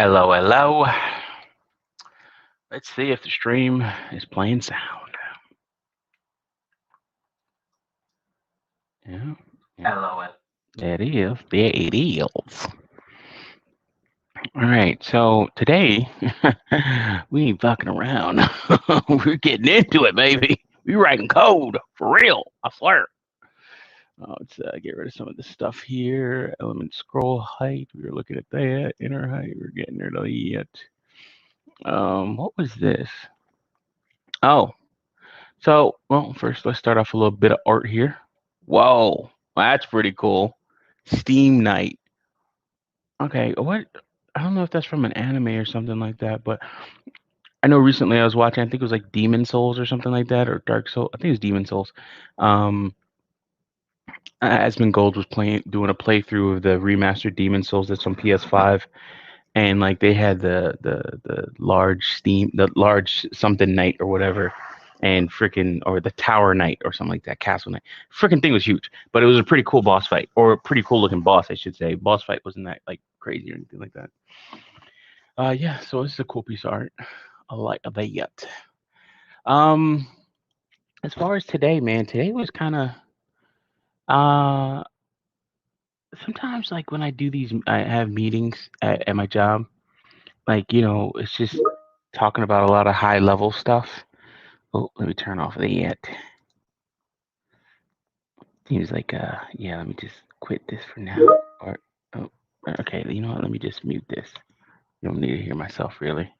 Hello, hello. Let's see if the stream is playing sound. Yeah, yeah. Hello. There it is. There it is. All right, so today we ain't fucking around. We're getting into it, baby. We writing code for real. I swear. Let's get rid of some of this stuff here. Element scroll height. We were looking at that. Inner height. We're getting rid of that. What was this? Oh, so well, first let's start off a little bit of art here. Whoa, that's pretty cool. Steam Night. Okay, what? I don't know if that's from an anime or something like that, but I know recently I was watching. I think it was like Demon Souls or something like that, or Dark Souls. I think it was Demon Souls. Um, Asmund Gold was doing a playthrough of the remastered Demon Souls that's on PS5, and like they had the large something night or whatever, and freaking or the tower night or something like that, castle night. Freaking thing was huge, but it was a pretty cool boss fight, or a pretty cool looking boss, I should say. Boss fight wasn't that like crazy or anything like that. Yeah, so this is a cool piece of art. I like that. Um, as far as today, man, today was kind of uh. Sometimes like when I do these, I have meetings at my job. Like it's just talking about a lot of high level stuff. Oh, let me turn off the yet. Seems like yeah, let me just quit this for now. Or oh, okay, you know what? Let me just mute this. You don't need to hear myself really.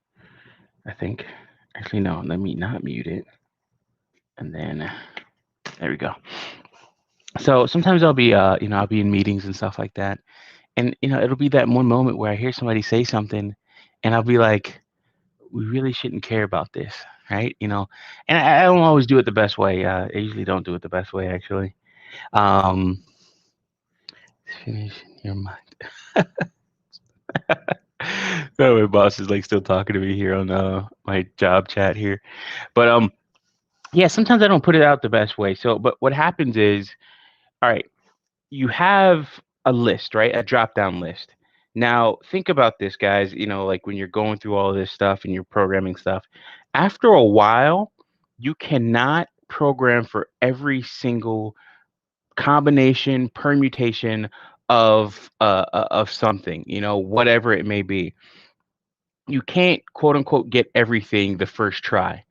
I think actually no, let me not mute it. And then there we go. So sometimes I'll be I'll be in meetings and stuff like that. And it'll be that one moment where I hear somebody say something and I'll be like, we really shouldn't care about this, right? And I don't always do it the best way. I usually don't do it the best way actually. Um, finish in your mind. So my boss is like still talking to me here on my job chat here, but yeah, sometimes I don't put it out the best way. So, but what happens is, all right, you have a list, right? A drop down list. Now, think about this, guys. Like when you're going through all of this stuff and you're programming stuff, after a while, you cannot program for every single combination, permutation of something, whatever it may be. You can't quote unquote get everything the first try,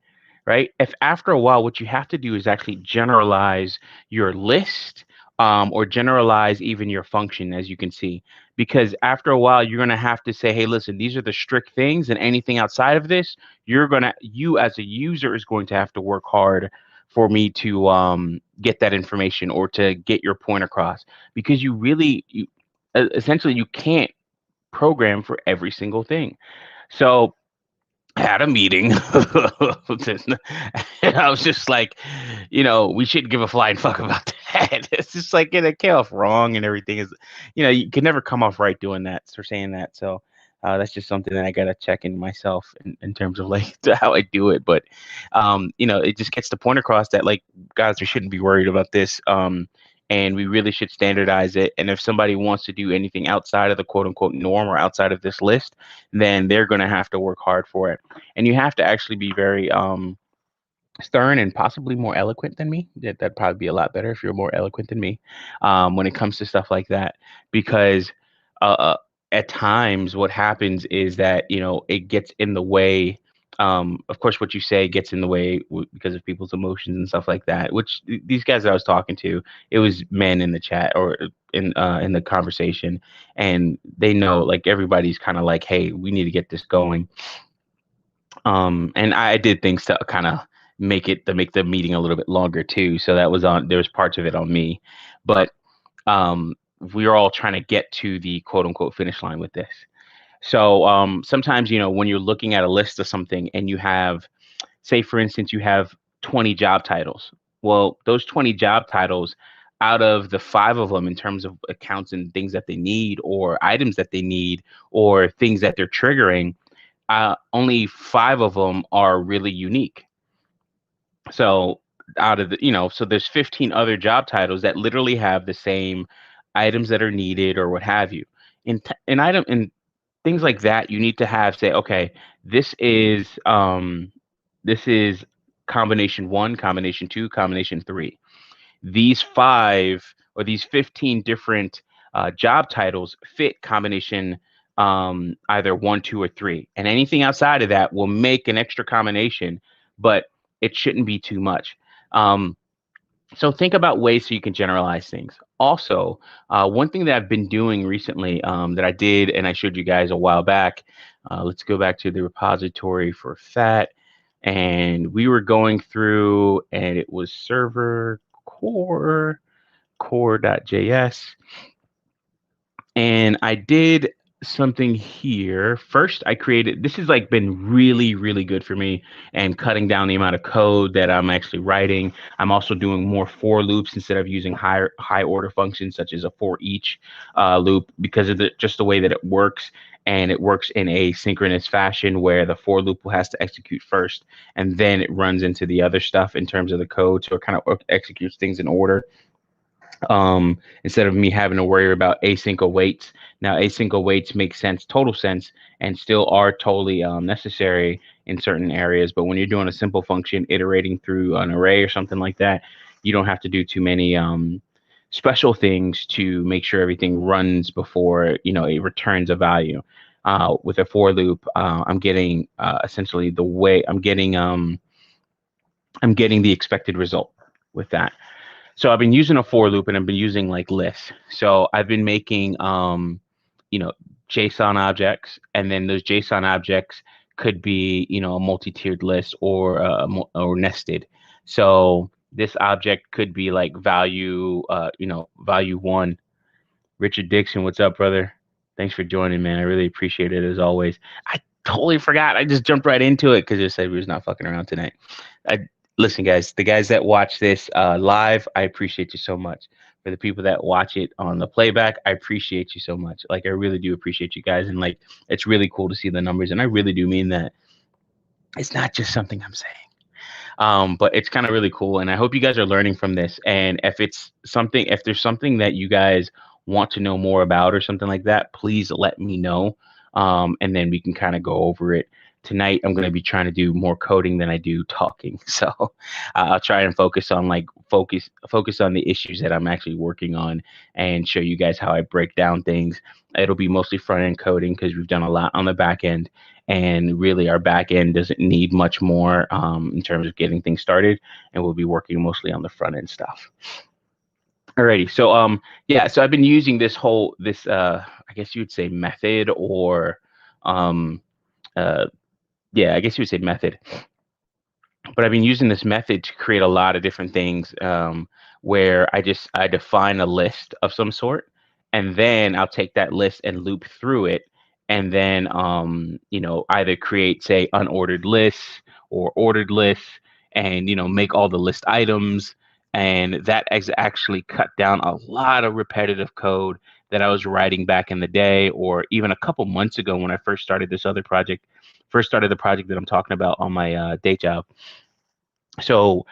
right? If after a while, what you have to do is actually generalize your list, or generalize even your function, as you can see, because after a while, you're going to have to say, hey, listen, these are the strict things, and anything outside of this, you as a user is going to have to work hard for me to get that information or to get your point across, because essentially you can't program for every single thing. So had a meeting and I was just like, we shouldn't give a flying fuck about that. It's just like it came off wrong and everything is, you can never come off right doing that or saying that. So that's just something that I gotta check in myself in terms of like how I do it. But it just gets the point across that like guys, we shouldn't be worried about this. And we really should standardize it. And if somebody wants to do anything outside of the quote unquote norm or outside of this list, then they're going to have to work hard for it. And you have to actually be very stern and possibly more eloquent than me. That'd probably be a lot better if you're more eloquent than me when it comes to stuff like that. Because at times, what happens is that, it gets in the way. Of course, what you say gets in the way because of people's emotions and stuff like that. Which these guys that I was talking to, it was men in the chat or in the conversation, and they know like everybody's kind of like, hey, we need to get this going. And I did things to kind of make the meeting a little bit longer too. So there was parts of it on me, but we are all trying to get to the quote unquote finish line with this. So sometimes, when you're looking at a list of something and you have, say, for instance, you have 20 job titles. Well, those 20 job titles, out of the 5 of them in terms of accounts and things that they need or items that they need or things that they're triggering, only 5 of them are really unique. So out of so there's 15 other job titles that literally have the same items that are needed or what have you. In things like that, you need to have say, okay, this is this is combination one, combination two, combination three. These five or these 15 different job titles fit combination either one, two, or three. And anything outside of that will make an extra combination, but it shouldn't be too much. So think about ways so you can generalize things. Also, one thing that I've been doing recently that I did and I showed you guys a while back. Let's go back to the repository for that. And we were going through, and it was server core.js. And I did something here. First, I created, this has like been really, really good for me and cutting down the amount of code that I'm actually writing. I'm also doing more for loops instead of using high order functions such as a for each loop because of just the way that it works. And it works in a synchronous fashion where the for loop has to execute first and then it runs into the other stuff in terms of the code. So it kind of executes things in order instead of me having to worry about async awaits. Now, async awaits make sense, total sense, and still are totally necessary in certain areas. But when you're doing a simple function, iterating through an array or something like that, you don't have to do too many special things to make sure everything runs before it returns a value. With a for loop, I'm getting essentially the way I'm getting the expected result with that. So I've been using a for loop and I've been using like lists. So I've been making, you know, JSON objects, and then those JSON objects could be, a multi-tiered list or or nested. So this object could be like value, value one. Richard Dixon, what's up, brother? Thanks for joining, man. I really appreciate it as always. I totally forgot. I just jumped right into it because I said we was not fucking around tonight. I listen, guys. The guys that watch this live, I appreciate you so much. For the people that watch it on the playback, I appreciate you so much. Like I really do appreciate you guys, and like it's really cool to see the numbers, and I really do mean that. It's not just something I'm saying. But it's kind of really cool, and I hope you guys are learning from this. And if there's something that you guys want to know more about or something like that, please let me know, and then we can kind of go over it. Tonight, I'm going to be trying to do more coding than I do talking, so I'll try and focus on focus on the issues that I'm actually working on, and show you guys how I break down things. It'll be mostly front end coding because we've done a lot on the back end, and really our back end doesn't need much more in terms of getting things started, and we'll be working mostly on the front end stuff. Alrighty, so yeah, so I've been using this I guess you would say method, or yeah, I guess you would say method, but I've been using this method to create a lot of different things, where I define a list of some sort, and then I'll take that list and loop through it, and then either create say unordered lists or ordered lists, and make all the list items, and that has actually cut down a lot of repetitive code that I was writing back in the day, or even a couple months ago when I first started the project that I'm talking about on my day job. So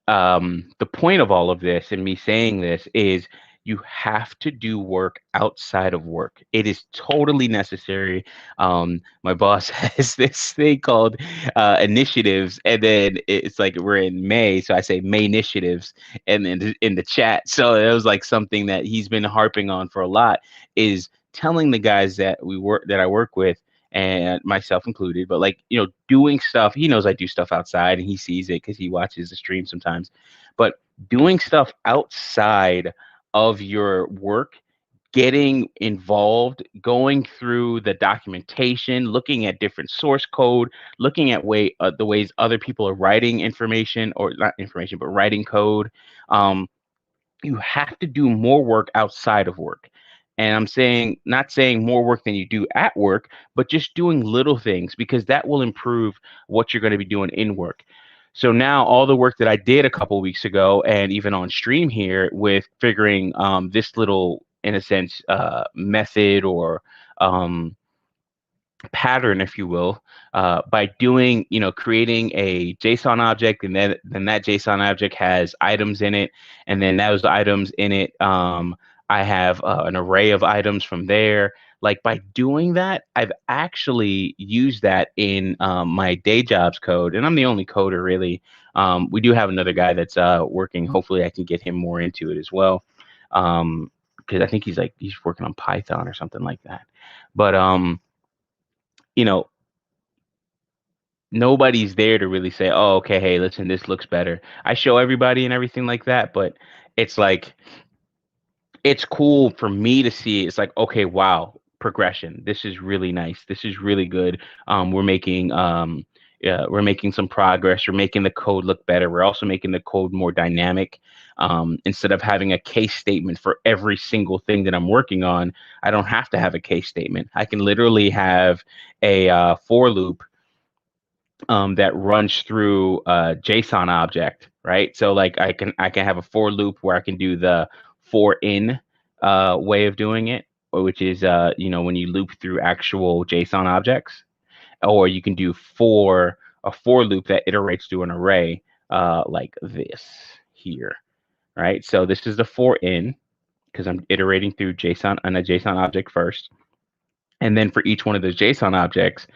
the point of all of this and me saying this is you have to do work outside of work. It is totally necessary. My boss has this thing called initiatives, and then it's like we're in May, so I say May initiatives, and then in the chat. So it was like something that he's been harping on for a lot, is telling the guys that I work with, and myself included, but like doing stuff. He knows I do stuff outside and he sees it because he watches the stream sometimes, but doing stuff outside of your work, getting involved, going through the documentation, looking at different source code, looking at the ways other people are writing information, or not information but writing code. You have to do more work outside of work. And I'm not saying more work than you do at work, but just doing little things, because that will improve what you're going to be doing in work. So now all the work that I did a couple weeks ago, and even on stream here with figuring this little, in a sense, method or pattern, if you will, by doing, creating a JSON object, and then that JSON object has items in it, and then those items in it, I have an array of items from there. Like by doing that, I've actually used that in my day jobs code, and I'm the only coder really. We do have another guy that's working. Hopefully, I can get him more into it as well, because I think he's working on Python or something like that. But you know, nobody's there to really say, "Oh, okay, hey, listen, this looks better." I show everybody and everything like that, but it's like it's cool for me to see. It's like, okay, wow, progression. This is really nice. This is really good. We're making some progress. We're making the code look better. We're also making the code more dynamic. Instead of having a case statement for every single thing that I'm working on, I don't have to have a case statement. I can literally have a for loop that runs through a JSON object, right? So like I can have a for loop where I can do the for in way of doing it, which is when you loop through actual JSON objects, or you can do a for loop that iterates through an array like this here, right? So this is the for in because I'm iterating through JSON on a JSON object first. And then for each one of those JSON objects,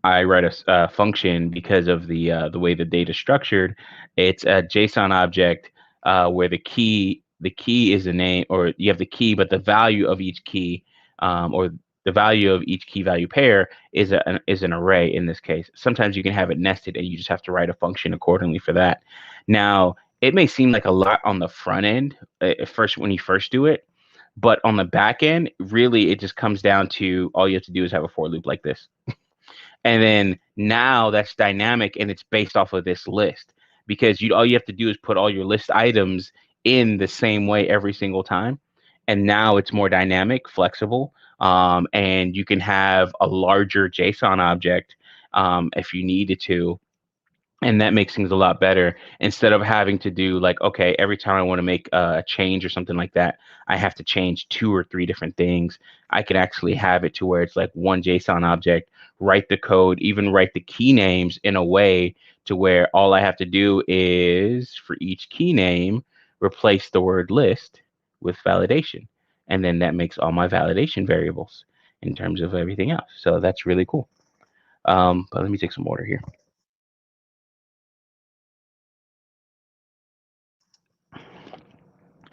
I write a function because of the way the data is structured. It's a JSON object where the key is a name, or you have the key, but the value of each key, or the value of each key value pair is an array in this case. Sometimes you can have it nested, and you just have to write a function accordingly for that. Now, it may seem like a lot on the front end at first when you first do it, but on the back end, really, it just comes down to all you have to do is have a for loop like this. And then now that's dynamic and it's based off of this list because all you have to do is put all your list items in the same way every single time. And now it's more dynamic, flexible, and you can have a larger JSON object if you needed to, and that makes things a lot better instead of having to do like, okay, every time I want to make a change or something like that, I have to change two or three different things. I can actually have it to where it's like one JSON object, write the code, even write the key names in a way to where all I have to do is for each key name replace the word list with validation, and then that makes all my validation variables in terms of everything else. So that's really cool. But let me take some water here.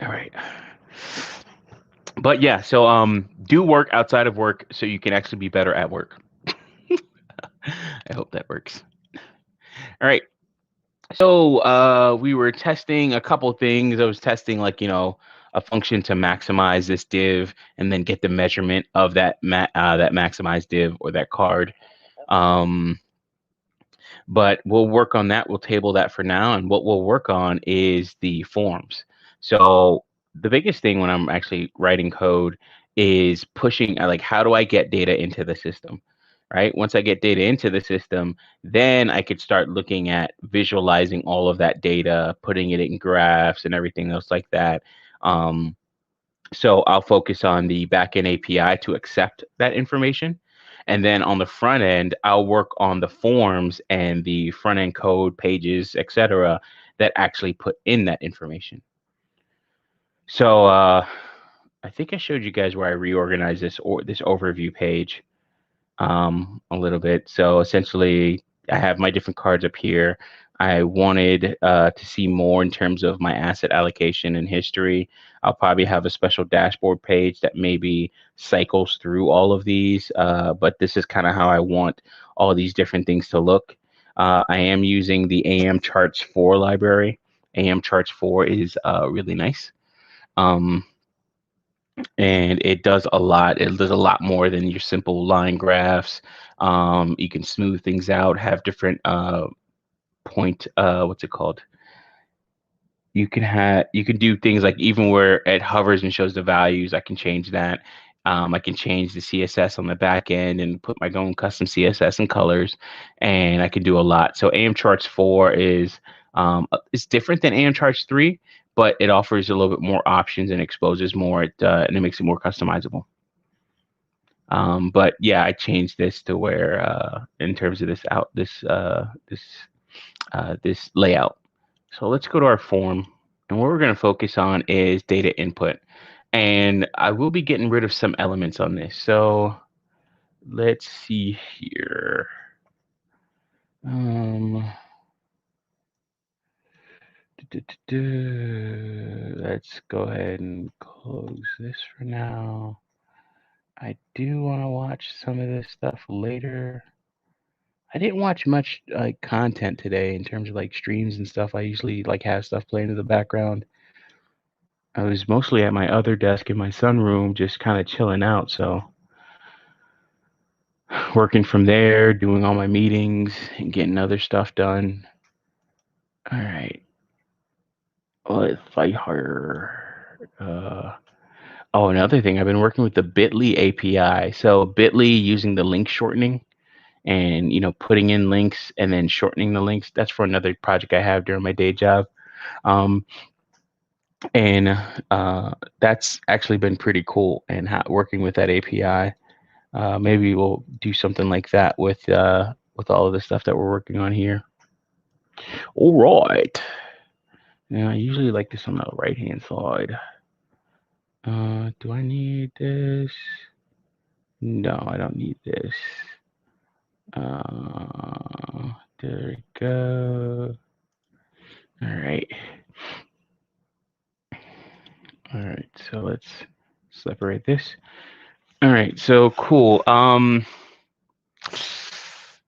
All right. But yeah, so do work outside of work so you can actually be better at work. I hope that works. All right. So we were testing a couple things. I was testing like, a function to maximize this div and then get the measurement of that maximized div or that card. But we'll work on that. We'll table that for now. And what we'll work on is the forms. So the biggest thing when I'm actually writing code is pushing, like, how do I get data into the system, right? Once I get data into the system, then I could start looking at visualizing all of that data, putting it in graphs and everything else like that. So I'll focus on the backend API to accept that information. And then on the front end, I'll work on the forms and the front end code pages, etc., that actually put in that information. So I think I showed you guys where I reorganized this overview page a little bit. So essentially, I have my different cards up here. I wanted to see more in terms of my asset allocation and history. I'll probably have a special dashboard page that maybe cycles through all of these, but this is kind of how I want all these different things to look. I am using the AM Charts 4 library. AM Charts 4 is really nice. And it does a lot. It does a lot more than your simple line graphs. You can smooth things out, have different point, what's it called? You can do things like even where it hovers and shows the values, I can change that. I can change the CSS on the back end and put my own custom CSS and colors, and I can do a lot. So AM Charts 4 is different than AM Charts 3, but it offers a little bit more options and exposes more, and it makes it more customizable. But yeah, I changed this to where in terms of this layout. So let's go to our form, and what we're going to focus on is data input. And I will be getting rid of some elements on this. So let's see here. Let's go ahead and close this for now. I do want to watch some of this stuff later. I didn't watch much like content today in terms of like streams and stuff. I usually like have stuff playing in the background. I was mostly at my other desk in my sunroom, just kind of chilling out. So working from there, doing all my meetings and getting other stuff done. All right. Let's fight harder. Oh, another thing, I've been working with the Bitly API. So Bitly using the link shortening and putting in links and then shortening the links. That's for another project I have during my day job. Um, and that's actually been pretty cool. And working with that API, maybe we'll do something like that with all of the stuff that we're working on here. All right. Now I usually like this on the right hand side. Do I need this? No, I don't need this. There we go. All right. All right, so let's separate this. All right, so cool. How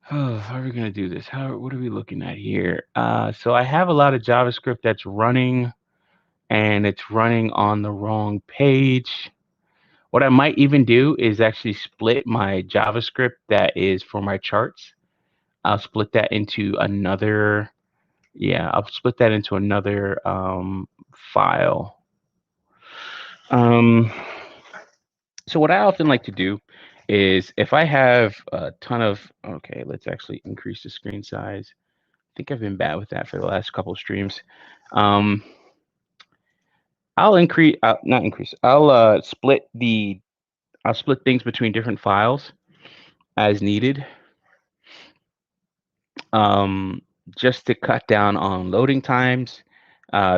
are we gonna do this? What are we looking at here? So I have a lot of JavaScript that's running, and it's running on the wrong page. What I might even do is actually split my JavaScript that is for my charts. I'll split that into another. Yeah, I'll split that into another file. So what I often like to do is if I have a ton of, okay, let's actually increase the screen size. I think I've been bad with that for the last couple of streams. I'll increase, not increase, I'll split things between different files as needed. Just to cut down on loading times,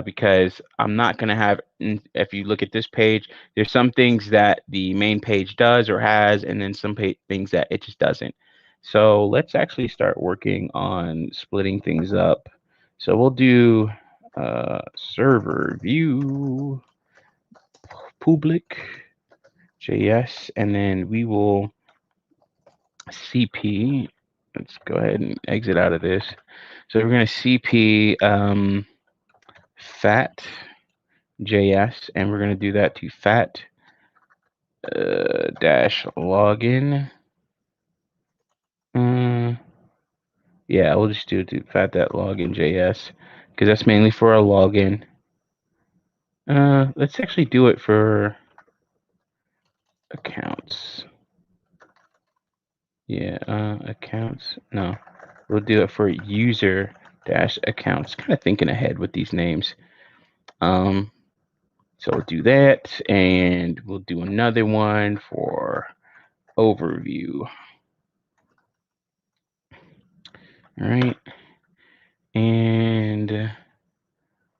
because I'm not going to have, if you look at this page, there's some things that the main page does or has, and then some things that it just doesn't. So let's actually start working on splitting things up. So we'll do server view public JS, and then we will CP. Let's go ahead and exit out of this. So we're going to CP fat JS, and we're going to do that to fat dash login. Yeah, we'll just do it to fat that login JS because that's mainly for our login. Let's actually do it for accounts. Yeah, accounts. No, we'll do it for user dash accounts. Kind of thinking ahead with these names. So we'll do that, and we'll do another one for overview. All right. And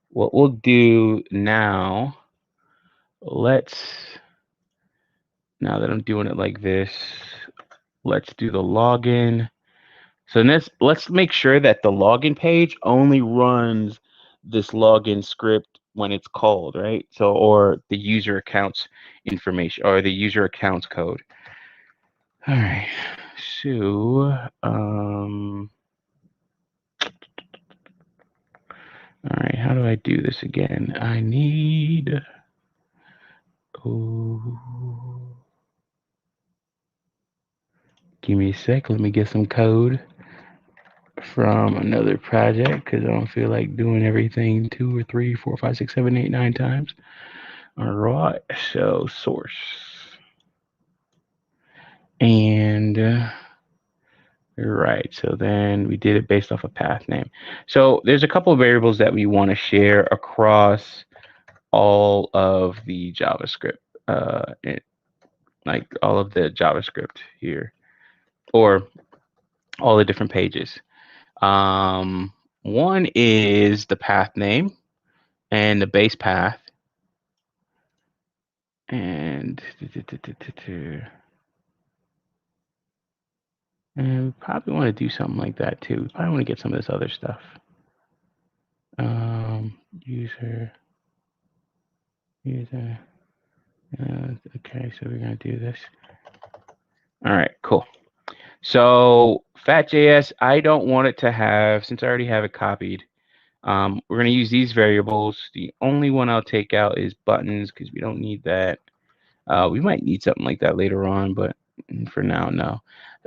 what we'll do now, now that I'm doing it like this, let's do the login. So let's make sure that the login page only runs this login script when it's called, right? So, or the user accounts information or the user accounts code. All right. So, all right, how do I do this again? I need, give me a sec. Let me get some code from another project because I don't feel like doing everything 2 or 3, 4, 5, 6, 7, 8, 9 times. All right, so source. And right, so then we did it based off a path name. So there's a couple of variables that we want to share across all of the JavaScript, like all of the JavaScript here, or all the different pages. One is the path name and the base path. And and we probably want to do something like that too. We probably want to get some of this other stuff. User. Okay, so we're going to do this. All right, cool. So fat.js, I don't want it to have, since I already have it copied, we're going to use these variables. The only one I'll take out is buttons because we don't need that. We might need something like that later on, but for now, no.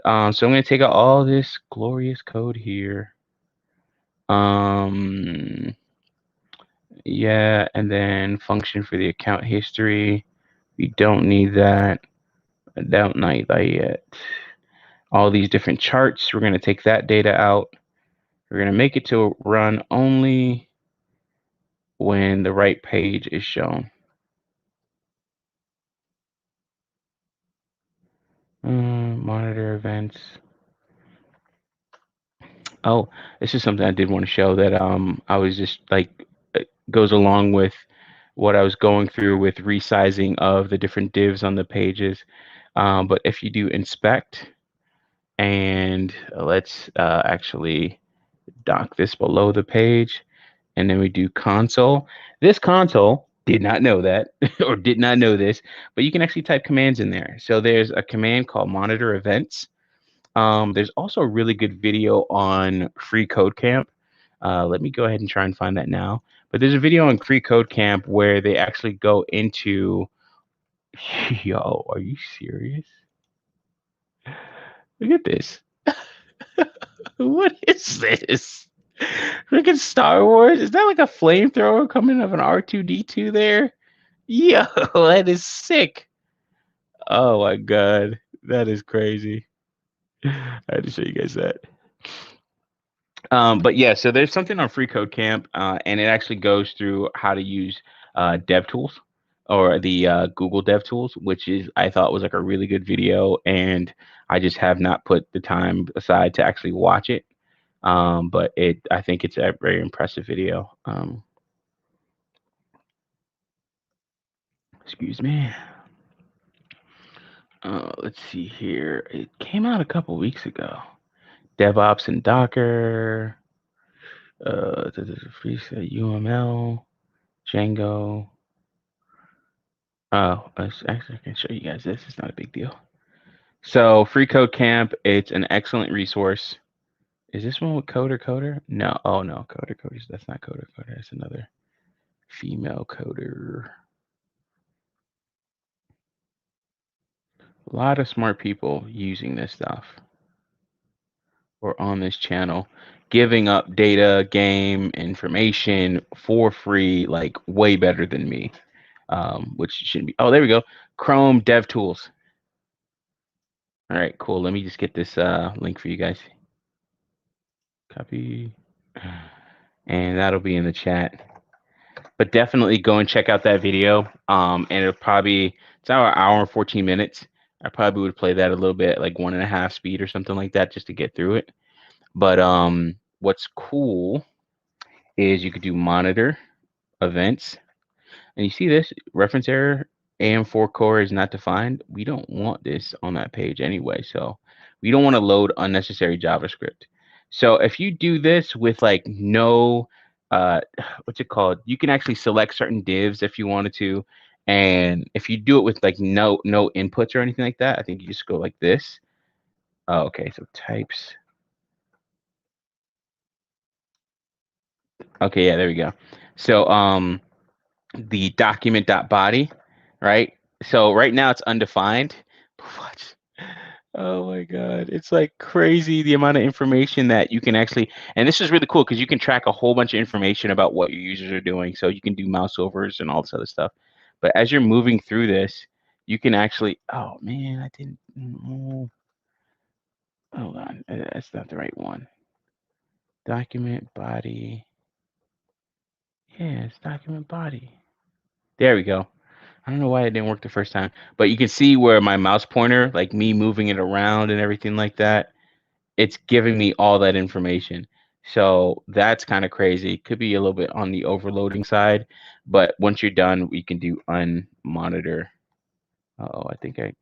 So I'm going to take out all this glorious code here. Yeah, and then function for the account history. We don't need that. I don't need that yet. All these different charts, we're going to take that data out. We're going to make it to run only when the right page is shown. Monitor events. Oh, this is something I did want to show that I was just like, it goes along with what I was going through with resizing of the different divs on the pages. But if you do inspect, and let's actually dock this below the page, and then we do console. This console did not know that or did not know this, but you can actually type commands in there. So there's a command called monitor events. There's also a really good video on Free Code Camp. Let me go ahead and try and find that now. But there's a video on Free Code Camp where they actually go into, yo, are you serious? Look at this. What is this? Look at Star Wars. Is that like a flamethrower coming of an R2D2 there? Yo, that is sick. Oh my god, that is crazy. I had to show you guys that. But yeah, so there's something on Free Code Camp, and it actually goes through how to use DevTools or the Google DevTools, which is I thought was like a really good video, and I just have not put the time aside to actually watch it. But I think it's a very impressive video. Excuse me. Let's see here. It came out a couple weeks ago. DevOps and Docker. This is a free set UML, Django. Oh, actually, I can show you guys this. It's not a big deal. So, Free Code Camp, it's an excellent resource. Is this one with Coder? No. Oh, no. Coders. That's not Coder. That's another female coder. A lot of smart people using this stuff or on this channel, giving up data, game, information for free, like way better than me, which shouldn't be. Oh, there we go. Chrome DevTools. All right, cool. Let me just get this link for you guys. Copy. And that'll be in the chat. But definitely go and check out that video. And it'll probably, it's our hour and 14 minutes. I probably would play that a little bit, like 1.5 speed or something like that, just to get through it. But what's cool is you could do monitor events, and you see this reference error, AM4 core is not defined. We don't want this on that page anyway, so we don't want to load unnecessary JavaScript. So if you do this with like no, what's it called? You can actually select certain divs if you wanted to, and if you do it with like no inputs or anything like that, I think you just go like this. Oh, okay, so types. Okay, yeah, there we go. So the document.body, right? So right now it's undefined. What? Oh my God. It's like crazy the amount of information that you can actually, and this is really cool because you can track a whole bunch of information about what your users are doing. So you can do mouse overs and all this other stuff. But as you're moving through this, you can actually, oh man, I didn't, hold on. That's not the right one. Document body. Yeah, it's document body. There we go. I don't know why it didn't work the first time, but you can see where my mouse pointer, like me moving it around and everything like that, it's giving me all that information. So that's kind of crazy. Could be a little bit on the overloading side, but once you're done, we can do unmonitor. Oh, I think I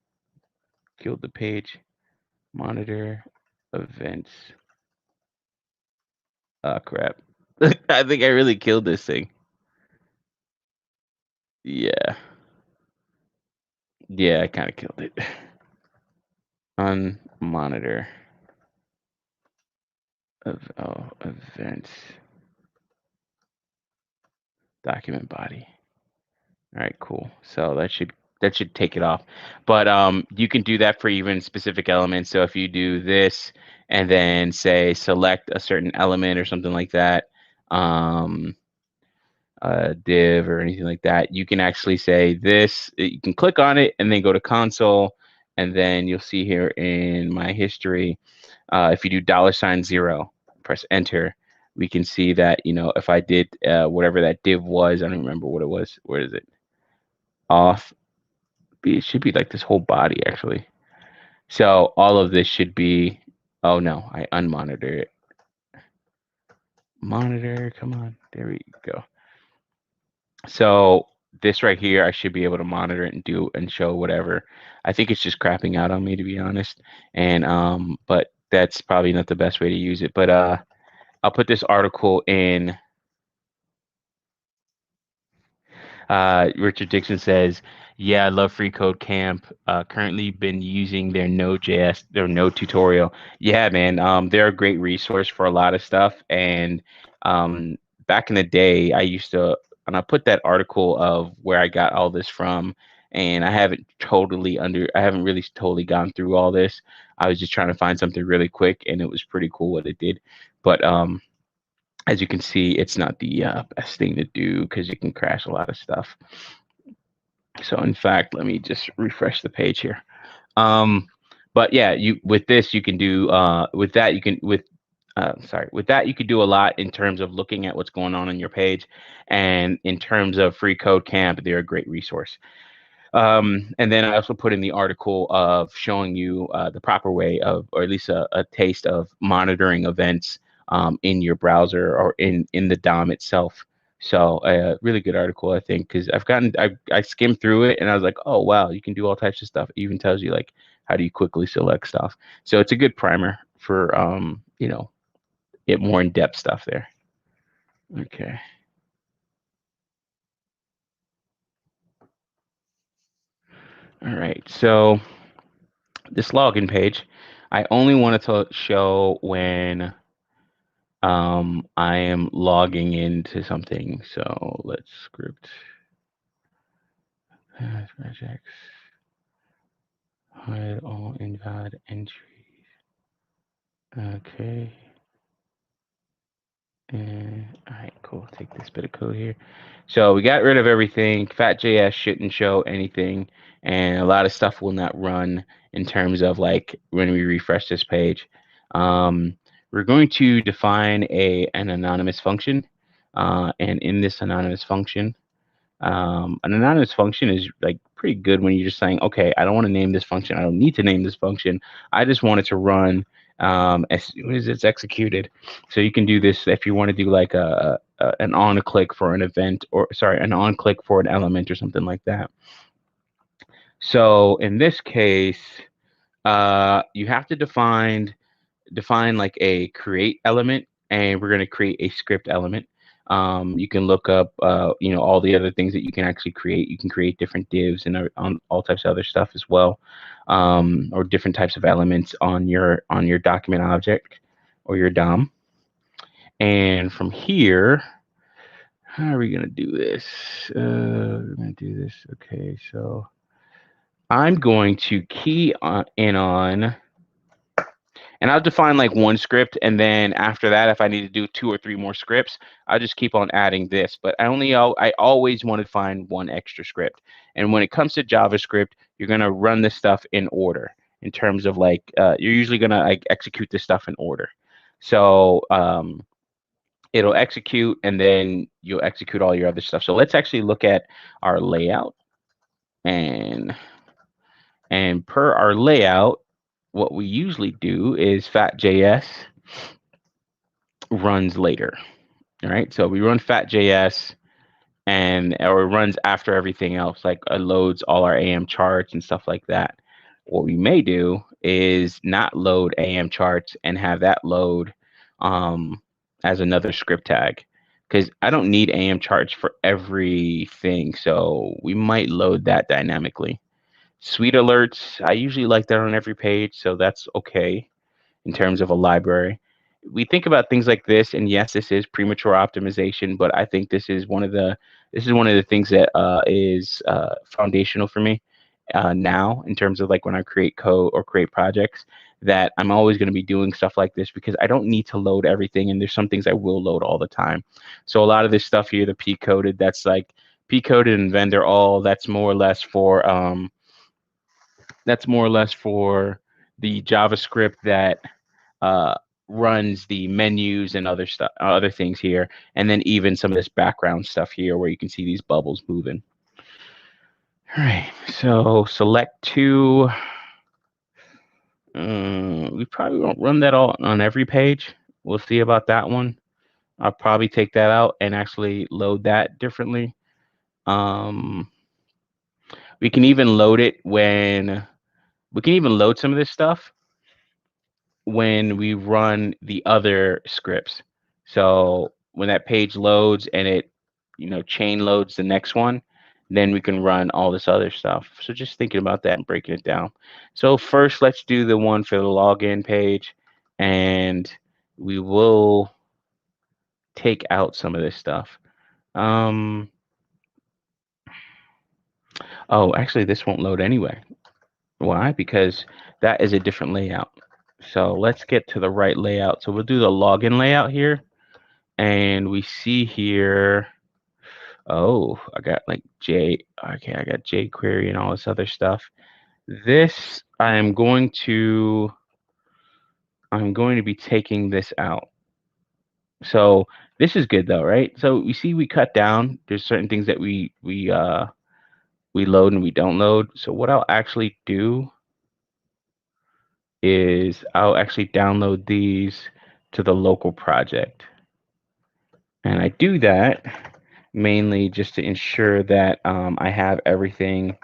killed the page. Monitor events. Oh crap. I think I really killed this thing. Yeah. Yeah, I kind of killed it. Unmonitor of events document body. All right, cool. So that should take it off. But you can do that for even specific elements. So if you do this and then say select a certain element or something like that, um, div or anything like that, you can actually say this. You can click on it and then go to console, and then you'll see here in my history, if you do $0, press enter, we can see that, if I did whatever that div was, I don't remember what it was. Where is it? Off. It should be like this whole body actually. So all of this should be. Oh no, I unmonitor it. Monitor, come on. There we go. So this right here, I should be able to monitor it and do and show whatever. I think it's just crapping out on me, to be honest. And but that's probably not the best way to use it. But I'll put this article in. Richard Dixon says, "Yeah, I love Free Code Camp. Currently been using their Node.js, their Node tutorial. Yeah, man, they're a great resource for a lot of stuff. And um, back in the day, and I put that article of where I got all this from. And I haven't really totally gone through all this. I was just trying to find something really quick, and it was pretty cool what it did. But as you can see, it's not the best thing to do because it can crash a lot of stuff. So in fact, let me just refresh the page here. But yeah, with this you can do with that you can with that you could do a lot in terms of looking at what's going on your page, and in terms of Free Code Camp, they're a great resource. And then I also put in the article of showing you the proper way of, or at least a taste of monitoring events in your browser or in the DOM itself. So a really good article, I think, because I skimmed through it and I was like, oh wow, you can do all types of stuff. It even tells you like how do you quickly select stuff. So it's a good primer for it more in depth stuff there. Okay. All right. So this login page, I only wanted to show when I am logging into something. So let's script projects, hide all invalid entries. Okay. And all right, cool. Take this bit of code here. So we got rid of everything. Fat.js shouldn't show anything, and a lot of stuff will not run in terms of like when we refresh this page. We're going to define an anonymous function, and in this anonymous function, an anonymous function is like pretty good when you're just saying, okay, I don't want to name this function. I don't need to name this function. I just want it to run as soon as it's executed. So you can do this if you want to do like an on click for an event, or sorry, an on click for an element or something like that. So in this case, you have to define like a create element, and we're going to create a script element. You can look up, all the other things that you can actually create. You can create different divs and on all types of other stuff as well, or different types of elements on your document object or your DOM. And from here, how are we going to do this? We're going to do this. Okay, so I'm going to key in on. And I'll define like one script, and then after that, if I need to do 2 or 3 more scripts, I'll just keep on adding this. But I always want to find one extra script. And when it comes to JavaScript, you're gonna run this stuff in order. In terms of like, you're usually gonna like execute this stuff in order. So it'll execute, and then you'll execute all your other stuff. So let's actually look at our layout, and per our layout, what we usually do is fat.js runs later. All right, so we run fat.js, or it runs after everything else, like it loads all our AM charts and stuff like that. What we may do is not load AM charts and have that load as another script tag, because I don't need AM charts for everything. So we might load that dynamically. Suite alerts, I usually like that on every page, so that's okay in terms of a library. We think about things like this, and yes, this is premature optimization, but I think this is one of the things that is foundational for me now, in terms of like when I create code or create projects, that I'm always going to be doing stuff like this because I don't need to load everything, and there's some things I will load all the time. So a lot of this stuff here, the P coded, that's like P coded and vendor all. That's more or less for the JavaScript that uh, runs the menus and other stuff, other things here, and then even some of this background stuff here where you can see these bubbles moving. All right, so select two. We probably won't run that all on every page. We'll see about that one. I'll probably take that out and actually load that differently. Um, we can even load it when we can even load some of this stuff when we run the other scripts. So when that page loads and it, chain loads the next one, then we can run all this other stuff. So just thinking about that and breaking it down. So first, let's do the one for the login page, and we will take out some of this stuff. Um, oh, actually, this won't load anyway. Why? Because that is a different layout. So let's get to the right layout. So we'll do the login layout here. And we see here, oh, I got like okay, I got jQuery and all this other stuff. This, I'm going to be taking this out. So this is good though, right? So we see we cut down. There's certain things that we load and we don't load. So what I'll actually do is I'll actually download these to the local project. And I do that mainly just to ensure that I have everything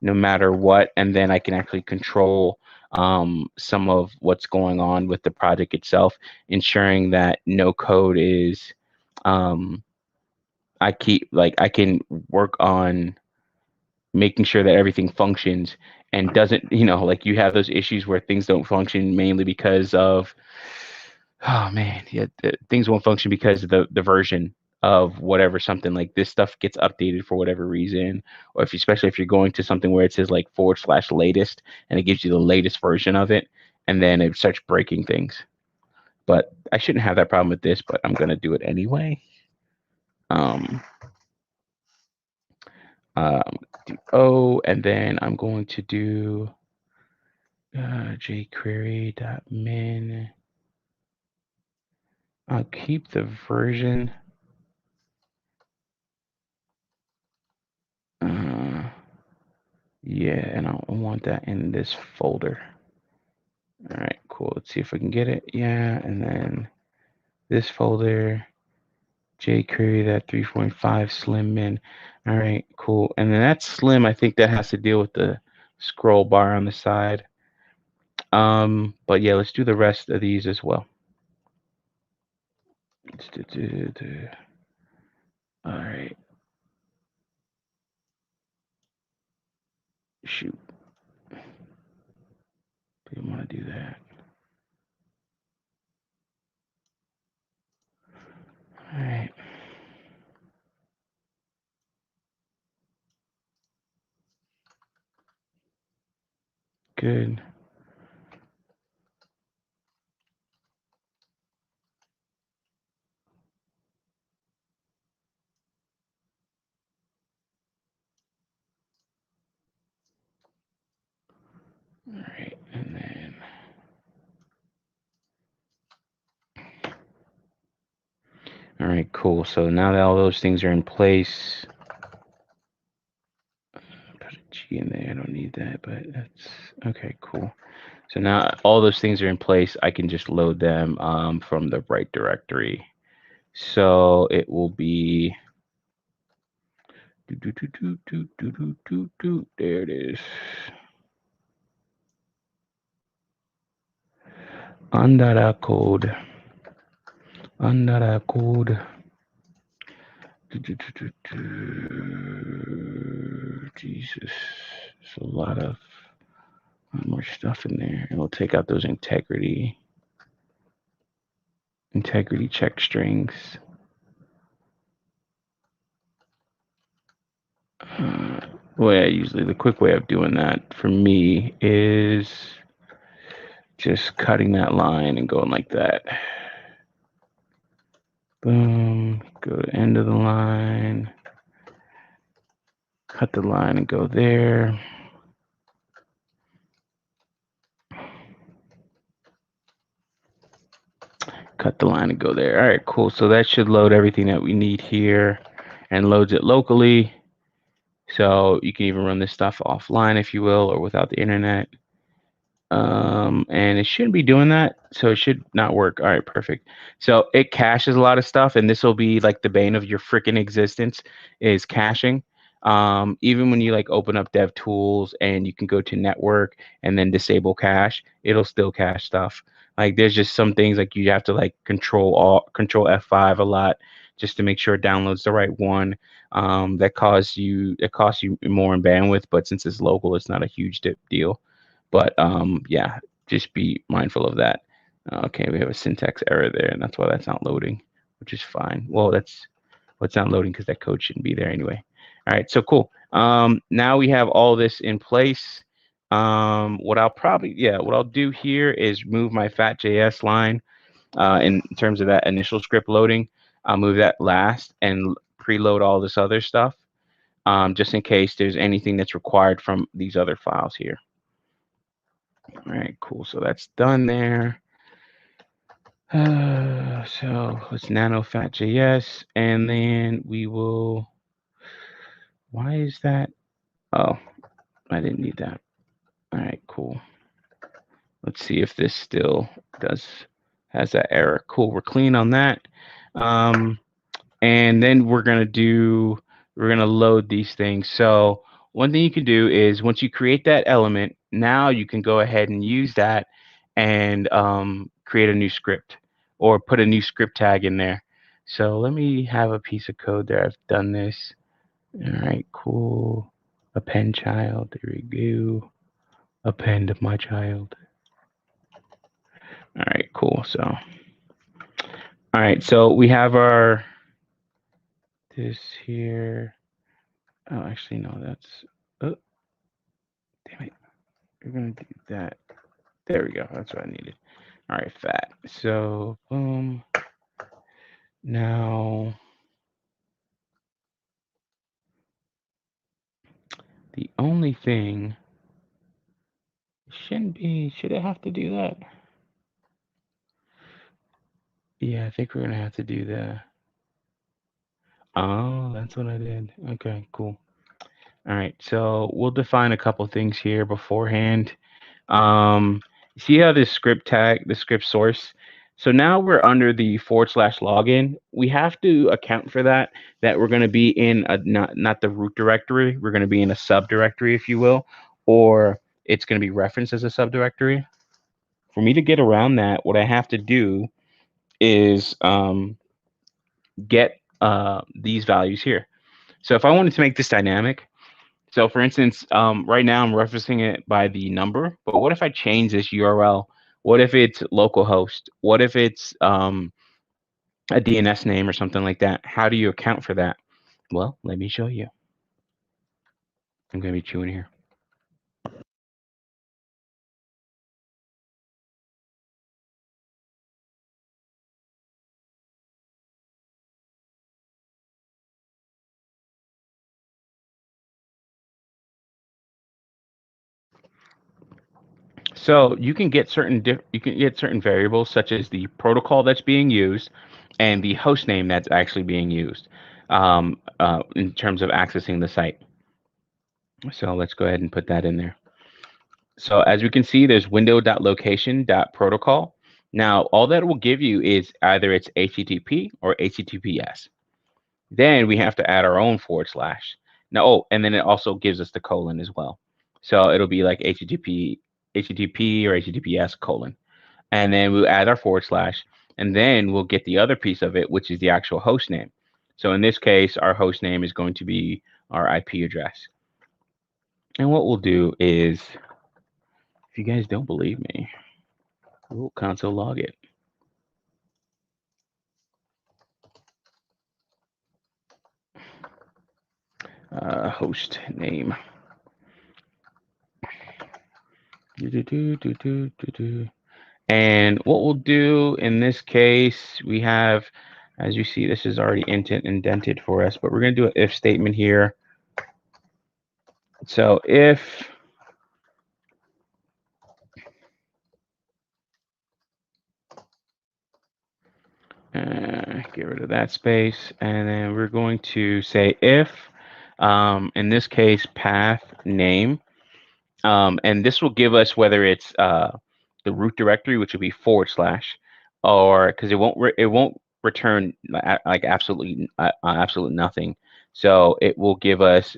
no matter what, and then I can actually control some of what's going on with the project itself, ensuring that no code is, um, I can work on making sure that everything functions and doesn't, like you have those issues where things don't function mainly because of, oh man, yeah, things won't function because of the version of whatever. Something like this stuff gets updated for whatever reason, or especially if you're going to something where it says like / latest and it gives you the latest version of it, and then it starts breaking things. But I shouldn't have that problem with this, but I'm gonna do it anyway. Um, do O, and then I'm going to do jQuery.min. I'll keep the version. Yeah, and I want that in this folder. All right, cool. Let's see if we can get it. Yeah, and then this folder, jQuery, that 3.5 slim min. All right, cool. And then that's slim. I think that has to deal with the scroll bar on the side. But yeah, let's do the rest of these as well. All right. Shoot. Didn't want to do that. All right. Good. All right, and then all right, cool. So now that all those things are in place, put a G in there. I don't need that, but that's okay. Cool. So now all those things are in place. I can just load them from the right directory. So it will be There it is. Under that code. Under that code. Jesus. There's a lot of more stuff in there. And we'll take out those integrity check strings. Well, yeah, usually the quick way of doing that for me is just cutting that line and going like that. Boom, go to end of the line, cut the line and go there. Cut the line and go there. All right, cool. So that should load everything that we need here and loads it locally. So you can even run this stuff offline, if you will, or without the internet. And it shouldn't be doing that, so it should not work. All right, perfect. So it caches a lot of stuff, and this will be like the bane of your freaking existence is caching. Even when you like open up dev tools and you can go to network and then disable cache, it'll still cache stuff. Like there's just some things like you have to like control F5 a lot just to make sure it downloads the right one. That costs you more in bandwidth, but since it's local, it's not a huge deal. But yeah, just be mindful of that. Okay, we have a syntax error there, and that's why that's not loading, which is fine. Well, that's what's not loading because that code shouldn't be there anyway. All right, so cool. Now we have all this in place. What I'll do here is move my fat.js line in terms of that initial script loading. I'll move that last and preload all this other stuff, just in case there's anything that's required from these other files here. All right, cool. So that's done there. So let's nano fat.js, and then we will. Why is that? Oh, I didn't need that. All right, cool. Let's see if this still has that error. Cool, we're clean on that. And then we're gonna load these things. So one thing you can do is once you create that element, now you can go ahead and use that and create a new script or put a new script tag in there. So let me have a piece of code there. I've done this. All right, cool. Append child. There we go. Append my child. All right, cool. So, all right, so we have this here. Oh, actually, no, that's, oh, damn it. We're going to do that. There we go. That's what I needed. All right, fat. So, boom. Now, the only thing should it have to do that? Yeah, I think we're going to have to do that. Oh, that's what I did. Okay, cool. All right, so we'll define a couple things here beforehand. See how this script tag, the script source. So now we're under the /login. We have to account for that we're going to be in a not the root directory. We're going to be in a subdirectory, if you will, or it's going to be referenced as a subdirectory. For me to get around that, what I have to do is get these values here. So if I wanted to make this dynamic, so for instance, right now I'm referencing it by the number, but what if I change this URL? What if it's localhost? What if it's a DNS name or something like that? How do you account for that? Well, let me show you. I'm going to be chewing here. So you can get certain variables such as the protocol that's being used and the host name that's actually being used in terms of accessing the site. So let's go ahead and put that in there. So as we can see, there's window.location.protocol. Now, all that will give you is either it's HTTP or HTTPS. Then we have to add our own /. No, oh, and then it also gives us the colon as well. So it'll be like HTTP or HTTPS colon. And then we'll add our forward slash, and then we'll get the other piece of it, which is the actual host name. So in this case, our host name is going to be our IP address. And what we'll do is, if you guys don't believe me, we'll console log it. Host name. And what we'll do in this case, we have, as you see, this is already indented for us, but we're going to do an if statement here. So if get rid of that space, and then we're going to say if, in this case, path name, and this will give us whether it's the root directory, which will be forward slash, or because it won't return like absolutely absolute nothing. So it will give us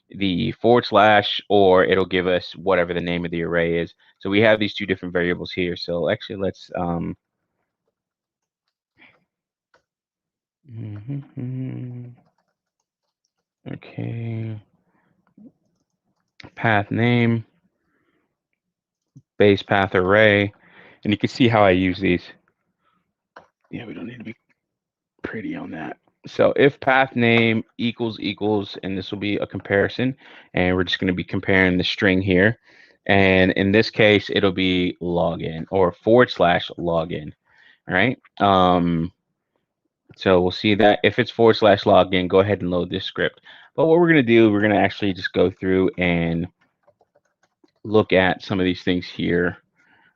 the forward slash, or it'll give us whatever the name of the array is. So we have these two different variables here. So actually, let's okay, path name, base path array, and you can see how I use these. Yeah, we don't need to be pretty on that. So if path name equals, and this will be a comparison, and we're just going to be comparing the string here. And in this case, it'll be login or forward slash login. All right. So we'll see that if it's forward slash login, go ahead and load this script. But what we're going to do, we're going to actually just go through and look at some of these things here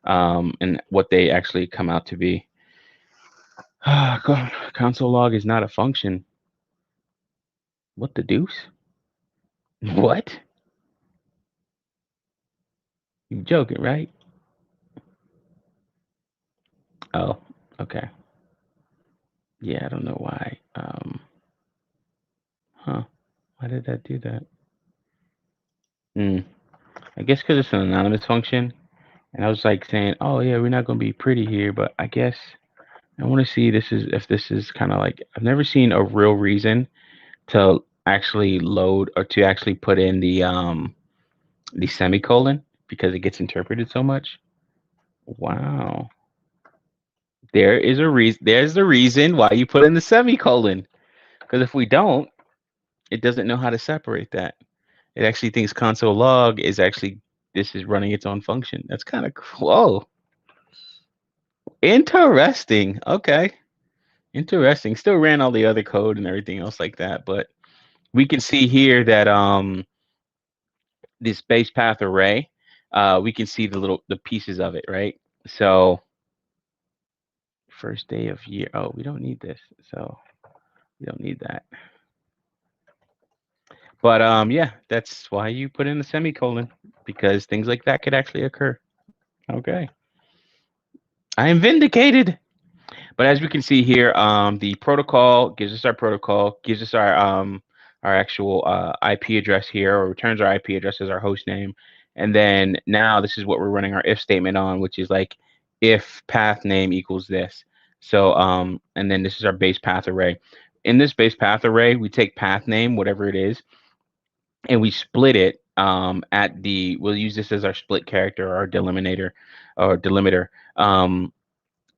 and what they actually come out to be. Console log is not a function. What the deuce? What? You joking, right? Oh, okay. Yeah, I don't know why. Why did that do that? I guess because it's an anonymous function. And I was like saying, oh yeah, we're not gonna be pretty here, but I guess I want to see if this is kind of like, I've never seen a real reason to actually load or to actually put in the semicolon because it gets interpreted so much. Wow. There's the reason why you put in the semicolon. Because if we don't, it doesn't know how to separate that. It actually thinks console log is actually, this is running its own function. That's kind of whoa. Interesting. Okay. Interesting. Still ran all the other code and everything else like that, but we can see here that this base path array, we can see the pieces of it, right? So first day of year. Oh, we don't need this. So we don't need that. But yeah, that's why you put in the semicolon, because things like that could actually occur. Okay. I am vindicated. But as we can see here, the protocol gives us our protocol, gives us our actual IP address here, or returns our IP address as our host name. And then now this is what we're running our if statement on, which is like if path name equals this. So and then this is our base path array. In this base path array, we take path name, whatever it is, and we split it we'll use this as our split character or our delimiter.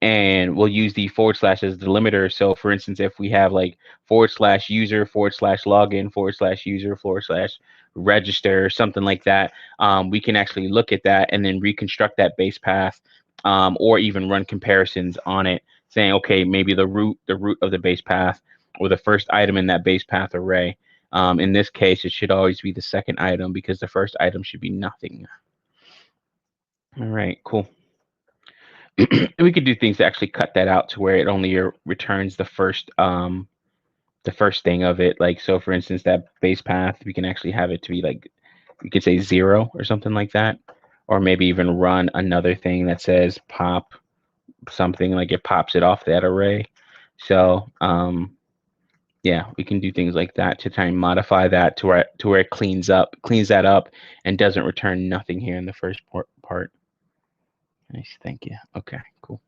And we'll use the forward slash as the delimiter. So for instance, if we have like forward slash user, forward slash login, forward slash user, forward slash register, something like that, we can actually look at that and then reconstruct that base path, or even run comparisons on it, saying, okay, maybe the root of the base path or the first item in that base path array. In this case, it should always be the second item because the first item should be nothing. All right, cool. And we could do things to actually cut that out to where it only returns the first thing of it. Like, so for instance, that base path, we can actually have it to be like, we could say 0 or something like that, or maybe even run another thing that says pop something, like it pops it off that array. So Yeah, we can do things like that to try and modify that to where it cleans that up and doesn't return nothing here in the first part. Nice, thank you. Okay, cool.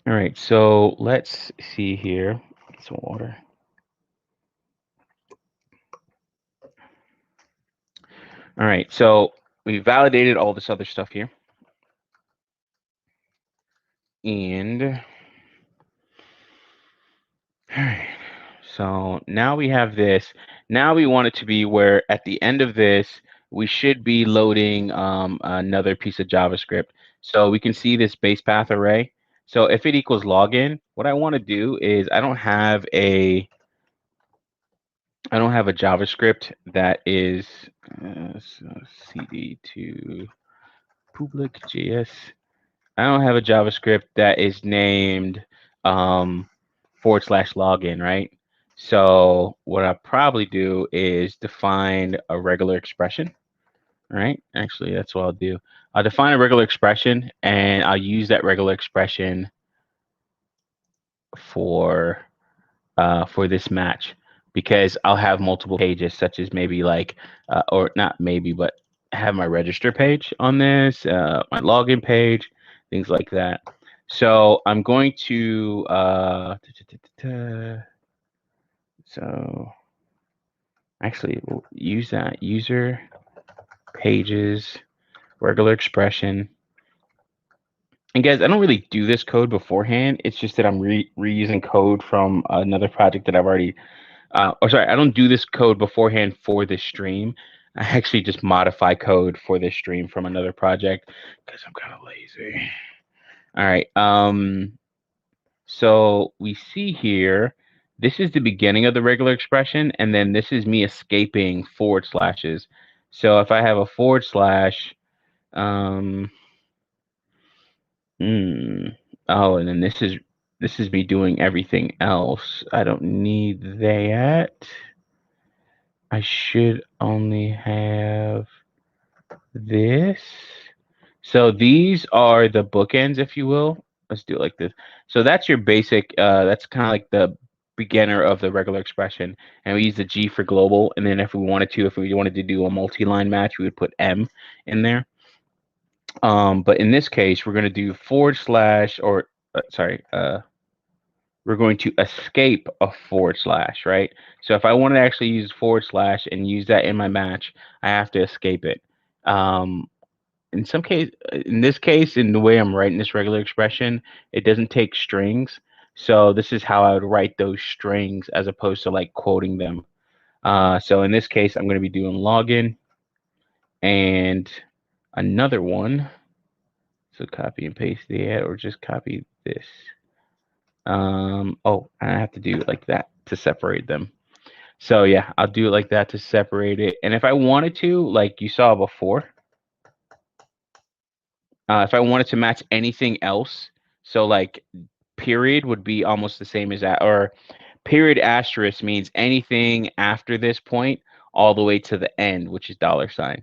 All right, so let's see here. Get some water. All right, so we validated all this other stuff here. And all right, so now we have this. Now we want it to be where at the end of this, we should be loading another piece of JavaScript. So we can see this base path array. So if it equals login, what I want to do is I don't have a JavaScript that is so cd to public JS. I don't have a JavaScript that is named /login, right? So what I'll probably do is define a regular expression, right? Actually, that's what I'll do. I'll define a regular expression, and I'll use that regular expression for this match, because I'll have multiple pages, such as maybe like, or not maybe, but have my register page on this, my login page, things like that. So I'm going to, so actually we'll use that user pages, regular expression. And guys, I don't really do this code beforehand. It's just that I'm reusing code from another project that I've already or sorry, I don't do this code beforehand for this stream. I actually just modify code for this stream from another project because I'm kind of lazy. All right. So we see here, this is the beginning of the regular expression, and then this is me escaping forward slashes. So if I have a forward slash, um, oh, and then this is me doing everything else. I don't need that. I should only have this. So these are the bookends, if you will. Let's do it like this. So that's your basic, that's kind of like the beginner of the regular expression. And we use the G for global. And then if we wanted to do a multi-line match, we would put M in there. But in this case, we're going to do / or sorry, we're going to escape a /, right? So if I want to actually use / and use that in my match, I have to escape it. In this case, in the way I'm writing this regular expression, it doesn't take strings. So this is how I would write those strings as opposed to like quoting them. So in this case, I'm going to be doing login and another one. So copy and paste that, or just copy this. Oh, I have to do it like that to separate them. So yeah, I'll do it like that to separate it. And if I wanted to, like you saw before, if I wanted to match anything else, so like period would be almost the same as that, or period asterisk means anything after this point all the way to the end, which is $.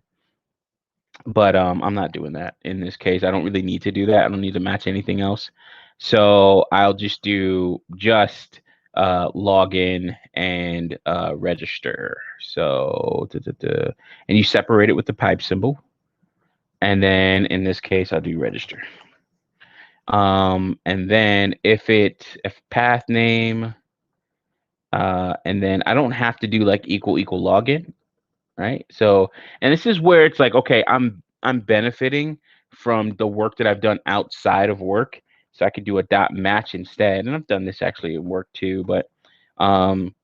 But I'm not doing that in this case. I don't really need to do that. I don't need to match anything else. So I'll just do login and register. So and you separate it with the pipe symbol. And then in this case, I'll do register. And then if path name, and then I don't have to do like equal login, right? So, and this is where it's like, okay, I'm benefiting from the work that I've done outside of work, so I could do a dot match instead. And I've done this actually at work too, but I'm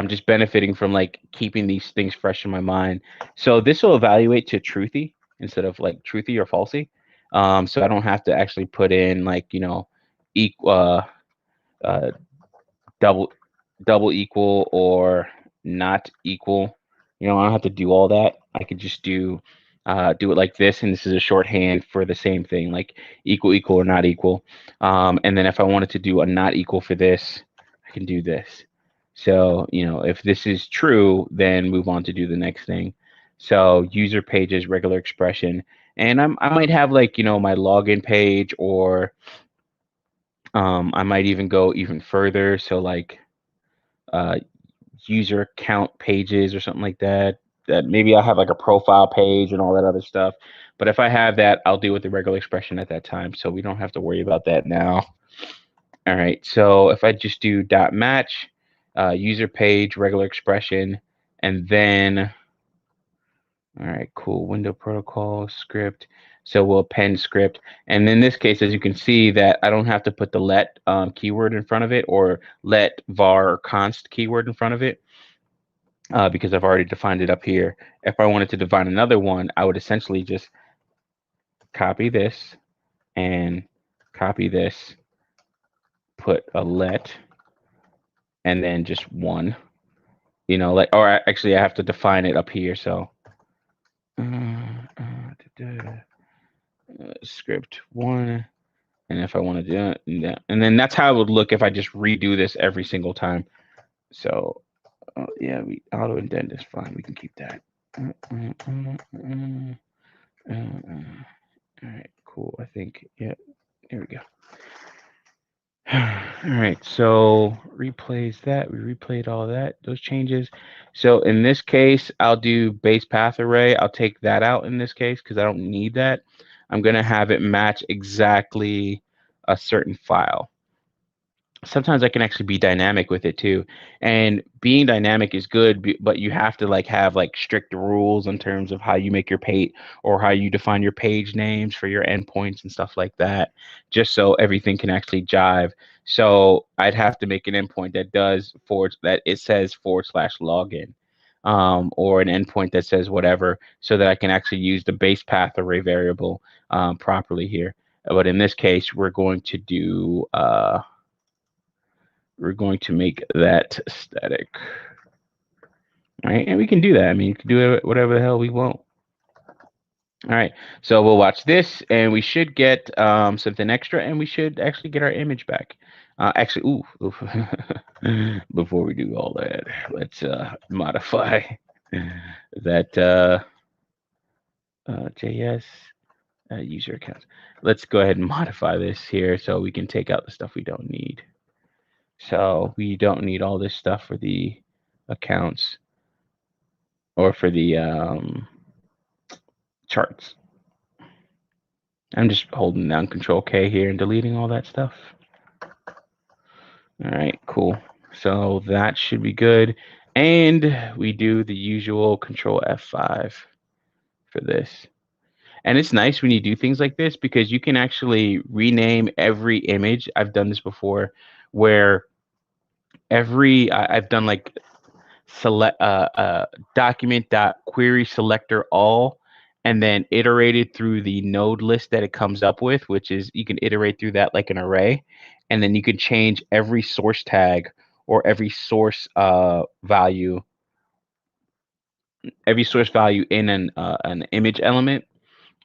just benefiting from like keeping these things fresh in my mind. So this will evaluate to truthy instead of like truthy or falsy. So I don't have to actually put in like, equal, double equal or not equal. I don't have to do all that. I could just do it like this, and this is a shorthand for the same thing, like equal or not equal. And then if I wanted to do a not equal for this, I can do this. So if this is true, then move on to do the next thing. So user pages, regular expression, and I might have like my login page or I might even go even further. So like uh, user account pages or something like that. That maybe I'll have like a profile page and all that other stuff. But if I have that, I'll deal with the regular expression at that time. So we don't have to worry about that now. All right. So if I just do dot match, user page, regular expression, and then all right, cool. Window protocol script. So we'll append script. And in this case, as you can see that I don't have to put the let keyword in front of it or let var or const keyword in front of it because I've already defined it up here. If I wanted to define another one, I would essentially just copy this and copy this, put a let, and then just one, like, or actually I have to define it up here. So script one. And if I want to do it, yeah. And then that's how it would look if I just redo this every single time. So yeah, we auto indent is fine. We can keep that. All right, cool. I think, yeah, there we go. All right, so replays that. We replayed all that, those changes. So in this case, I'll do base path array. I'll take that out in this case because I don't need that. I'm going to have it match exactly a certain file. Sometimes I can actually be dynamic with it too. And being dynamic is good, but you have to like have like strict rules in terms of how you make your page or how you define your page names for your endpoints and stuff like that, just so everything can actually jive. So I'd have to make an endpoint that does that it says / login. Or an endpoint that says whatever, so that I can actually use the base path array variable properly here. But in this case, we're going to do we're going to make that static. All right, and we can do that. I mean, you can do it whatever the hell we want. All right, so we'll watch this, and we should get something extra, and we should actually get our image back. Actually, ooh. Before we do all that, let's modify that JS user account. Let's go ahead and modify this here so we can take out the stuff we don't need. So we don't need all this stuff for the accounts or for the charts. I'm just holding down Control K here and deleting all that stuff. All right, cool. So that should be good. And we do the usual Control F5 for this. And it's nice when you do things like this because you can actually rename every image. I've done this before where I've done like select document dot query selector all, and then iterated through the node list that it comes up with, which is you can iterate through that like an array, and then you can change every source tag or every source value in an image element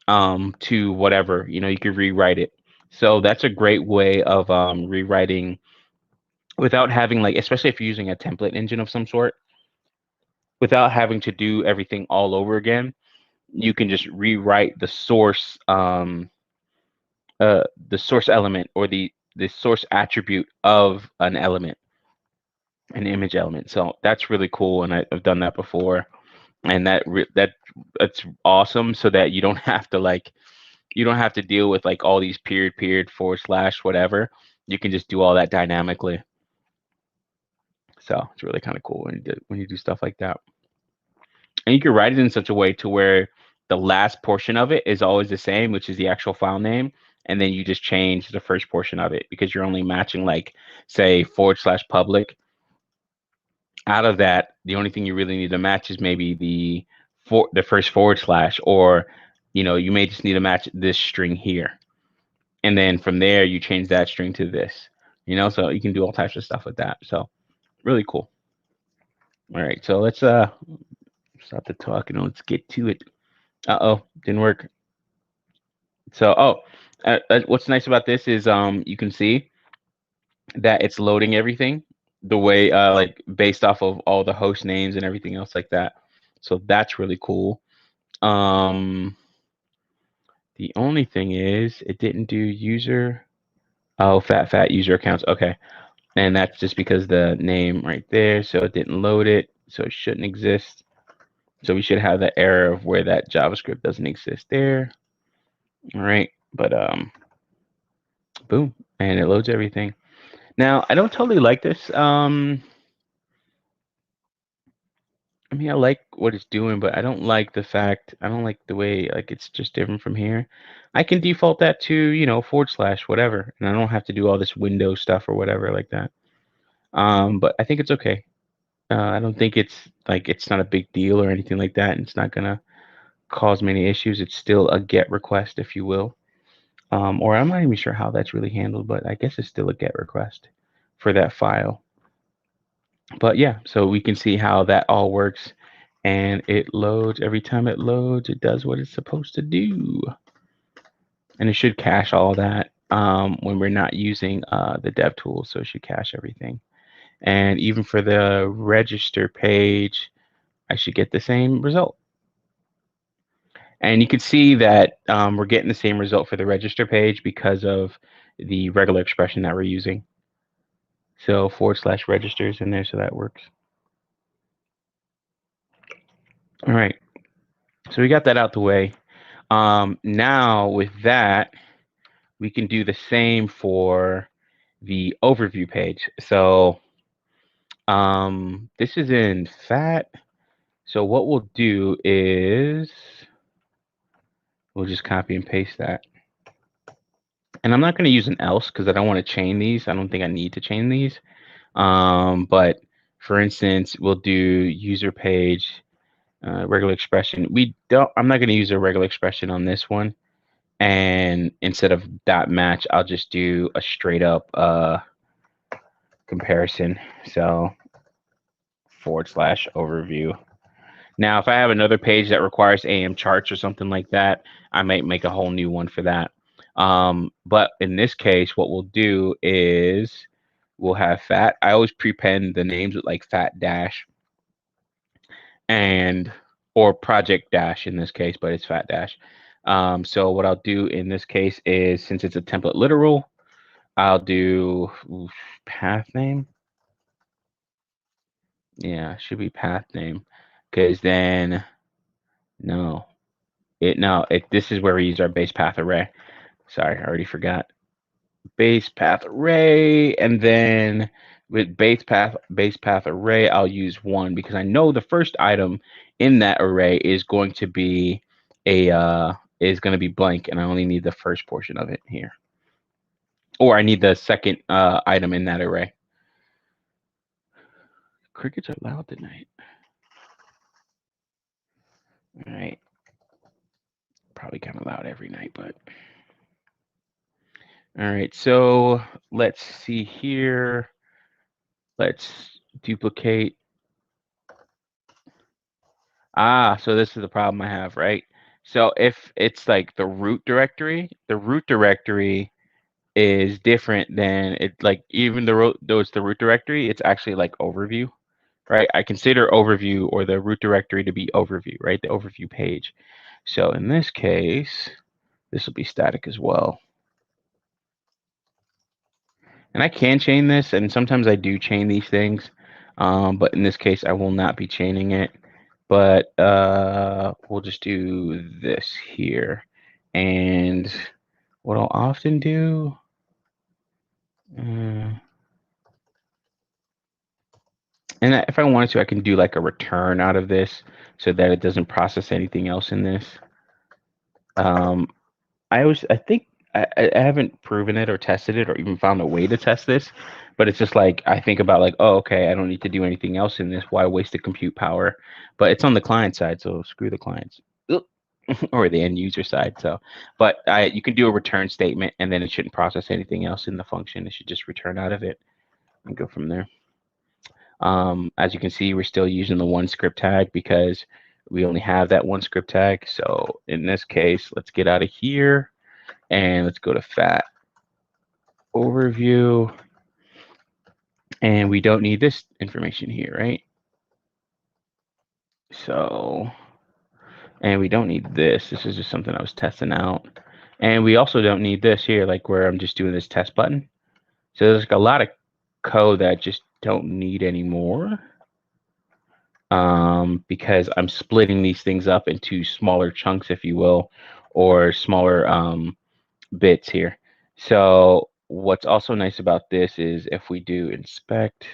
to whatever, you could rewrite it. So that's a great way of rewriting without having like, especially if you're using a template engine of some sort, without having to do everything all over again. You can just rewrite the source element or the source attribute of an element, an image element. So that's really cool, and I've done that before, and that's awesome. So that you don't have to deal with like all these period / whatever. You can just do all that dynamically. So it's really kind of cool when you do stuff like that. And you can write it in such a way to where the last portion of it is always the same, which is the actual file name. And then you just change the first portion of it because you're only matching like, say, / public. Out of that, the only thing you really need to match is maybe the first / or you may just need to match this string here. And then from there, you change that string to this, so you can do all types of stuff with that. So really cool. All right, so let's stop the talking and let's get to it. Uh-oh, didn't work. So, what's nice about this is you can see that it's loading everything the way like based off of all the host names and everything else like that. So that's really cool. The only thing is it didn't do user. Oh, fat user accounts. Okay. And that's just because the name right there, so it didn't load it, so it shouldn't exist. So we should have the error of where that JavaScript doesn't exist there. All right, but boom, and it loads everything. Now I don't totally like this. I mean, I like what it's doing, but I don't like the fact, I don't like the way like it's just different from here. I can default that to, / whatever, and I don't have to do all this Windows stuff or whatever like that. But I think it's okay. I don't think it's not a big deal or anything like that, and it's not gonna cause many issues. It's still a GET request, if you will. Or I'm not even sure how that's really handled, but I guess it's still a GET request for that file. But yeah, so we can see how that all works, and it loads. Every time it loads, it does what it's supposed to do, and it should cache all that when we're not using the dev tool, so it should cache everything. And even for the register page, I should get the same result. And you can see that we're getting the same result for the register page because of the regular expression that we're using. So / registers in there, so that works. All right, so we got that out the way. Now with that, we can do the same for the overview page. So this is in fat. So what we'll do is we'll just copy and paste that. And I'm not going to use an else because I don't want to chain these. I don't think I need to chain these. But for instance, we'll do user page, regular expression. I'm not going to use a regular expression on this one. And instead of dot match, I'll just do a straight up comparison. So / overview. Now, if I have another page that requires AM charts or something like that, I might make a whole new one for that. But in this case, what we'll do is we'll have fat. I always prepend the names with like fat dash and or project dash in this case, but it's fat dash. So what I'll do in this case is, since it's a template literal, I'll do path name. Yeah, it should be path name, because then this is where we use our base path array. Sorry, I already forgot. Base path array, and then with base path array, I'll use 1 because I know the first item in that array is going to be blank, and I only need the first portion of it here, or I need the second item in that array. Crickets are loud tonight. All right, probably kind of loud every night, but all right. So let's see here. Let's duplicate. So this is the problem I have, right? So if it's like the root directory is different than it, like even though it's the root directory, it's actually like overview, right? I consider overview or the root directory to be overview, right? The overview page. So in this case, this will be static as well. And I can chain this, and sometimes I do chain these things, but in this case, I will not be chaining it. But we'll just do this here. And what I'll often do, and if I wanted to, I can do like a return out of this so that it doesn't process anything else in this. I think I haven't proven it or tested it or even found a way to test this, but it's just like I think about like, oh, okay, I don't need to do anything else in this. Why waste the compute power? But it's on the client side, so screw the clients. Or the end user side. So, but you can do a return statement, and then it shouldn't process anything else in the function. It should just return out of it and go from there. As you can see, we're still using the one script tag because we only have that one script tag. So in this case, let's get out of here and let's go to fat overview. And we don't need this information here, right? So, and we don't need this. This is just something I was testing out. And we also don't need this here, like where I'm just doing this test button. So there's like a lot of code that I just don't need anymore, because I'm splitting these things up into smaller chunks, if you will, or smaller bits here. So what's also nice about this is if we do inspect,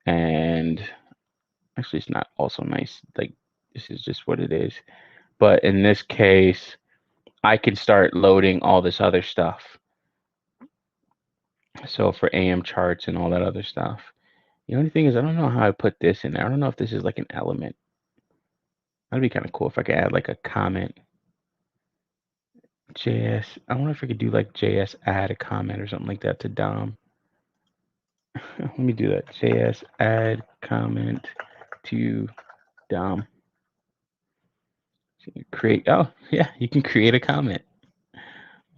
and actually it's not also nice, like this is just what it is. But in this case, I can start loading all this other stuff. So for AM charts and all that other stuff. The only thing is I don't know how I put this in there. I don't know if this is like an element. That'd be kind of cool if I could add like a comment. JS. I wonder if I could do like JS add a comment or something like that to DOM. Let me do that. JS add comment to DOM. So you create. Oh yeah, you can create a comment.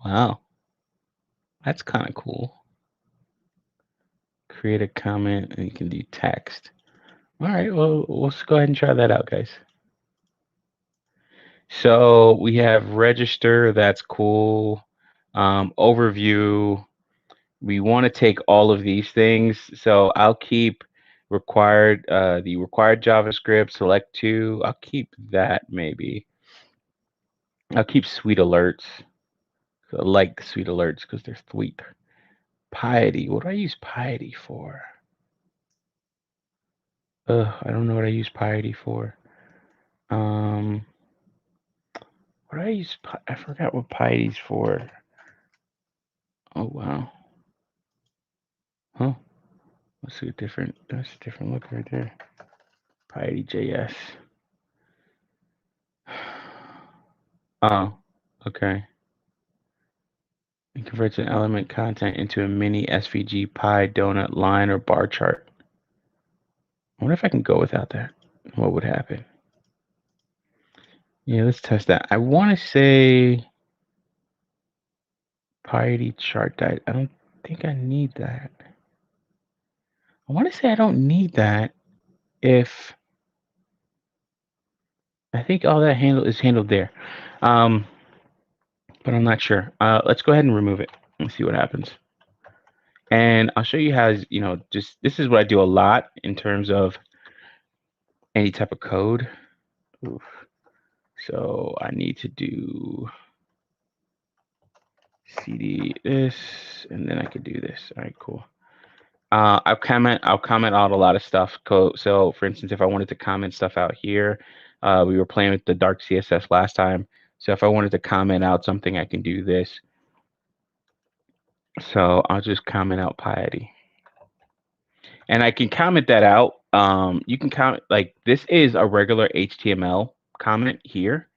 Wow, that's kind of cool. Create a comment and you can do text. All right, well, let's go ahead and try that out, guys. So we have register, that's cool. Overview, we want to take all of these things. So I'll keep the required JavaScript, select to, I'll keep that maybe. I'll keep sweet alerts. So I like sweet alerts because they're sweet. Piety, what do I use piety for? I don't know what I use piety for. What do I use? I forgot what piety's for. Oh wow. Huh? That's a different. That's a different look right there. Piety JS. Oh, okay. It converts an element content into a mini SVG pie, donut, line, or bar chart. I wonder if I can go without that. What would happen? Yeah, let's test that. I want to say piety chart diet. I don't think I need that. I want to say I don't need that if I think all that is handled there. But I'm not sure. Let's go ahead and remove it and see what happens. And I'll show you how, just this is what I do a lot in terms of any type of code. Oof. So I need to do cd this, and then I could do this. All right, cool. I'll comment out a lot of stuff. So for instance, if I wanted to comment stuff out here, we were playing with the dark CSS last time. So if I wanted to comment out something, I can do this. So I'll just comment out piety. And I can comment that out. You can comment, like, this is a regular HTML comment here,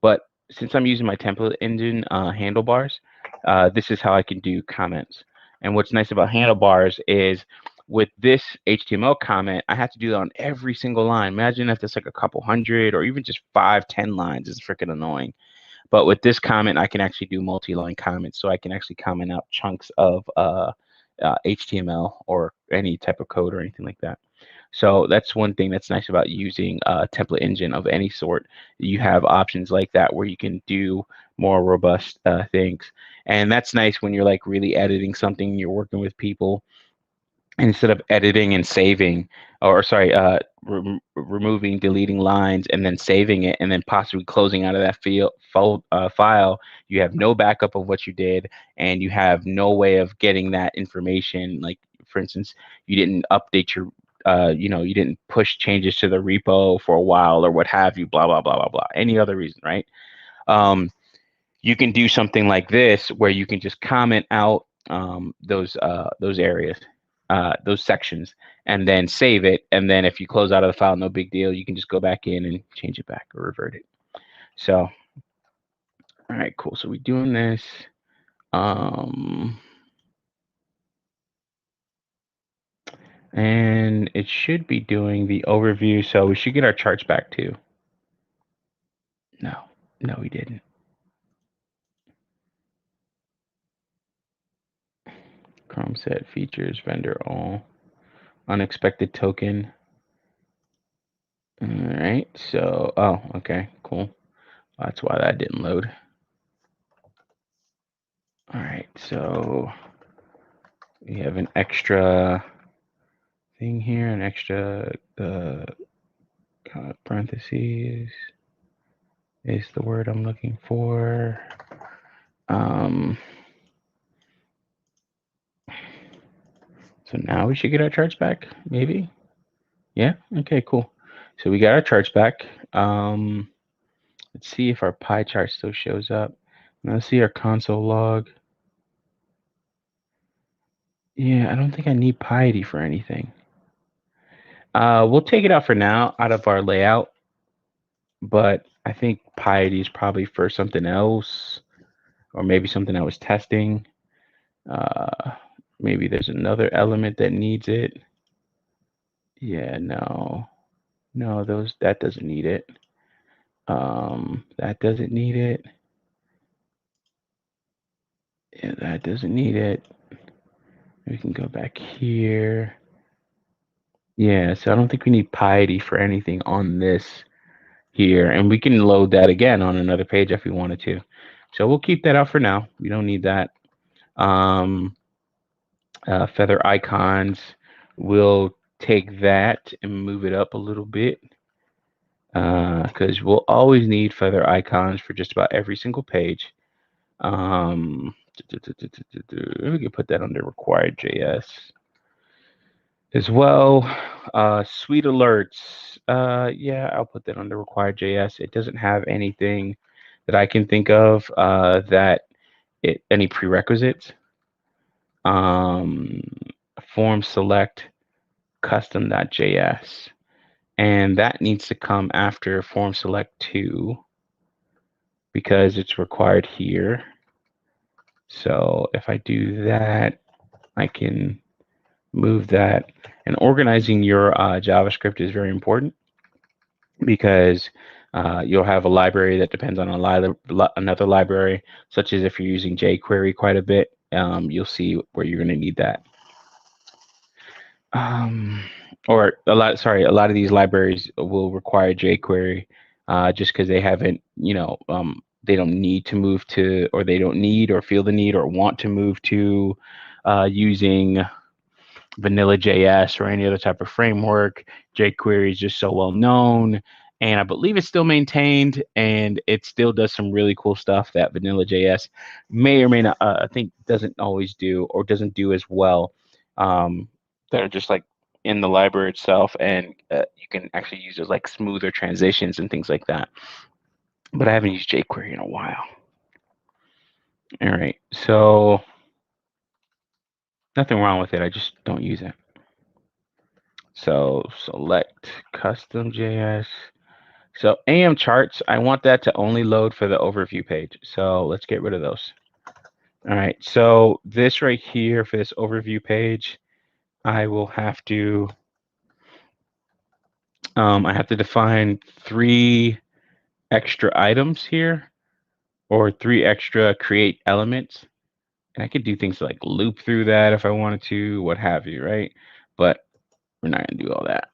but since I'm using my template engine handlebars, this is how I can do comments. And what's nice about handlebars is with this HTML comment, I have to do that on every single line. Imagine if it's like a couple hundred or even just 5-10 lines. It's freaking annoying. But with this comment, I can actually do multi-line comments. So I can actually comment out chunks of HTML or any type of code or anything like that. So that's one thing that's nice about using a template engine of any sort. You have options like that where you can do more robust things. And that's nice when you're like really editing something, you're working with people, instead of editing and saving, or sorry, removing, deleting lines, and then saving it, and then possibly closing out of that file, you have no backup of what you did, and you have no way of getting that information. Like, for instance, you didn't update your, you didn't push changes to the repo for a while or what have you, blah, blah, blah, blah, blah, any other reason, right? You can do something like this where you can just comment out those areas, those sections, and then save it. And then if you close out of the file, no big deal. You can just go back in and change it back or revert it. So, all right, cool. So we're doing this. And it should be doing the overview. So we should get our charts back too. No, we didn't. Chrome set features, vendor all, unexpected token. All right, so, oh, okay, cool. That's why that didn't load. All right, so we have an extra thing here, an extra parentheses is the word I'm looking for. So now we should get our charts back, maybe. Yeah. Okay. Cool. So we got our charts back. Let's see if our pie chart still shows up. Let's see our console log. Yeah, I don't think I need piety for anything. We'll take it out for now, out of our layout. But I think piety is probably for something else, or maybe something I was testing. Uh, maybe there's another element that needs it. Yeah, no, that doesn't need it. That doesn't need it. Yeah, that doesn't need it. We can go back here. Yeah, so I don't think we need piety for anything on this here, and we can load that again on another page if we wanted to. So we'll keep that out for now. We don't need that. Feather icons, we'll take that and move it up a little bit because we'll always need feather icons for just about every single page. We can put that under required JS as well. Sweet alerts. Yeah, I'll put that under required JS. It doesn't have anything that I can think of that any prerequisites. Form select custom.js, and that needs to come after form select 2 because it's required here. So if I do that, I can move that. And organizing your JavaScript is very important because you'll have a library that depends on another library, such as if you're using jQuery quite a bit, you'll see where you're going to need that. Or a lot of these libraries will require jQuery just because they haven't, they don't need to move to, or they don't need or feel the need or want to move to using vanilla JS or any other type of framework. jQuery is just so well known, and I believe it's still maintained, and it still does some really cool stuff that vanilla JS may or may not, I think, doesn't always do or doesn't do as well. That are just like in the library itself, and you can actually use those like smoother transitions and things like that. But I haven't used jQuery in a while. All right, so nothing wrong with it. I just don't use it. So select custom JS. So AM charts, I want that to only load for the overview page. So let's get rid of those. All right, so this right here for this overview page, I will have to, I have to define 3 extra items here, or 3 extra create elements. And I could do things like loop through that if I wanted to, what have you, right? But we're not gonna do all that.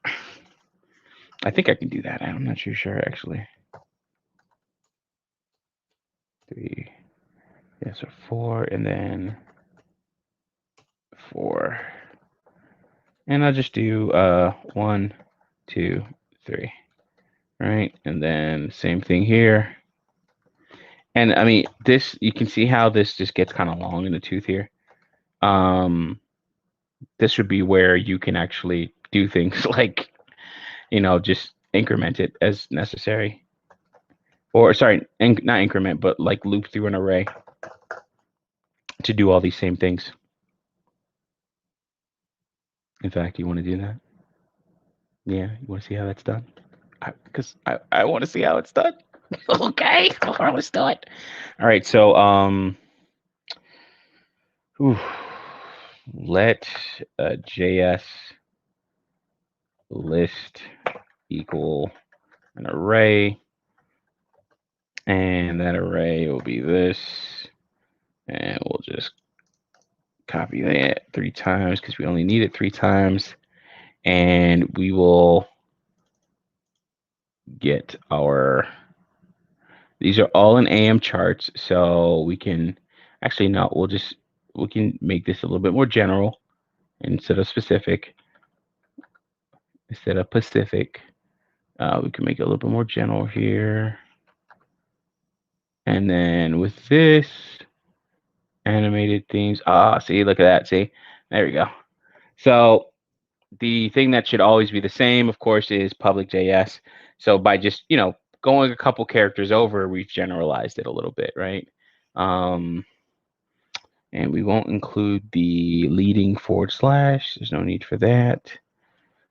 I think I can do that. I'm not too sure actually. 3, yeah, so 4 and then 4. And I'll just do 1, 2, 3. Right, and then same thing here. And I mean, this, you can see how this just gets kind of long in the tooth here. This would be where you can actually do things like, just increment it as necessary. Or sorry, not increment, but like loop through an array to do all these same things. In fact, you want to do that? Yeah, you want to see how that's done? Because I want to see how it's done. Okay, let's do it. All right, so let JS list equal an array, and that array will be this, and we'll just copy that 3 times because we only need it 3 times, and we will get our, these are all in AM charts, so we can Actually, no, we can make this a little bit more general instead of specific. Instead of Pacific, we can make it a little bit more general here. And then with this animated themes, see, look at that. See, there we go. So the thing that should always be the same, of course, is public JS. So by just, going a couple characters over, we've generalized it a little bit, right? And we won't include the leading / There's no need for that.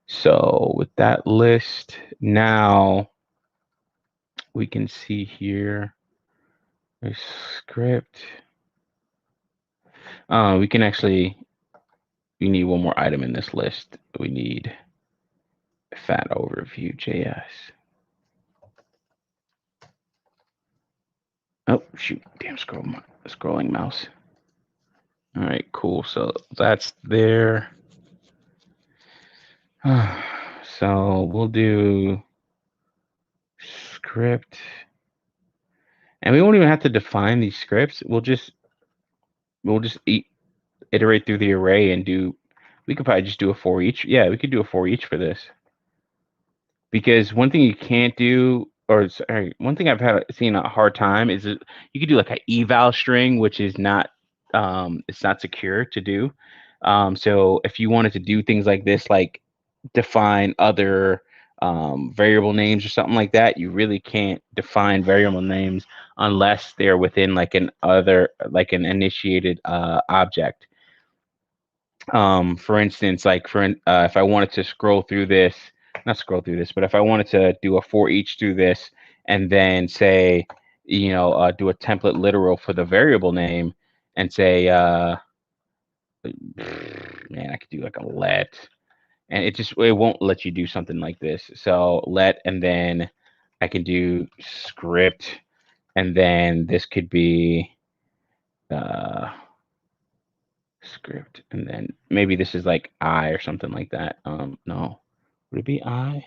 So with that list, now we can see here a script. We can actually, we need one more item in this list. We need fat overview JS. Oh, shoot. Damn scrolling mouse. All right, cool. So that's there. So we'll do script. And we won't even have to define these scripts. We'll just iterate through the array and we could probably just do a for each. Yeah, we could do a for each for this. Because one thing you can't do, or sorry, one thing I've seen a hard time is that you could do like an eval string, which is not, it's not secure to do. So if you wanted to do things like this, like define other variable names or something like that, you really can't define variable names unless they're within like an initiated object. For instance, like if I wanted to not scroll through this, but if I wanted to do a for each through this and then say, do a template literal for the variable name and say, man, I could do like a let, and it won't let you do something like this. So let, and then I can do script, and then this could be script, and then maybe this is like I or something like that. No, would it be I?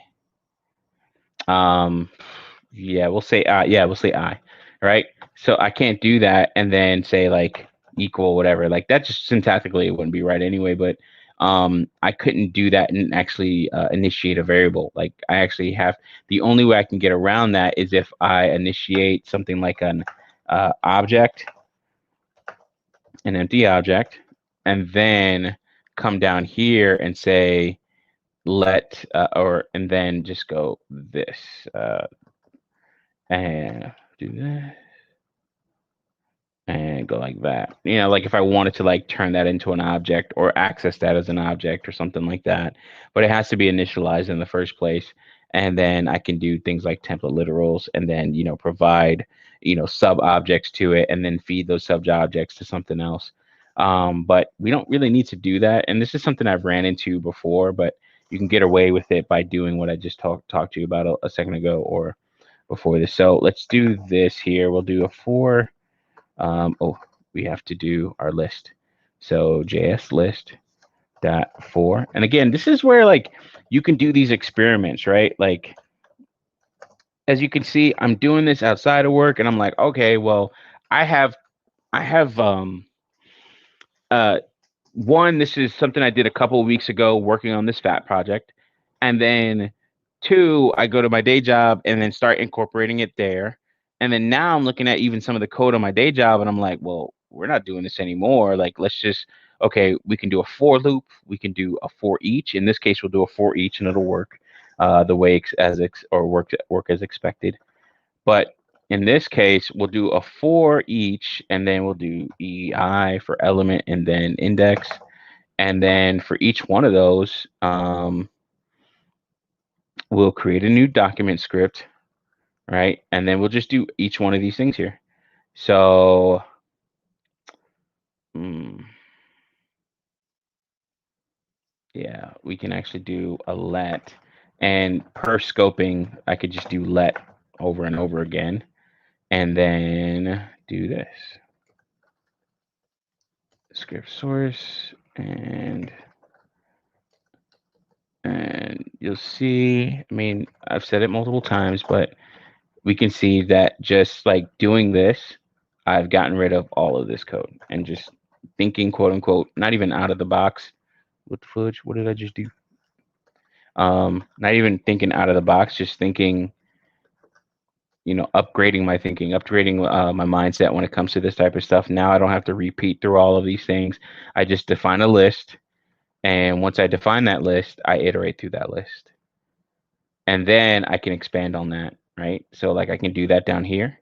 Yeah, we'll say I. Yeah, we'll say I. Right. So I can't do that and then say like equal whatever. Like that just syntactically it wouldn't be right anyway. But I couldn't do that and actually initiate a variable. Like I actually have, the only way I can get around that is if I initiate something like an object, an empty object, and then come down here and say let and then just go this and do that and go like that. Like if I wanted to like turn that into an object or access that as an object or something like that, but it has to be initialized in the first place. And then I can do things like template literals and then, provide, sub objects to it and then feed those sub objects to something else. But we don't really need to do that. And this is something I've ran into before, but you can get away with it by doing what I just talked to you about a second ago or before this. So let's do this here. We'll do a for. We have to do our list. So JS list dot for. And again, this is where like you can do these experiments, right? Like as you can see, I'm doing this outside of work and I'm like, okay, well, I have one, this is something I did a couple of weeks ago working on this fat project. And then two, I go to my day job and then start incorporating it there. And then now I'm looking at even some of the code on my day job and I'm like, well, we're not doing this anymore. Like, let's just, okay, we can do a for loop. We can do a for each. In this case, we'll do a for each and it'll work the way work as expected. But in this case, we'll do a for each, and then we'll do EI for element and then index. And then for each one of those, we'll create a new document script, right? And then we'll just do each one of these things here. So, yeah, we can actually do a let. And per scoping, I could just do let over and over again. And then do this. Script source and you'll see, I mean, I've said it multiple times, but we can see that just like doing this, I've gotten rid of all of this code and just thinking, quote unquote, not even out of the box. What the fudge? What did I just do? Not even thinking out of the box, just thinking, upgrading my thinking, upgrading my mindset when it comes to this type of stuff. Now I don't have to repeat through all of these things. I just define a list. And once I define that list, I iterate through that list. And then I can expand on that, right? So like I can do that down here.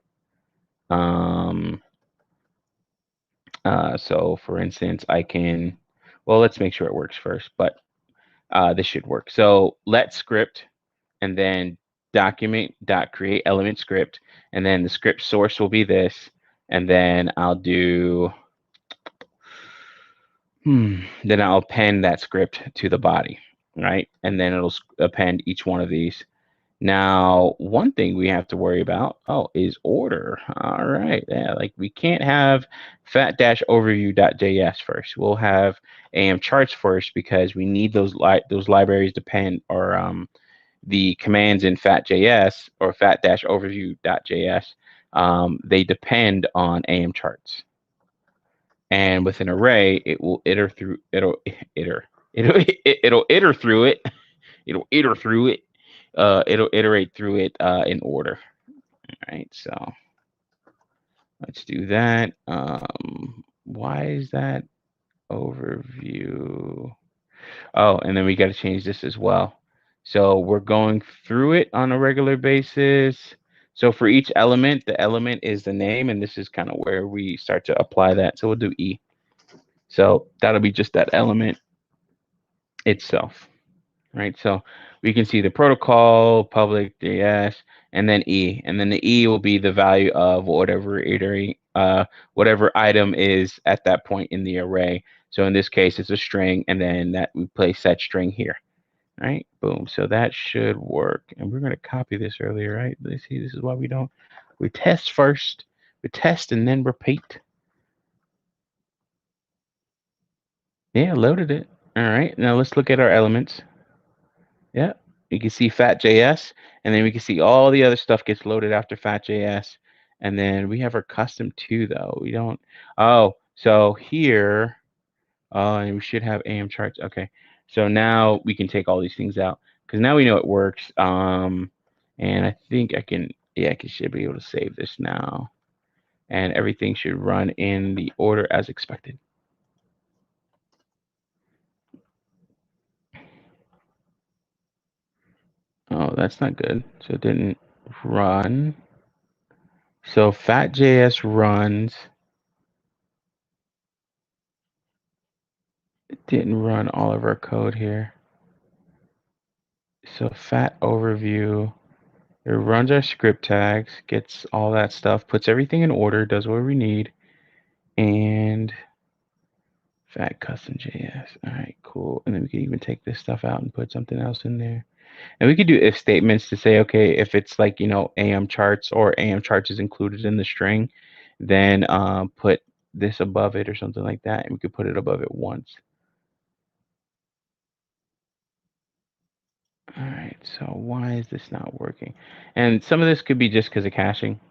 So for instance, I can, well, let's make sure it works first, but this should work. So let script and then document.create element script. And then the script source will be this. And then I'll do, then I'll append that script to the body, right? And then it'll append each one of these. Now, one thing we have to worry about, is order. All right, yeah, like we can't have fat-overview.js first. We'll have am charts first because we need those libraries depend or the commands in fat.js or fat-overview.js. They depend on am charts, and with an array, it will iter through it'll iter through it. It'll iter through it. It'll iterate through it in order. All right, so let's do that. Why is that overview? Oh, and then we got to change this as well. So we're going through it on a regular basis. So for each element, the element is the name, and this is kind of where we start to apply that. So we'll do E. So that'll be just that element itself. Right? So we can see the protocol, public JS, and then E. And then the E will be the value of whatever whatever item is at that point in the array. So in this case, it's a string, and then that we place that string here. Right? Boom. So that should work. And we're going to copy this earlier, right? Let's see, this is why we test first. We test and then repeat. Yeah, loaded it. All right. Now let's look at our elements. Yeah, you can see fat.js, and then we can see all the other stuff gets loaded after fat.js. And then we have our custom too, though. We don't. Oh, so here, and we should have AM charts. Okay, so now we can take all these things out because now we know it works. And I think I can, yeah, should be able to save this now, and everything should run in the order as expected. Oh, that's not good. So it didn't run. So fat.js runs. It didn't run all of our code here. So fat overview, it runs our script tags, gets all that stuff, puts everything in order, does what we need, and fat custom JS. All right, cool. And then we can even take this stuff out and put something else in there. And we could do if statements to say, okay, if it's like, AM charts or AM charts is included in the string, then put this above it or something like that. And we could put it above it once. All right, so why is this not working? And some of this could be just because of caching.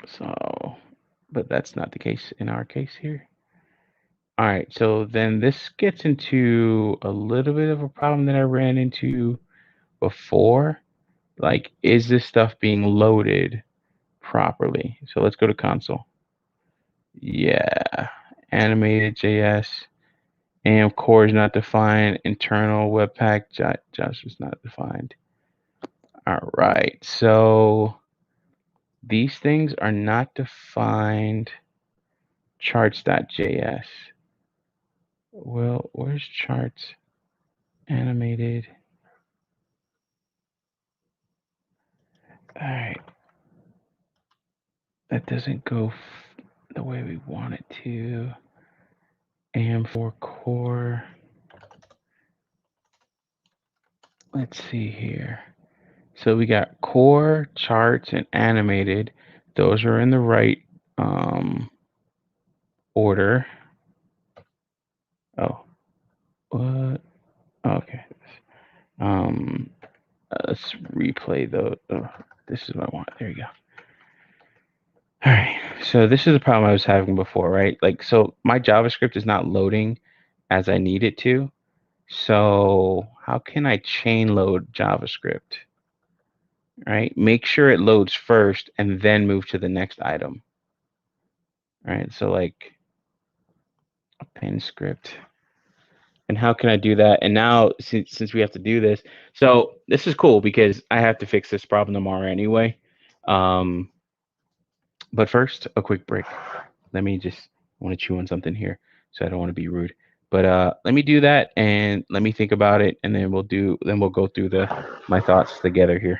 So, but that's not the case in our case here. All right, so then this gets into a little bit of a problem that I ran into before. Like, is this stuff being loaded properly? So let's go to console. Yeah, animated JS. AM core is not defined. Internal webpack just is not defined. All right, so these things are not defined. Charts.js. Well, where's charts? Animated. All right. That doesn't go the way we want it to. AM4 core. Let's see here. So we got core, charts, and animated. Those are in the right order. Oh, what? Okay. Let's replay the. This is what I want. There you go. All right. So this is a problem I was having before, right? Like, so my JavaScript is not loading as I need it to. So how can I chain load JavaScript, right? Make sure it loads first and then move to the next item, right? So like append script. And how can I do that? And now since we have to do this, so this is cool because I have to fix this problem tomorrow anyway. Um, but first, a quick break. Let me just want to chew on something here, so I don't want to be rude. But let me do that and let me think about it, and then we'll go through my thoughts together here.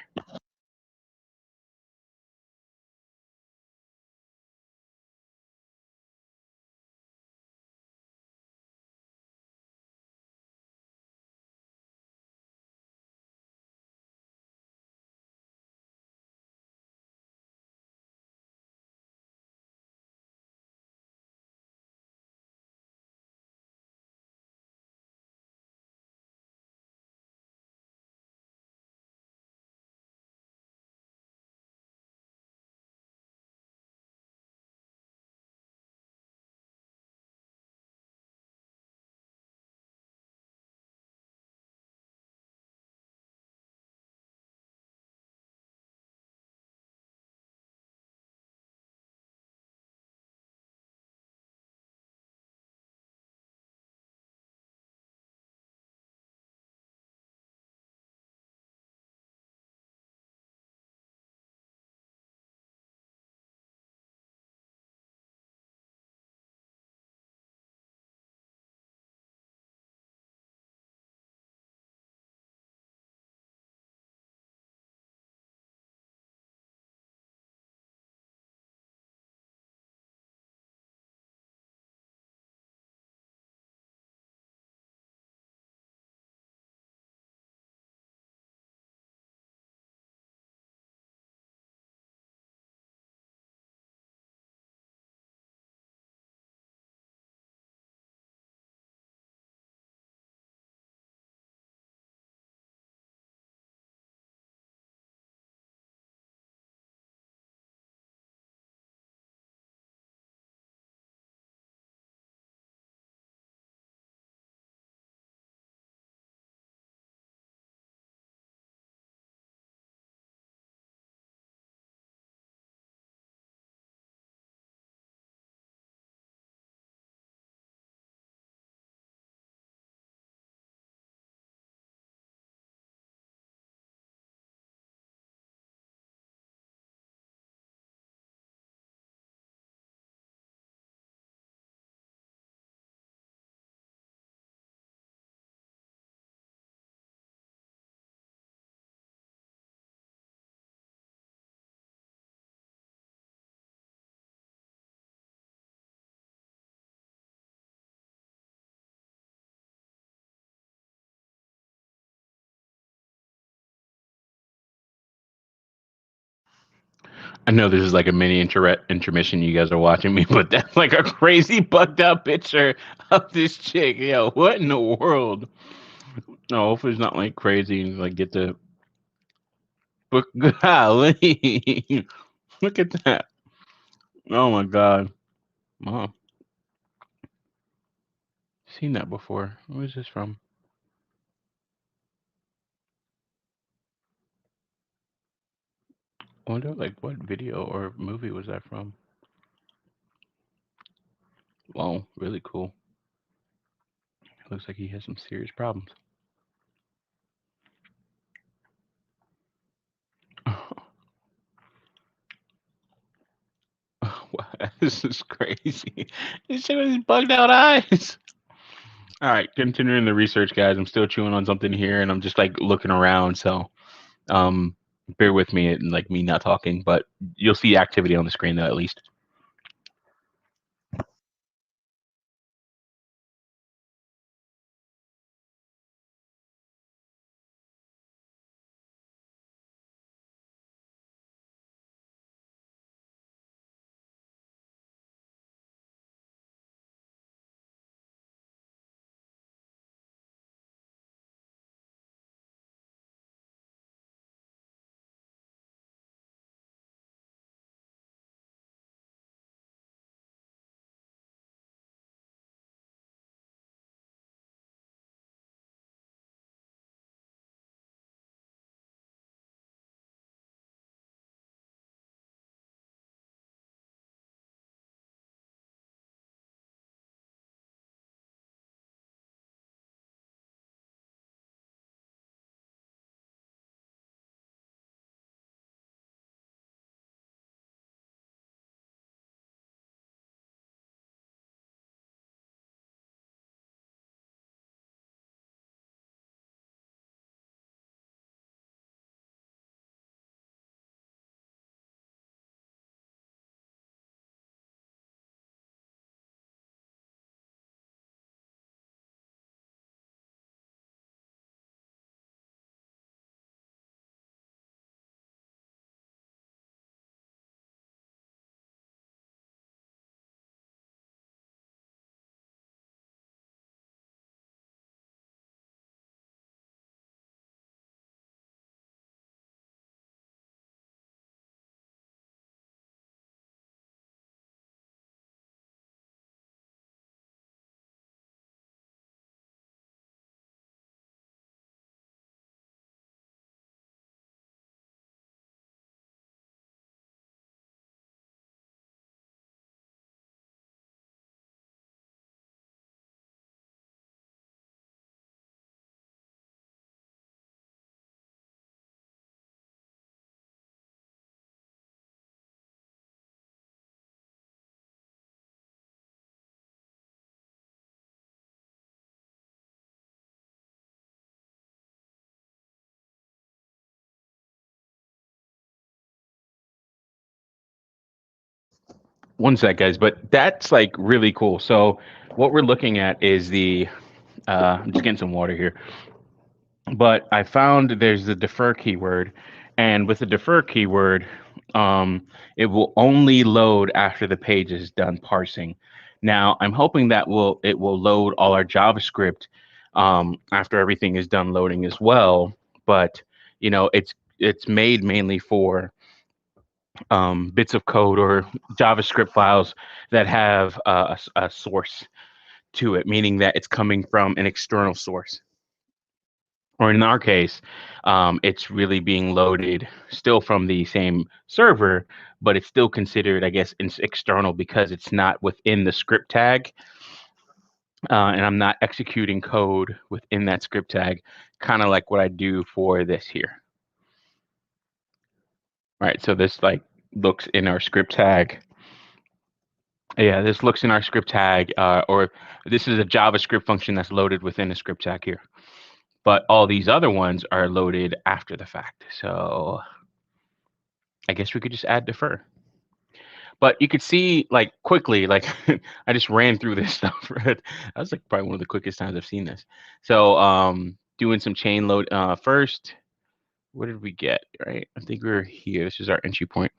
I know this is like a mini intermission you guys are watching me, but that's like a crazy bugged out picture of this chick. Yo, what in the world? No, hopefully it's not like crazy and like get the book. Golly, look at that. Oh my god, mom, seen that before. Where is this from? I wonder like what video or movie was that from? Wow, really cool. Looks like he has some serious problems. Wow, this is crazy. This shit with his bugged out eyes. All right, continuing the research, guys. I'm still chewing on something here, and I'm just like looking around. So, um, bear with me and like me not talking, but you'll see activity on the screen though, at least. One sec, guys, but that's like really cool. So what we're looking at is the I'm just getting some water here. But I found there's the defer keyword, and with the defer keyword, it will only load after the page is done parsing. Now, I'm hoping that it will load all our JavaScript after everything is done loading as well. But it's made mainly for bits of code or JavaScript files that have a source to it, meaning that it's coming from an external source. Or in our case, it's really being loaded still from the same server, but it's still considered, I guess, external because it's not within the script tag, and I'm not executing code within that script tag, kind of like what I do for this here. Right, so this like looks in our script tag. Yeah, this looks in our script tag, or this is a JavaScript function that's loaded within a script tag here. But all these other ones are loaded after the fact. So I guess we could just add defer. But you could see like quickly, like I just ran through this stuff. Right? That was like probably one of the quickest times I've seen this. So doing some chain load first. What did we get? Right, I think we were here. This is our entry point.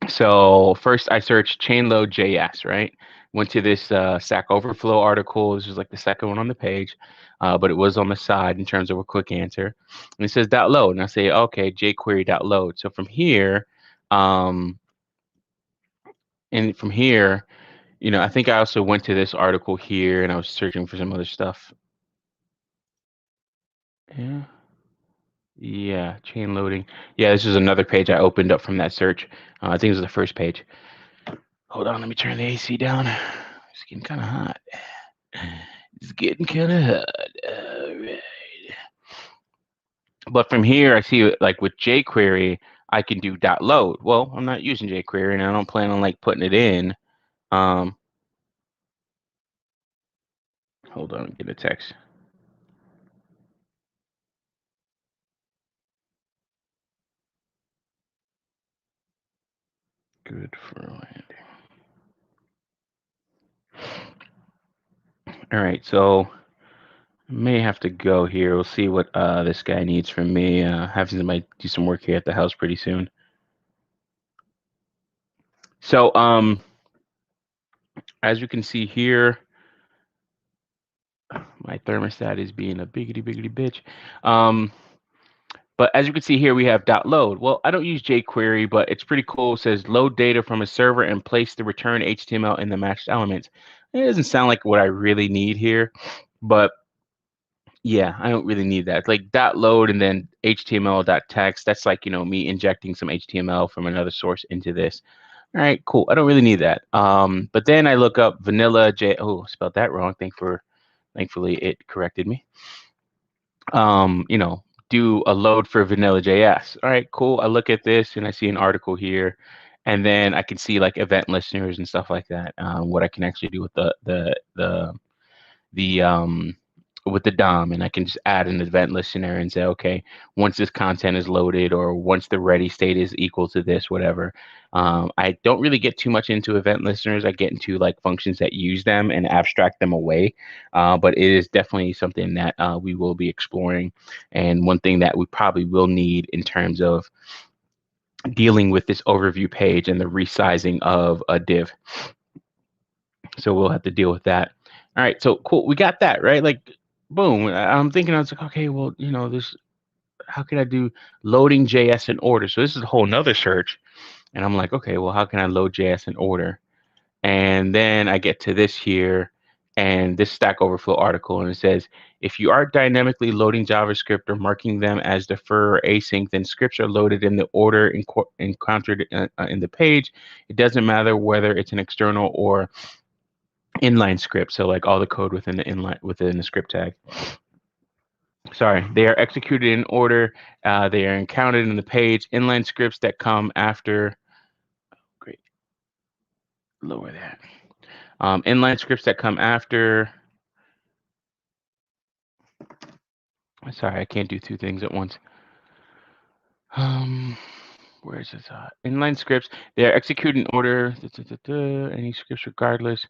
So first I searched chain load JS, right? Went to this Stack Overflow article. This is like the second one on the page, but it was on the side in terms of a quick answer. And it says .load, and I say, okay, jQuery.load. So from here, um, and from here, I think I also went to this article here, and I was searching for some other stuff. Yeah, yeah, chain loading. Yeah, this is another page I opened up from that search. I think it was the first page. Hold on, let me turn the AC down. It's getting kind of hot. It's getting kind of hot. All right. But from here, I see like with jQuery, I can do .load. Well, I'm not using jQuery, and I don't plan on like putting it in. Um, Hold on, get a text. Good for landing. All right, so I may have to go here. We'll see what this guy needs from me. Having somebody do some work here at the house pretty soon. So as you can see here, my thermostat is being a biggity bitch. But as you can see here, we have .load. Well, I don't use jQuery, but it's pretty cool. It says load data from a server and place the return HTML in the matched elements. It doesn't sound like what I really need here, but yeah, I don't really need that. It's like .load and then HTML.text. That's like, me injecting some HTML from another source into this. All right, cool. I don't really need that. But then I look up vanilla J. Oh, spelled that wrong. Thankfully, it corrected me. Do a load for vanilla.js. All right, cool. I look at this and I see an article here, and then I can see like event listeners and stuff like that. What I can actually do with the with the DOM, and I can just add an event listener and say, okay, once this content is loaded or once the ready state is equal to this, whatever. I don't really get too much into event listeners. I get into like functions that use them and abstract them away, but it is definitely something that we will be exploring, and one thing that we probably will need in terms of dealing with this overview page and the resizing of a div. So we'll have to deal with that. All right, so cool. We got that, right? Like, boom. I'm thinking, I was like, okay, well, this, how can I do loading JS in order? So this is a whole nother search. And I'm like, okay, well, how can I load JS in order? And then I get to this here and this Stack Overflow article, and it says, if you are dynamically loading JavaScript or marking them as defer or async, then scripts are loaded in the order encountered in the page. It doesn't matter whether it's an external or inline script, so like all the code within the script tag. Sorry, they are executed in order. They are encountered in the page. Inline scripts that come after. Great, lower that. Inline scripts that come after. Sorry, I can't do two things at once. where is this? Inline scripts. They are executed in order. Any scripts regardless.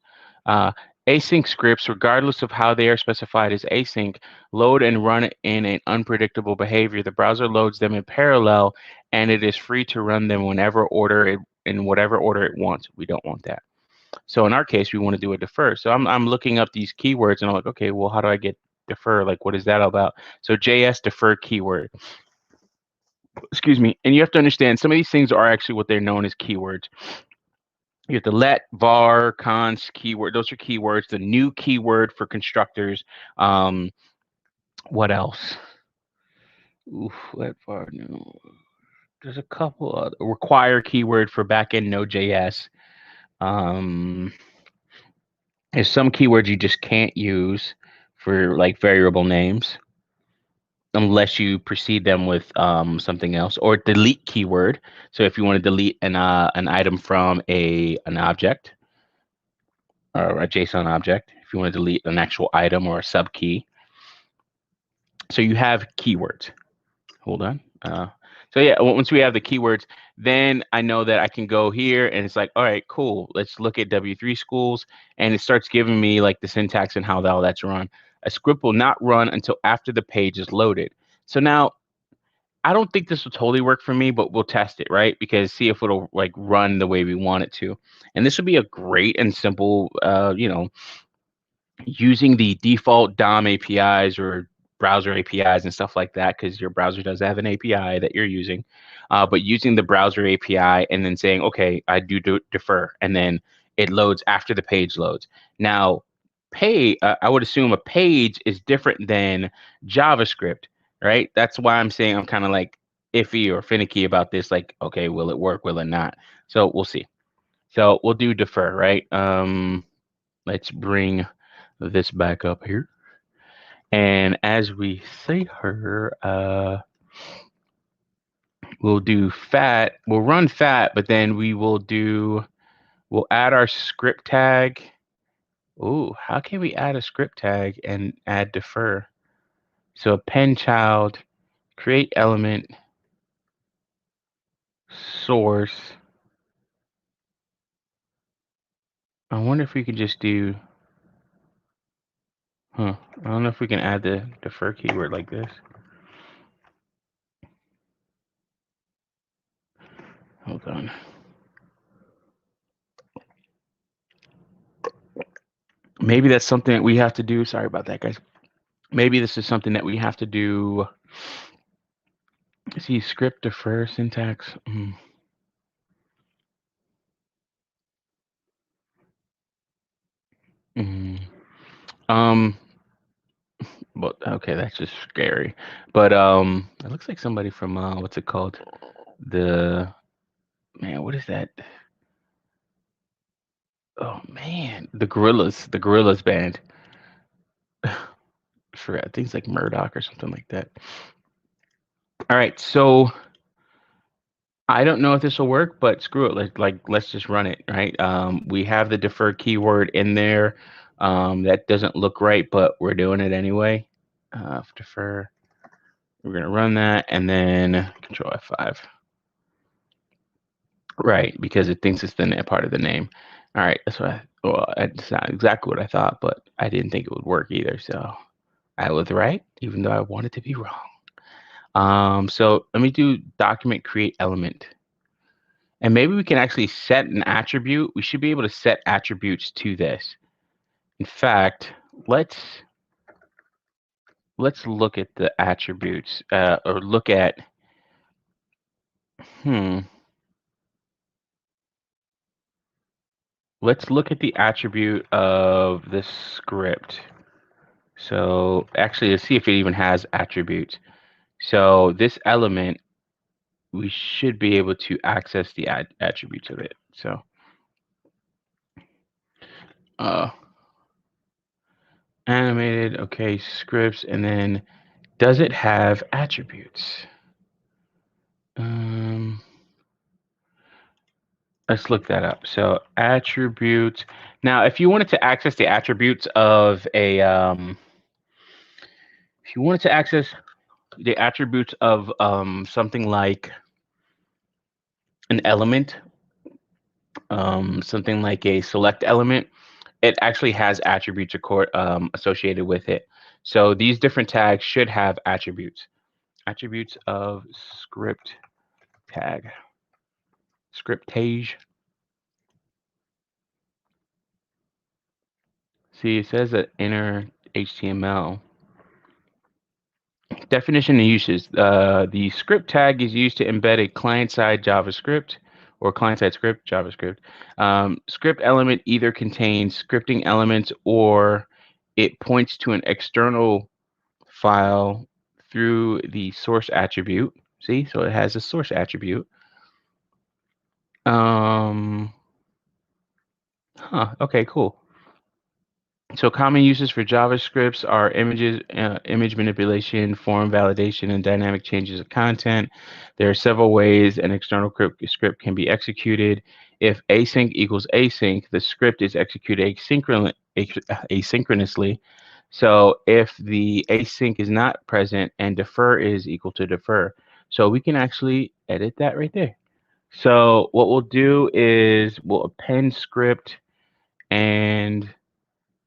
Uh, Async scripts, regardless of how they are specified as async, load and run in an unpredictable behavior. The browser loads them in parallel, and it is free to run them in whatever order it wants. We don't want that. So in our case, we want to do a defer. So I'm looking up these keywords, and I'm like, okay, well, how do I get defer? Like, what is that about? So JS defer keyword. Excuse me. And you have to understand, some of these things are actually what they're known as keywords. You have the let, var, const, keyword. Those are keywords. The new keyword for constructors. What else? Oof, let, var, no. There's a couple of require keyword for backend Node.js. There's some keywords you just can't use for like variable names unless you precede them with something else, or delete keyword. So if you want to delete an item from an object or a JSON object, if you want to delete an actual item or a sub key. So you have keywords. Hold on. So yeah, once we have the keywords, then I know that I can go here and it's like, all right, cool. Let's look at W3 schools, and it starts giving me like the syntax and how all that's run. A script will not run until after the page is loaded. So now I don't think this will totally work for me, but we'll test it, right? Because see if it'll like run the way we want it to. And this would be a great and simple, using the default DOM APIs or browser APIs and stuff like that, because your browser does have an API that you're using, but using the browser API and then saying, okay, I do defer, and then it loads after the page loads. Now, I would assume a page is different than JavaScript, right? That's why I'm saying I'm kind of like iffy or finicky about this. Like, okay, will it work? Will it not? So we'll see. So we'll do defer, right? Let's bring this back up here. And as we say her, we'll do fat, we'll run fat, but then we'll add our script tag. Ooh, how can we add a script tag and add defer? So append child, create element, source. I wonder if we could just do, I don't know if we can add the defer keyword like this. Hold on. Maybe that's something that we have to do. Sorry about that, guys. Maybe this is something that we have to do. See, script defer syntax. Um, but okay, that's just scary. But it looks like somebody from what's it called? The man, what is that? Oh man, the Gorillas band. For things like Murdoch or something like that. All right, so I don't know if this will work, but screw it. Let's just run it, right? We have the defer keyword in there. That doesn't look right, but we're doing it anyway. Defer. We're gonna run that and then Control F5. Right, because it thinks it's the part of the name. All right, that's what it's not exactly what I thought, but I didn't think it would work either. So I was right, even though I wanted to be wrong. So let me do document create element. And maybe we can actually set an attribute. We should be able to set attributes to this. In fact, let's look at the attributes, or look at, let's look at the attribute of this script. So actually, let's see if it even has attributes. So this element, we should be able to access the attributes of it. So animated, okay, scripts, and then does it have attributes? Let's look that up. So attributes. Now, if you wanted to access the attributes of a, if you wanted to access the attributes of something like an element, something like a select element, it actually has attributes associated with it. So these different tags should have attributes. Attributes of script tag, scriptage. See, it says that inner HTML. Definition and uses. The script tag is used to embed a client-side JavaScript or client-side script, JavaScript. Script element either contains scripting elements or it points to an external file through the source attribute. See, so it has a source attribute. Okay, cool. So common uses for JavaScripts are image manipulation, form validation, and dynamic changes of content. There are several ways an external script can be executed. If async equals async, the script is executed asynchronously. So if the async is not present and defer is equal to defer. So we can actually edit that right there. So what we'll do is we'll append script, and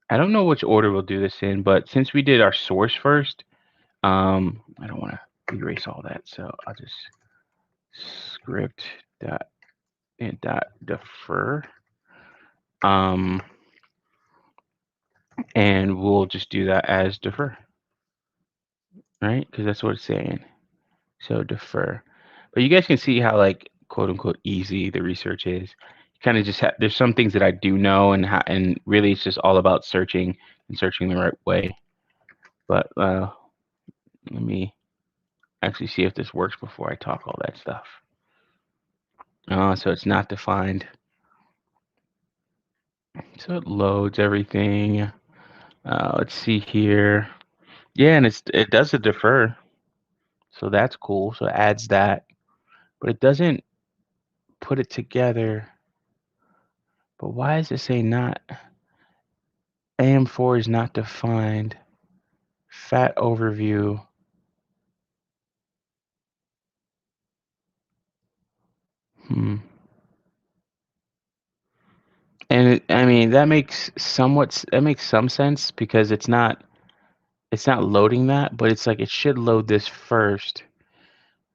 I don't know which order we'll do this in, but since we did our source first, I don't want to erase all that, so I'll just script dot and dot defer, um, and we'll just do that as defer, right? Because that's what it's saying. So defer, but you guys can see how like quote unquote easy the research is. Kind of just there's some things that I do know, and really it's just all about searching and searching the right way. But let me actually see if this works before I talk all that stuff. So it's not defined. So it loads everything. Let's see here. Yeah, and it does a defer. So that's cool. So it adds that, but it doesn't put it together. But why is it saying not AM4 is not defined? Fat overview. Hmm. And I mean that makes some sense because it's not loading that, but it's like it should load this first.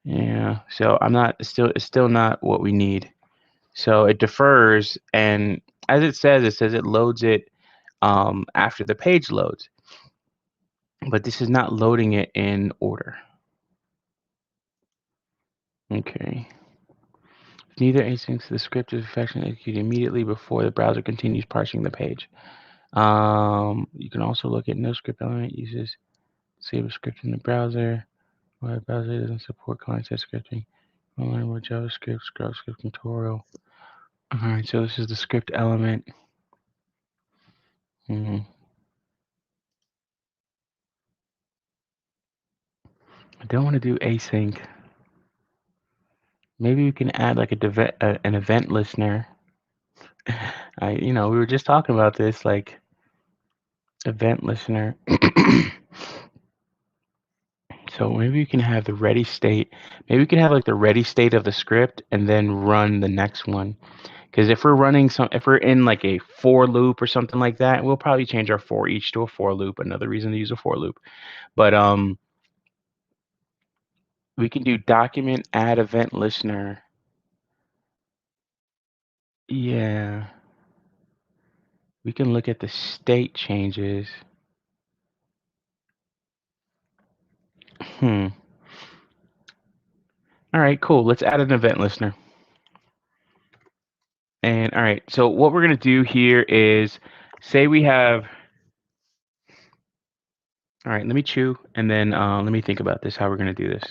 Yeah. So it's still not what we need. So it defers, and as it says it loads it after the page loads, but this is not loading it in order. Okay. Neither async, the script is affectionately executed immediately before the browser continues parsing the page. You can also look at no script element uses save a script in the browser. Why the browser doesn't support client-side scripting. We'll learn more JavaScript, JavaScript tutorial. All right, so this is the script element. I don't want to do async. Maybe we can add like an event listener. We were just talking about this, like event listener. So maybe we can have the ready state. Maybe we can have like the ready state of the script and then run the next one. Because if we're in like a for loop or something like that, we'll probably change our for each to a for loop. Another reason to use a for loop. But we can do document add event listener. Yeah. We can look at the state changes. All right, cool. Let's add an event listener. And all right, so what we're going to do here is say we have, all right, let me chew and then let me think about this, how we're going to do this.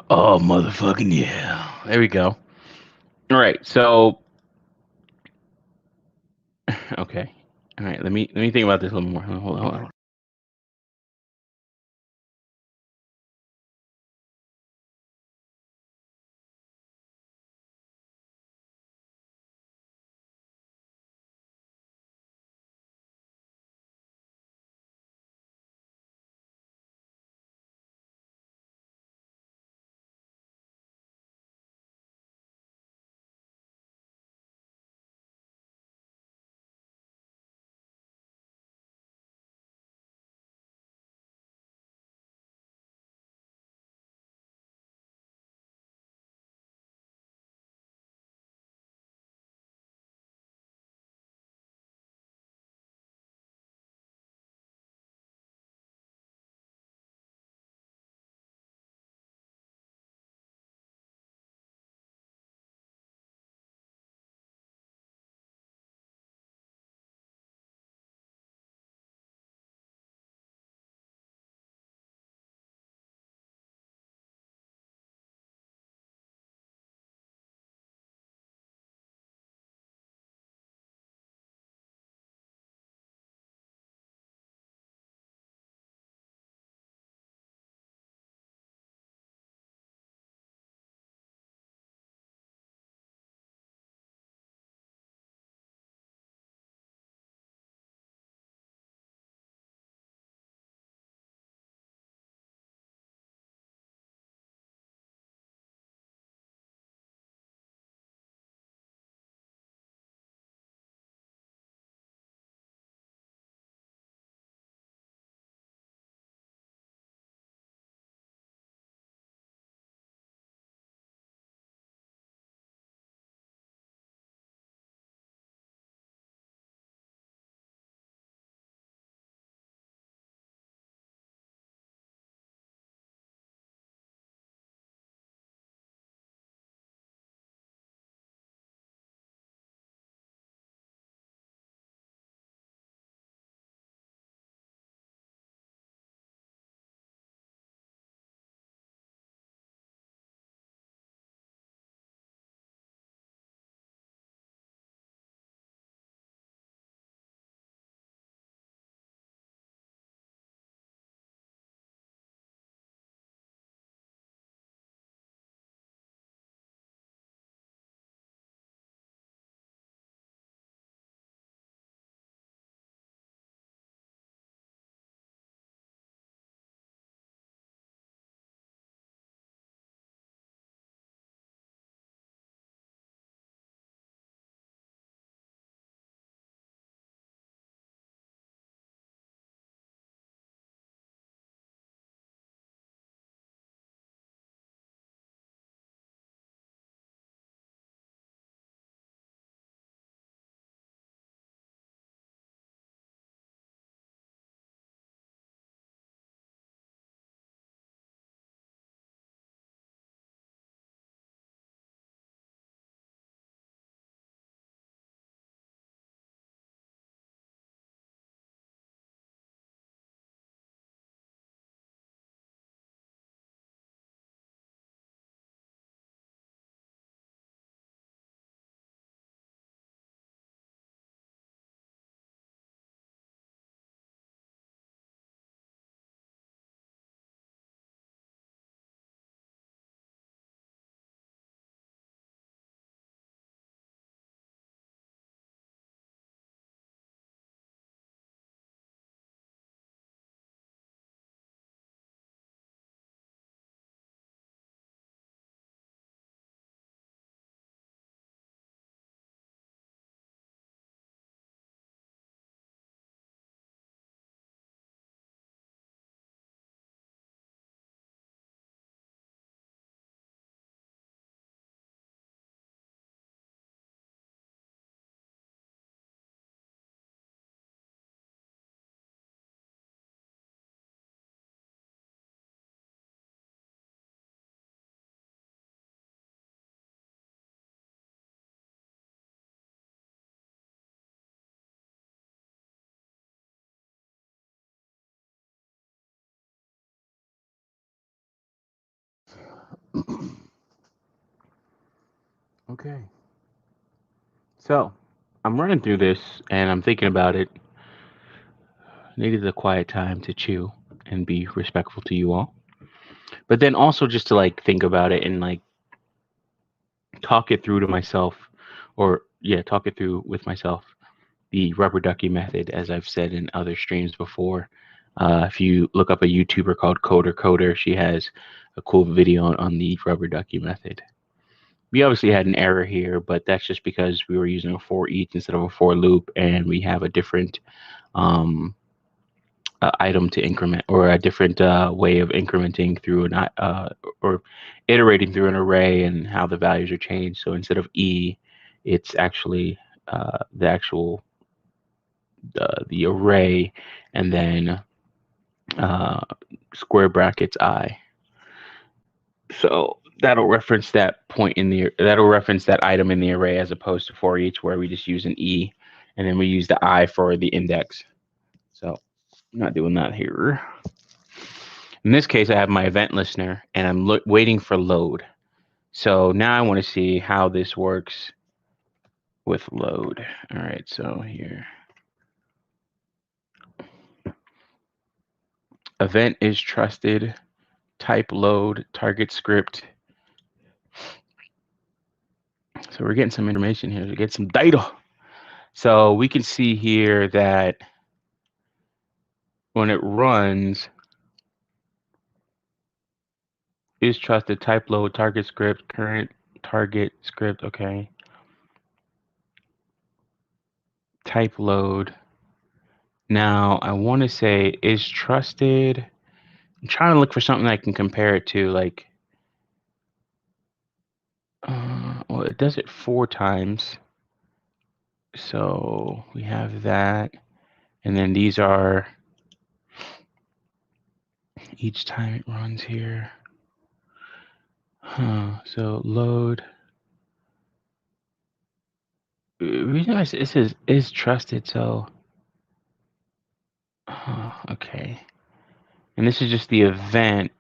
Oh, motherfucking yeah. There we go. All right. So, okay. All right. Let me think about this a little more. Hold on. Hold on. Okay. So I'm running through this and I'm thinking about it. Needed a quiet time to chew and be respectful to you all. But then also just to like think about it and like talk it through to myself, or yeah, talk it through with myself. The rubber ducky method, as I've said in other streams before. If you look up a YouTuber called Coder, she has a cool video on the rubber ducky method. We obviously had an error here, but that's just because we were using a for each instead of a for loop, and we have a different um, item to increment, or a different way of incrementing through an or iterating through an array and how the values are changed. So instead of e, it's actually the actual the array, and then uh, square brackets I. So that'll reference that point in the that'll reference that item in the array, as opposed to for each where we just use an e, and then we use the I for the index. So I'm not doing that here. In this case, I have my event listener and I'm waiting for load. So now I want to see how this works with load. All right, so here, event is trusted, type load, target script. So we're getting some information here. We get some data. So we can see here that when it runs, is trusted, type load, target script, current target script. Okay. Type load. Now I want to say is trusted. I'm trying to look for something I can compare it to, like, well, it does it 4 times. So we have that. And then these are each time it runs here. So load. The reason why it says is trusted, so okay. And this is just the event,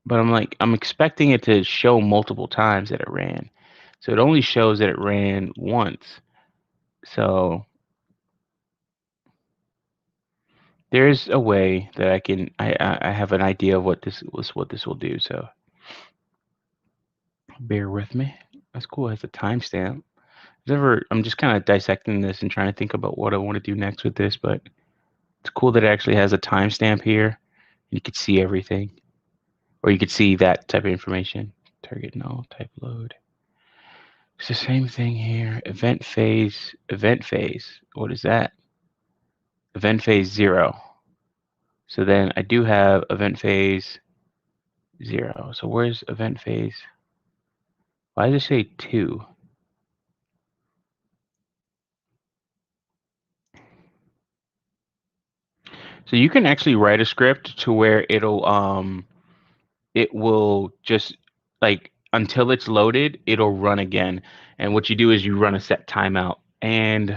but I'm expecting it to show multiple times that it ran. So it only shows that it ran once. So there's a way that I have an idea of what this will do. So bear with me. That's cool. It has a timestamp. I'm just kind of dissecting this and trying to think about what I want to do next with this, but it's cool that it actually has a timestamp here. You could see everything, or you could see that type of information. Target null, type load. It's the same thing here. Event phase, event phase. What is that? Event phase 0. So then I do have event phase 0. So where's event phase? Why does it say 2? So you can actually write a script to where it will just, like, until it's loaded, it'll run again. And what you do is you run a set timeout. And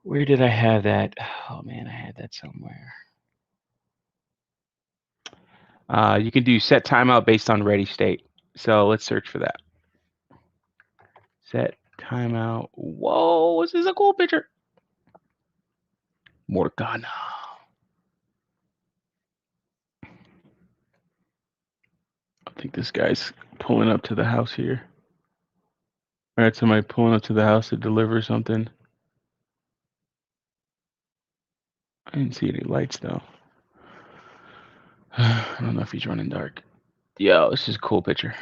where did I have that? Oh man, I had that somewhere. You can do set timeout based on ready state. So let's search for that. Set timeout. Whoa, this is a cool picture. Morgana. I think this guy's pulling up to the house here. All right, somebody pulling up to the house to deliver something. I didn't see any lights though. I don't know if he's running dark. Yo, this is a cool picture.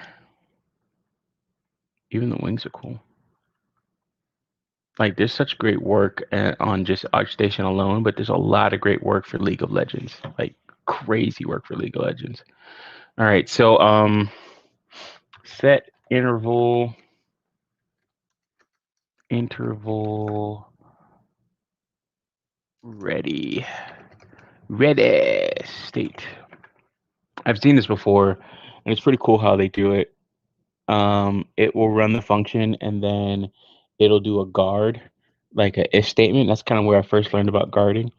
Even the wings are cool. Like, there's such great work on just ArcStation alone, but there's a lot of great work for League of Legends. Like, crazy work for League of Legends. All right, so set interval ready state. I've seen this before, and it's pretty cool how they do it. It will run the function, and then it'll do a guard, like a if statement. That's kind of where I first learned about guarding.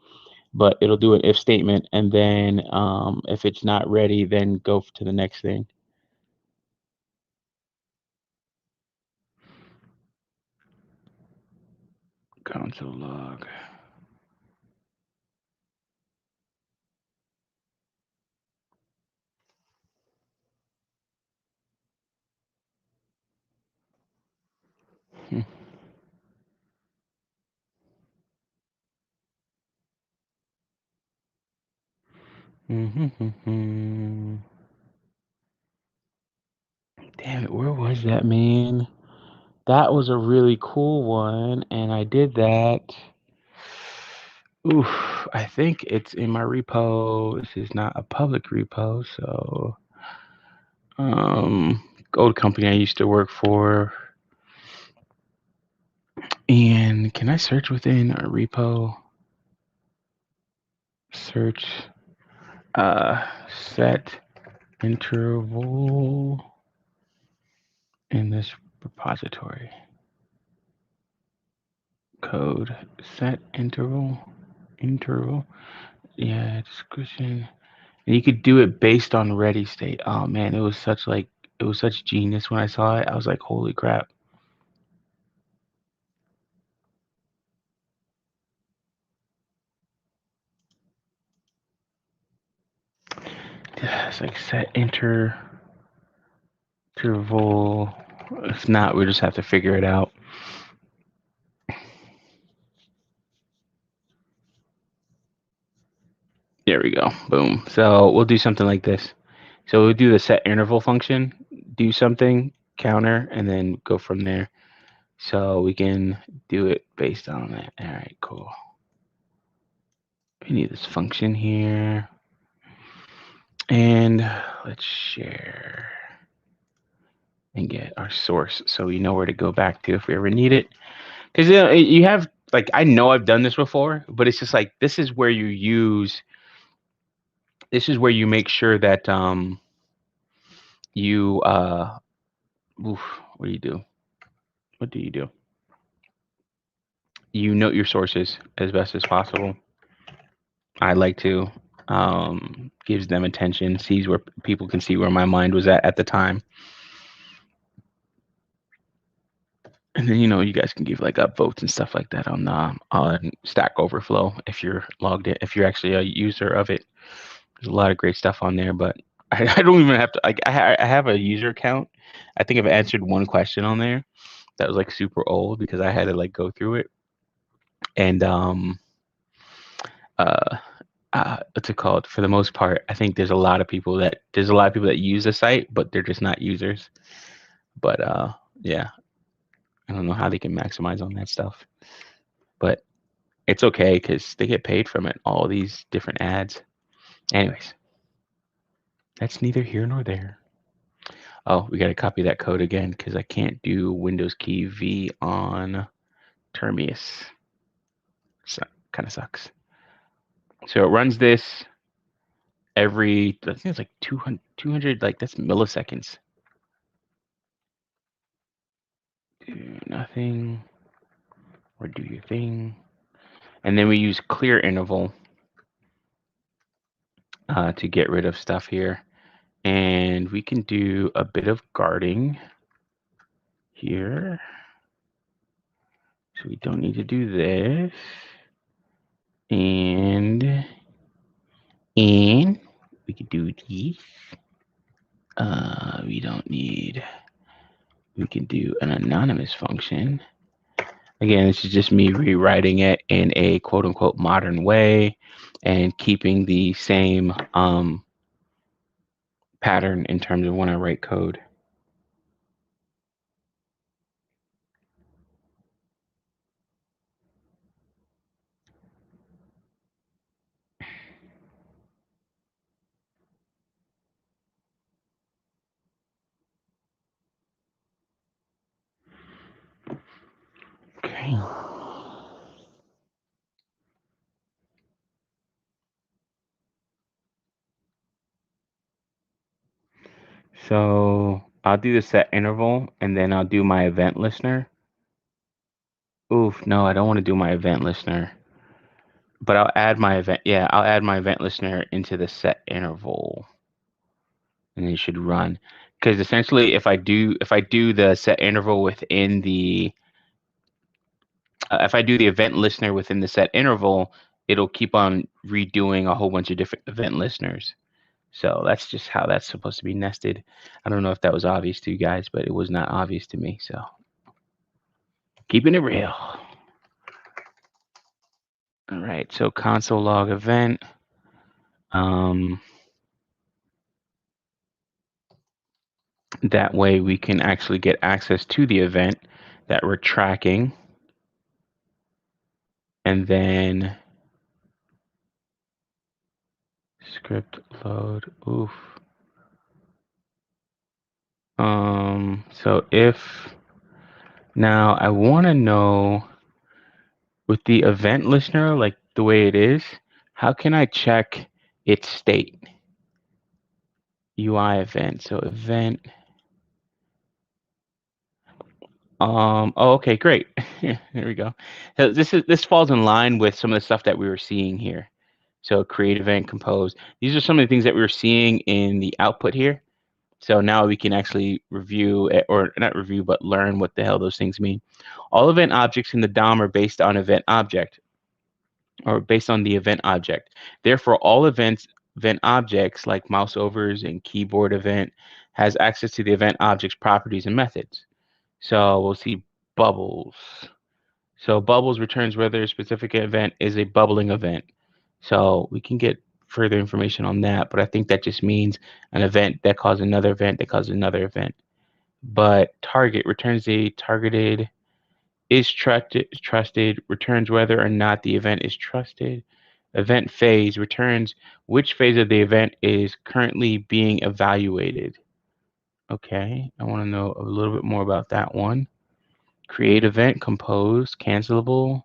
But it'll do an if statement, and then if it's not ready, then go to the next thing. console log. Damn it, where was that, man? That was a really cool one, and I did that. Oof, I think it's in my repo. This is not a public repo, so old company I used to work for. And can I search within a repo? Search set interval in this repository. Code set interval. Yeah, description. And you could do it based on ready state. Oh man, it was such genius when I saw it. I was like, holy crap. It's like set interval. If not, we just have to figure it out. There we go. Boom. So we'll do something like this. So we'll do the set interval function, do something, counter, and then go from there. So we can do it based on that. All right, cool. We need this function here. And let's share and get our source so we know where to go back to if we ever need it. Because you have, like, I know I've done this before, but it's just like, this is where you make sure that you, what do you do? What do you do? You note your sources as best as possible. I like to. Gives them attention, sees where people can see where my mind was at the time. And then, you guys can give like upvotes and stuff like that on Stack Overflow if you're logged in, if you're actually a user of it. There's a lot of great stuff on there, but I don't even have to, like, I have a user account. I think I've answered one question on there that was like super old because I had to like go through it. And uh what's it called? For the most part, I think there's a lot of people that use the site, but they're just not users. But yeah, I don't know how they can maximize on that stuff, but it's okay because they get paid from it. All these different ads. Anyways, that's neither here nor there. Oh, we got to copy that code again because I can't do Windows key V on Termius. So kind of sucks. So it runs this every, I think it's like 200, like that's milliseconds. Do nothing or do your thing. And then we use clear interval to get rid of stuff here. And we can do a bit of guarding here. So we don't need to do this. And we could do this. We can do an anonymous function. Again, this is just me rewriting it in a quote unquote modern way and keeping the same pattern in terms of when I write code. Okay. So I'll do the set interval and then I'll do my event listener. Oof, no, I don't want to do my event listener. But I'll add my event listener into the set interval. And it should run. Because essentially if I do the set interval within the if I do the event listener within the set interval, it'll keep on redoing a whole bunch of different event listeners. So that's just how that's supposed to be nested. I don't know if that was obvious to you guys, but it was not obvious to me. So keeping it real. All right, so console log event. That way we can actually get access to the event that we're tracking. And then script load, oof. So if now I want to know with the event listener, like the way it is, how can I check its state? UI event, so event. Oh, okay, great. There we go. So this falls in line with some of the stuff that we were seeing here. So create event, compose. These are some of the things that we were seeing in the output here. So now we can actually review, or not review, but learn what the hell those things mean. All event objects in the DOM are based on event object, or based on the event object. Therefore, all event objects like mouse overs and keyboard event has access to the event object's properties and methods. So we'll see bubbles. So bubbles returns whether a specific event is a bubbling event. So we can get further information on that, but I think that just means an event that causes another event that causes another event. But target returns a targeted, is trusted, returns whether or not the event is trusted. Event phase returns which phase of the event is currently being evaluated. Okay, I want to know a little bit more about that one. Create event, compose, cancelable,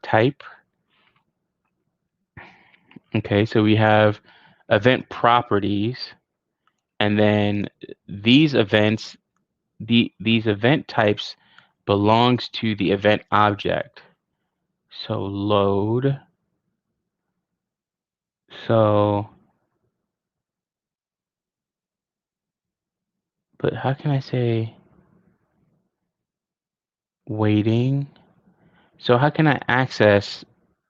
type. Okay, so we have event properties, and then these events, these event types belongs to the event object. So load. So, but how can I say waiting? So how can I access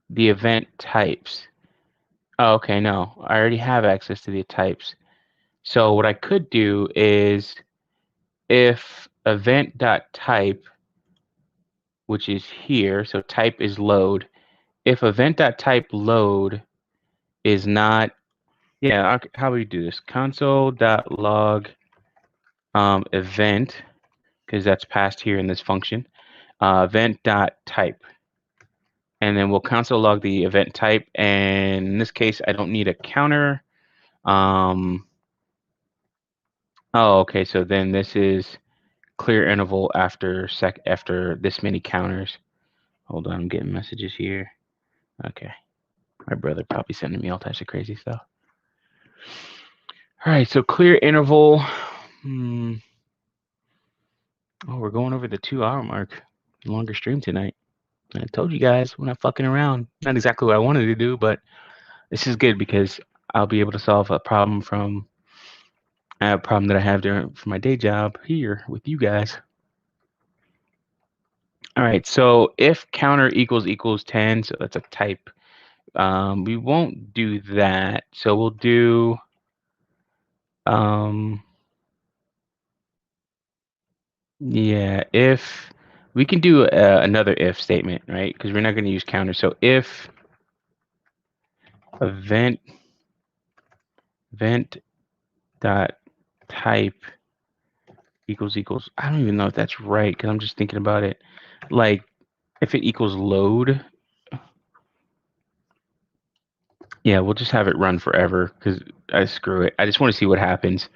the event types? Oh, okay, no, I already have access to the types. So what I could do is if event.type, which is here, so type is load. If event.type load is not, yeah, how do we do this? Console.log event, because that's passed here in this function, event.type. And then we'll console log the event type. And in this case, I don't need a counter. Oh, okay. So then this is clear interval after this many counters. Hold on, I'm getting messages here. Okay. My brother probably sending me all types of crazy stuff. All right, so clear interval. Oh, we're going over the 2-hour mark. Longer stream tonight. I told you guys we're not fucking around. Not exactly what I wanted to do, but this is good because I'll be able to solve a problem that I have for my day job here with you guys. All right, so if counter equals 10, so that's a type. We won't do that. So we'll do yeah, if we can do another if statement, right? Because we're not going to use counter. So if event dot type equals, I don't even know if that's right because I'm just thinking about it. Like if it equals load, yeah, we'll just have it run forever because screw it. I just want to see what happens.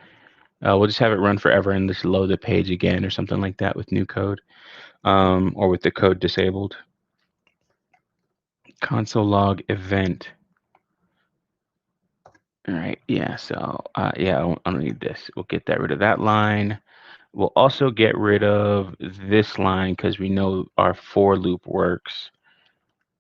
We'll just have it run forever and just load the page again or something like that with new code, or with the code disabled. Console log event. All right, yeah, so yeah, I don't need this. We'll get rid of that line. We'll also get rid of this line because we know our for loop works.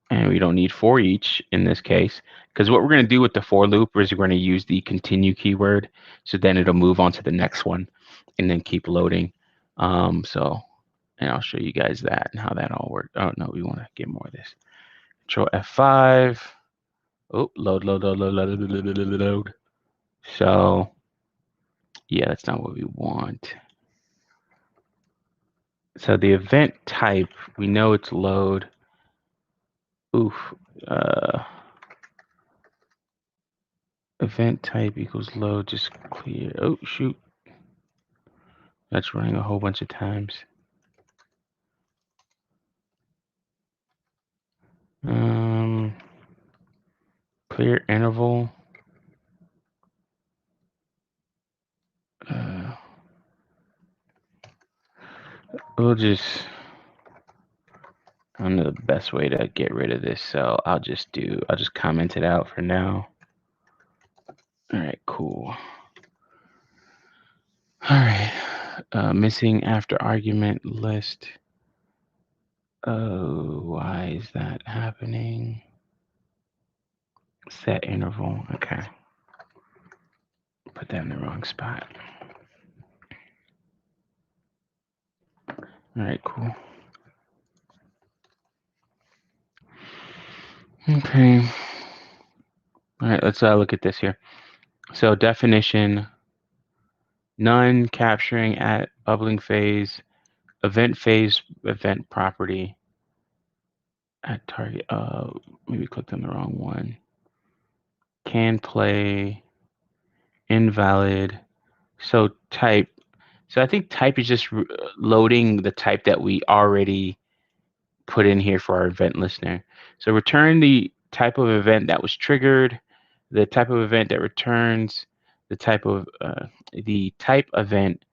And we don't need for each in this case, because what we're going to do with the for loop is we're going to use the continue keyword. So then it'll move on to the next one and then keep loading. So and I'll show you guys that and how that all works. Oh no, we want to get more of this. Control F5. Oh, load. So yeah, that's not what we want. So the event type, we know it's load. Oof. Event type equals load, just clear. Oh, shoot. That's running a whole bunch of times. Clear interval. We'll just, I don't know the best way to get rid of this, so I'll just comment it out for now. All right, cool. All right, missing after argument list. Oh, why is that happening? Set interval, okay. Put that in the wrong spot. All right, cool. Okay. All right, let's look at this here. So definition, none capturing at bubbling phase, event phase, event property at target. Maybe clicked on the wrong one. Can play, invalid. So type. So I think type is just loading the type that we already put in here for our event listener. So return the type of event that was triggered, the type of event that returns, the type of event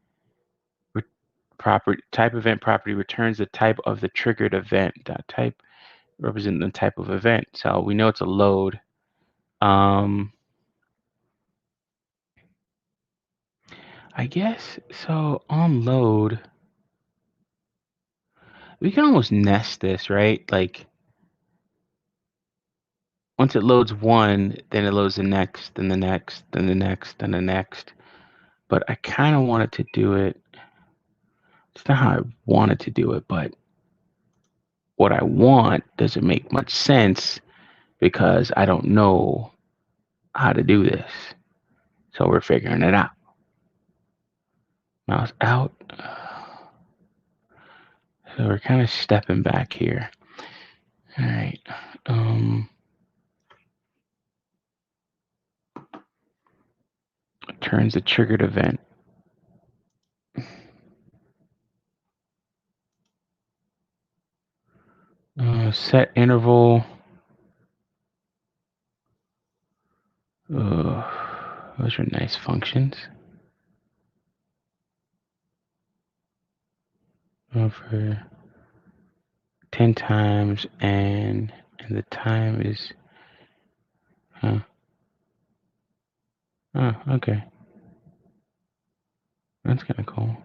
property returns the type of the triggered event. Type represent the type of event. So we know it's a load. I guess so. On load, we can almost nest this, right? Like once it loads one, then it loads the next, then the next, then the next, then the next. But I kind of wanted to do it. It's not how I wanted to do it, but what I want doesn't make much sense because I don't know how to do this. So we're figuring it out. Mouse out. So we're kind of stepping back here. All right. Turns the triggered event. Set interval. Those are nice functions. For 10 times and the time is okay. That's kind of cool.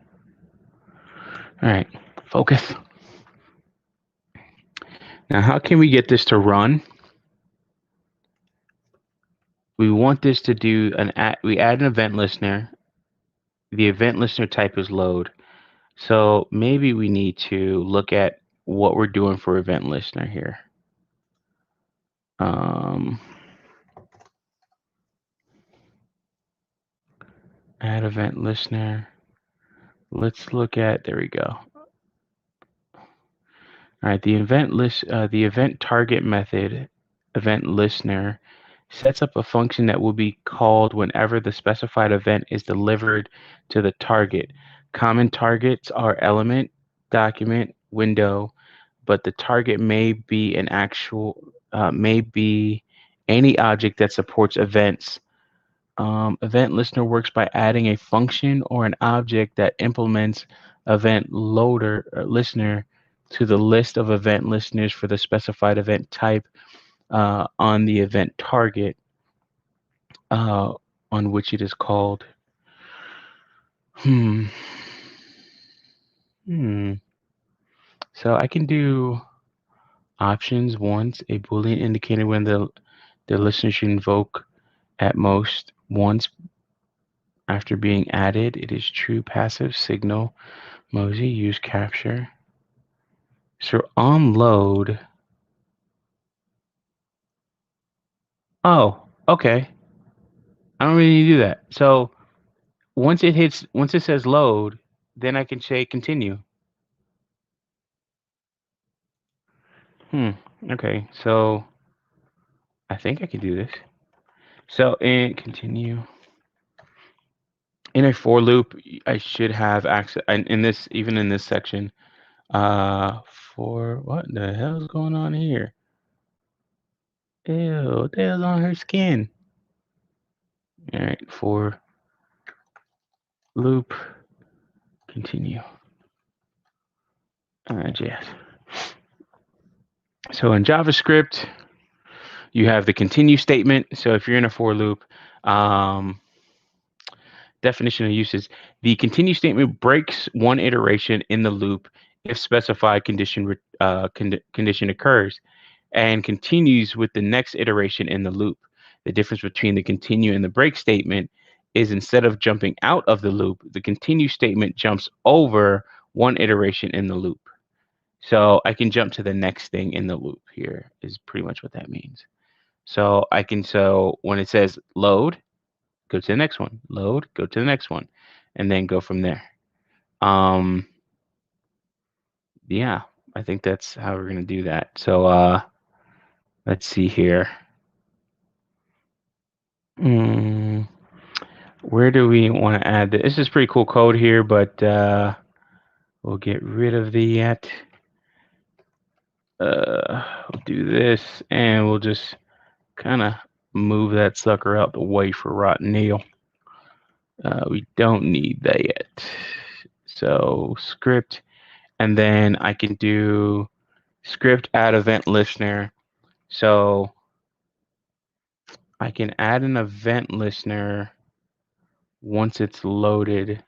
All right, focus. Now, how can we get this to run? We want this to do we add an event listener. The event listener type is load. So maybe we need to look at what we're doing for event listener here. Add event listener. Let's look at, there we go. All right, the event target method, event listener, sets up a function that will be called whenever the specified event is delivered to the target. Common targets are element, document, window, but the target may be may be any object that supports events. Event listener works by adding a function or an object that implements event loader listener to the list of event listeners for the specified event type on the event target on which it is called. So I can do options once, a Boolean indicator when the listener should invoke at most once after being added. It is true passive signal. Mosey use capture. So on load. Oh, okay. I don't really need to do that. So once it says load, then I can say continue. Okay. So I think I can do this. So in continue in a for loop, I should have access in this, even in this section. For what the hell's going on here? Ew, what the hell's on her skin? All right, for loop continue. All right, yes. So in JavaScript, you have the continue statement. So if you're in a for loop, definition of uses, the continue statement breaks one iteration in the loop if specified condition occurs, and continues with the next iteration in the loop. The difference between the continue and the break statement is, instead of jumping out of the loop, the continue statement jumps over one iteration in the loop. So I can jump to the next thing in the loop here, is pretty much what that means. So when it says load, go to the next one, load, go to the next one, and then go from there. Yeah, I think that's how we're going to do that. So let's see here. Where do we want to add this? This is pretty cool code here, but we'll get rid of that. We'll do this, and we'll just kind of move that sucker out the way for rotten nail. We don't need that yet. So script, and then I can do script add event listener. So I can add an event listener once it's loaded.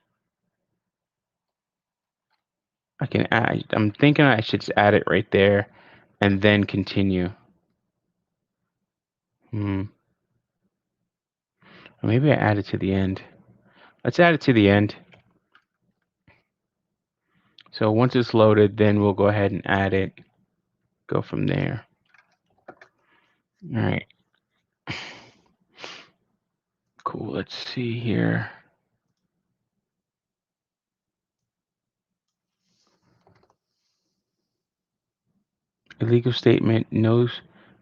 I'm thinking I should just add it right there and then continue. Maybe I add it to the end. Let's add it to the end. So once it's loaded, then we'll go ahead and add it. Go from there. All right. Cool. Let's see here. Illegal statement, no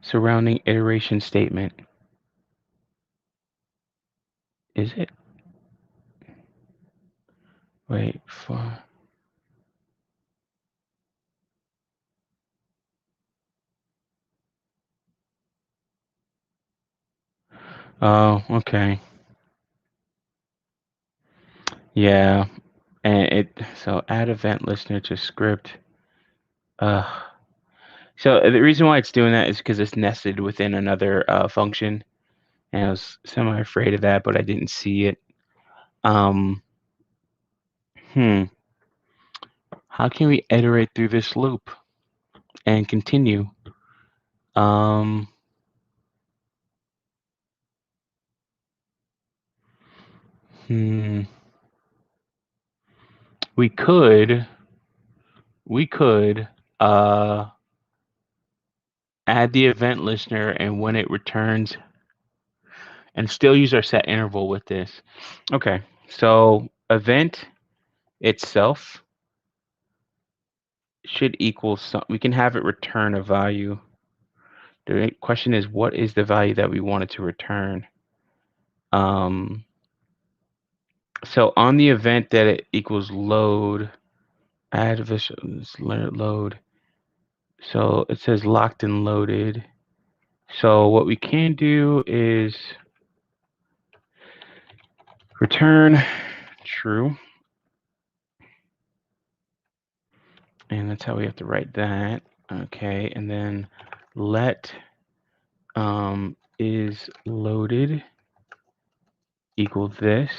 surrounding iteration statement. Is it? Wait for. Oh, okay. Yeah. And so add event listener to script. So the reason why it's doing that is because it's nested within another function. And I was semi-afraid of that, but I didn't see it. How can we iterate through this loop and continue? We could add the event listener, and when it returns, and still use our set interval with this. Okay, so event itself should equal some. We can have it return a value. The question is, what is the value that we want it to return? So on the event that it equals load, add load. So it says locked and loaded. So what we can do is return true. And that's how we have to write that. Okay, and then let is loaded equal this.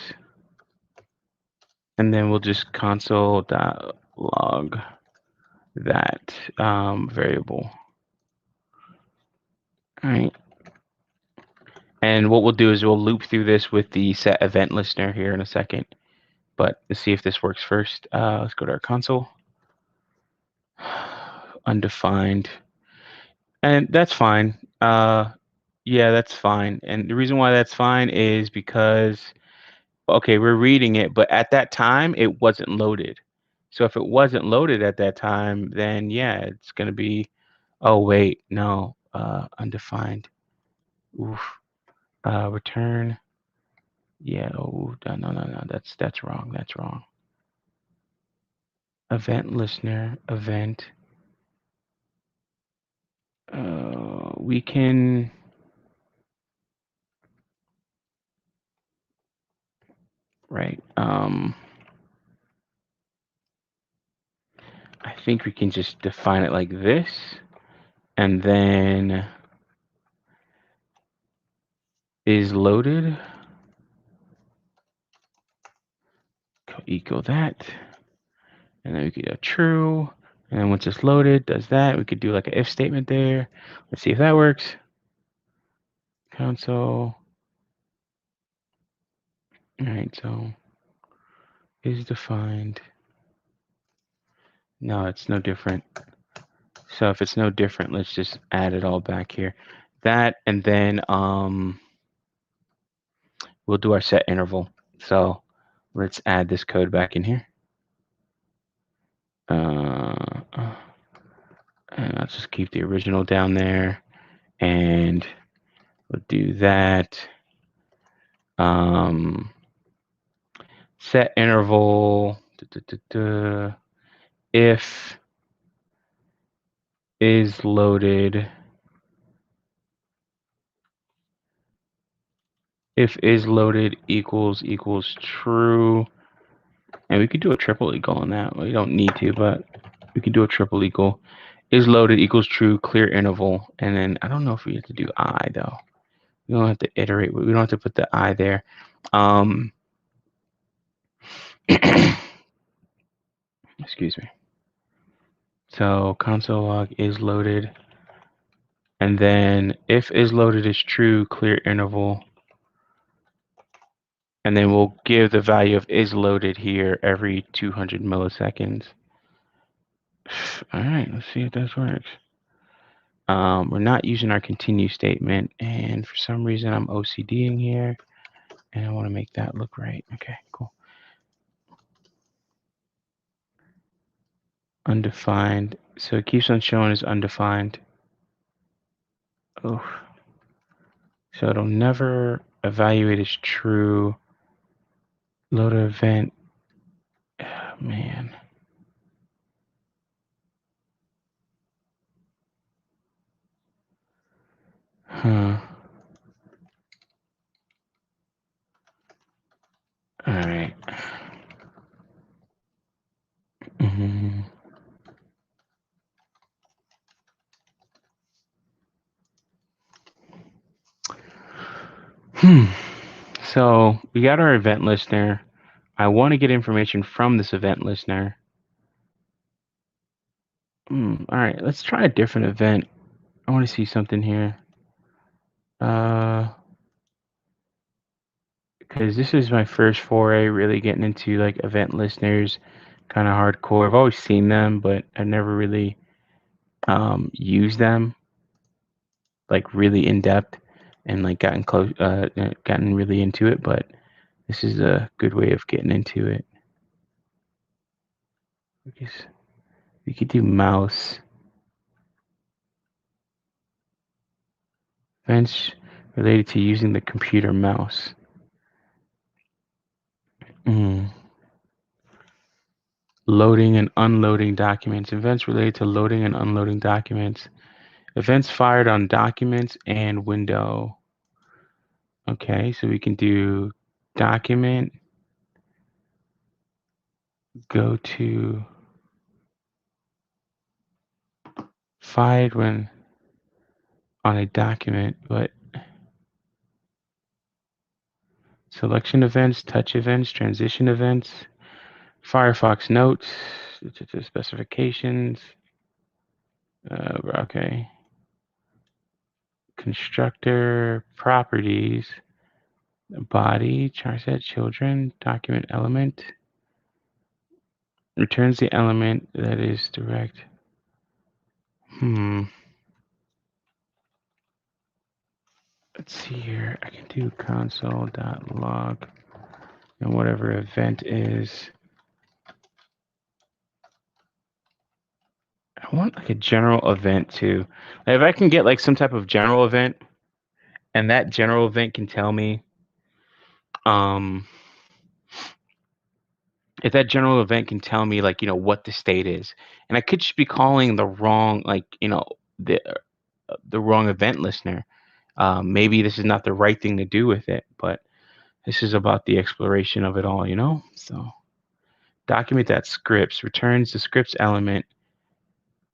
And then we'll just console.log that variable. All right. And what we'll do is we'll loop through this with the set event listener here in a second. But let's see if this works first. Let's go to our console. undefined. And that's fine. Yeah, that's fine. And the reason why that's fine is because, okay, we're reading it, but at that time it wasn't loaded. So if it wasn't loaded at that time, then yeah, it's gonna be, oh wait, no, undefined. Oof. Return. Yeah, oh, no, that's wrong. That's wrong. Event listener, event. We can, right. I think we can just define it like this, and then is loaded equal that, and then we could do true, and then once it's loaded, does that. We could do like an if statement there. Let's see if that works. Console. All right, so is defined. No, it's no different. So if it's no different, let's just add it all back here. That, and then we'll do our set interval. So let's add this code back in here. And I'll just keep the original down there, and we'll do that. Set interval if is loaded, if is loaded equals true, and we could do a triple equal on that. We don't need to, but we can do a triple equal. Is loaded equals true, clear interval, and then I don't know if we have to do I though. We don't have to iterate. We don't have to put the I there. Excuse me. So console log is loaded, and then if is loaded is true, clear interval, and then we'll give the value of is loaded here every 200 milliseconds. All right, let's see if this works. We're not using our continue statement, and for some reason I'm OCDing here, and I want to make that look right. Okay, cool. Undefined. So it keeps on showing as undefined. Oh. So it'll never evaluate as true. Load event. Oh, man. Huh. All right. Mm-hmm. So we got our event listener. I want to get information from this event listener. All right, let's try a different event. I want to see something here. Because this is my first foray really getting into like event listeners, kind of hardcore. I've always seen them, but I never really used them like really in depth and like gotten close, gotten really into it. But this is a good way of getting into it. We could do mouse. Events related to using the computer mouse. Loading and unloading documents. Events related to loading and unloading documents. Events fired on documents and window. Okay, so we can do document, go to fired when on a document, but selection events, touch events, transition events, Firefox notes, specifications. Okay. Constructor properties, body, charset, children, document element, returns the element that is direct. Let's see here. I can do console.log and whatever event is. I want like a general event too. Like if I can get like some type of general event, and that general event can tell me, um, if that general event can tell me like what the state is, and I could just be calling the wrong the wrong event listener. Maybe this is not the right thing to do with it, but this is about the exploration of it all. So document that scripts returns the scripts element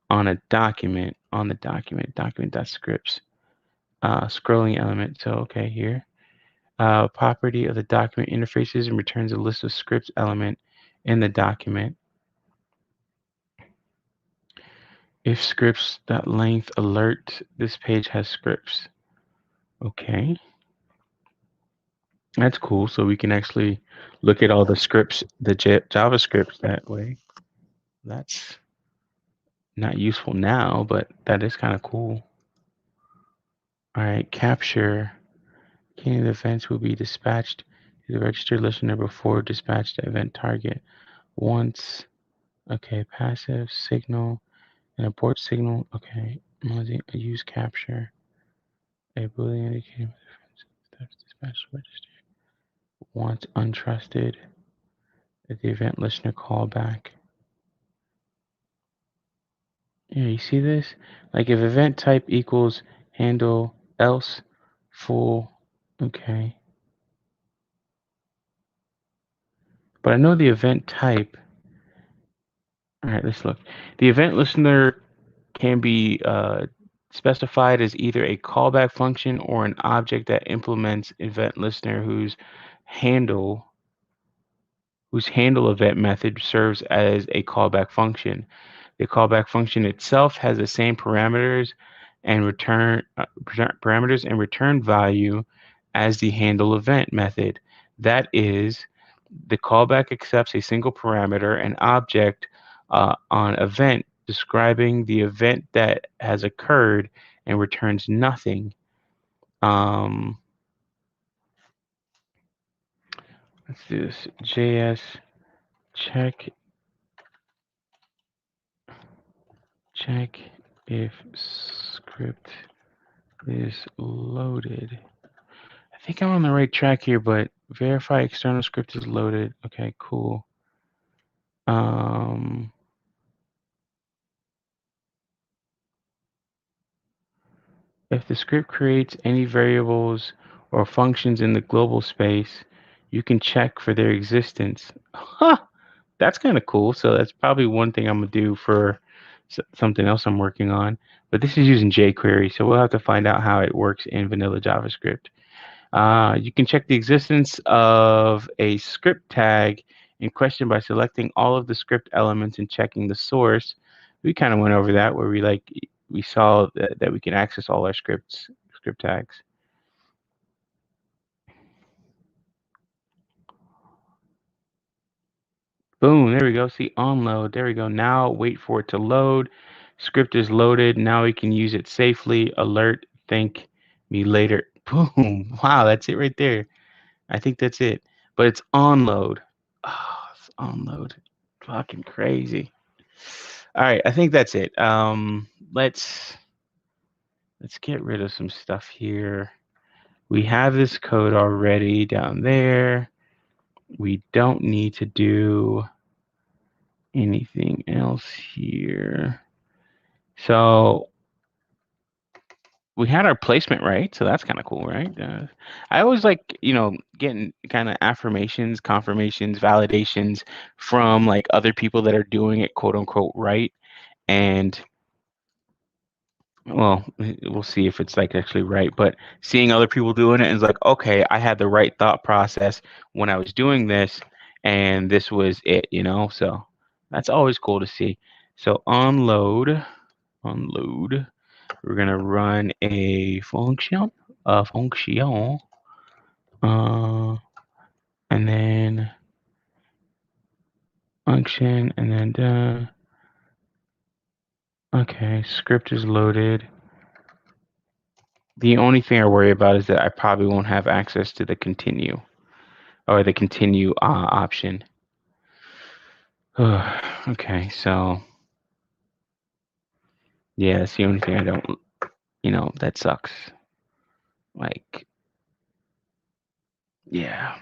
on a document on the document that scripts scrolling element. So okay, here property of the document interfaces and returns a list of scripts element in the document. If scripts.length alert, this page has scripts. Okay. That's cool. So we can actually look at all the scripts, the JavaScripts that way. That's not useful now, but that is kind of cool. All right, capture. Candidate events will be dispatched to the registered listener before dispatch to event target. Once, okay, passive signal and abort signal. Okay, use capture. A boolean indicating steps dispatch register. Once untrusted, the event listener callback. Yeah, you see this? Like if event type equals handle else full, okay. But I know the event type. All right, let's look. The event listener can be specified as either a callback function or an object that implements event listener handle event method serves as a callback function. The callback function itself has the same parameters and return value as the handle event method. That is, the callback accepts a single parameter, an object on event describing the event that has occurred and returns nothing. Let's do this. JS check if script is loaded. I think I'm on the right track here, but verify external script is loaded. Okay, cool. If the script creates any variables or functions in the global space, you can check for their existence. Huh, that's kind of cool. So that's probably one thing I'm gonna do for something else I'm working on. But this is using jQuery, so we'll have to find out how it works in vanilla JavaScript. You can check the existence of a script tag in question by selecting all of the script elements and checking the source. We kind of went over that where we saw that we can access all our script tags. Boom, there we go. See, onload. There we go. Now wait for it to load. Script is loaded. Now we can use it safely. Alert, thank me later. Boom. Wow, that's it right there. I think that's it. But it's onload. Oh, it's onload. Fucking crazy. All right, I think that's it. Let's get rid of some stuff here. We have this code already down there. We don't need to do anything else here. So we had our placement right, so that's kind of cool, right? I always like, getting kind of affirmations, confirmations, validations from like other people that are doing it, quote unquote, right. And well, we'll see if it's like actually right, but seeing other people doing it is like, okay, I had the right thought process when I was doing this, and this was it. So that's always cool to see. So unload. We're gonna run a function, and then function, and then Okay, script is loaded. The only thing I worry about is that I probably won't have access to the continue or the continue option. Okay, so yeah, that's the only thing I don't, that sucks. Like, yeah.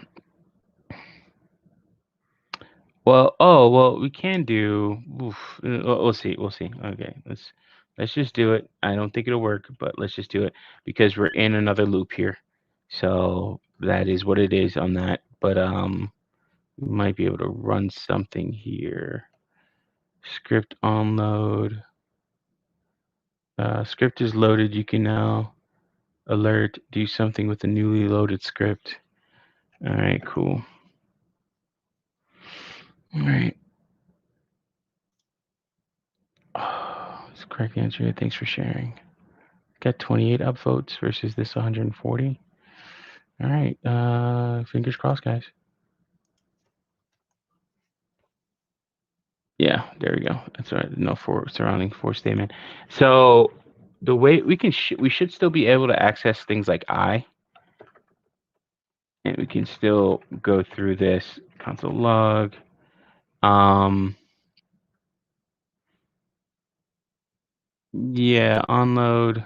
Well, we can do. Oof, we'll see. We'll see. Okay, let's just do it. I don't think it'll work, but let's just do it because we're in another loop here. So that is what it is on that. But we might be able to run something here. Script onload. Script is loaded. You can now alert. Do something with the newly loaded script. All right, cool. All right. Oh, it's the correct answer. Thanks for sharing. Got 28 upvotes versus this 140. All right. Fingers crossed, guys. Yeah, there we go. That's all right. No for surrounding for statement. So the way we should still be able to access things like I, and we can still go through this console log. Yeah, onload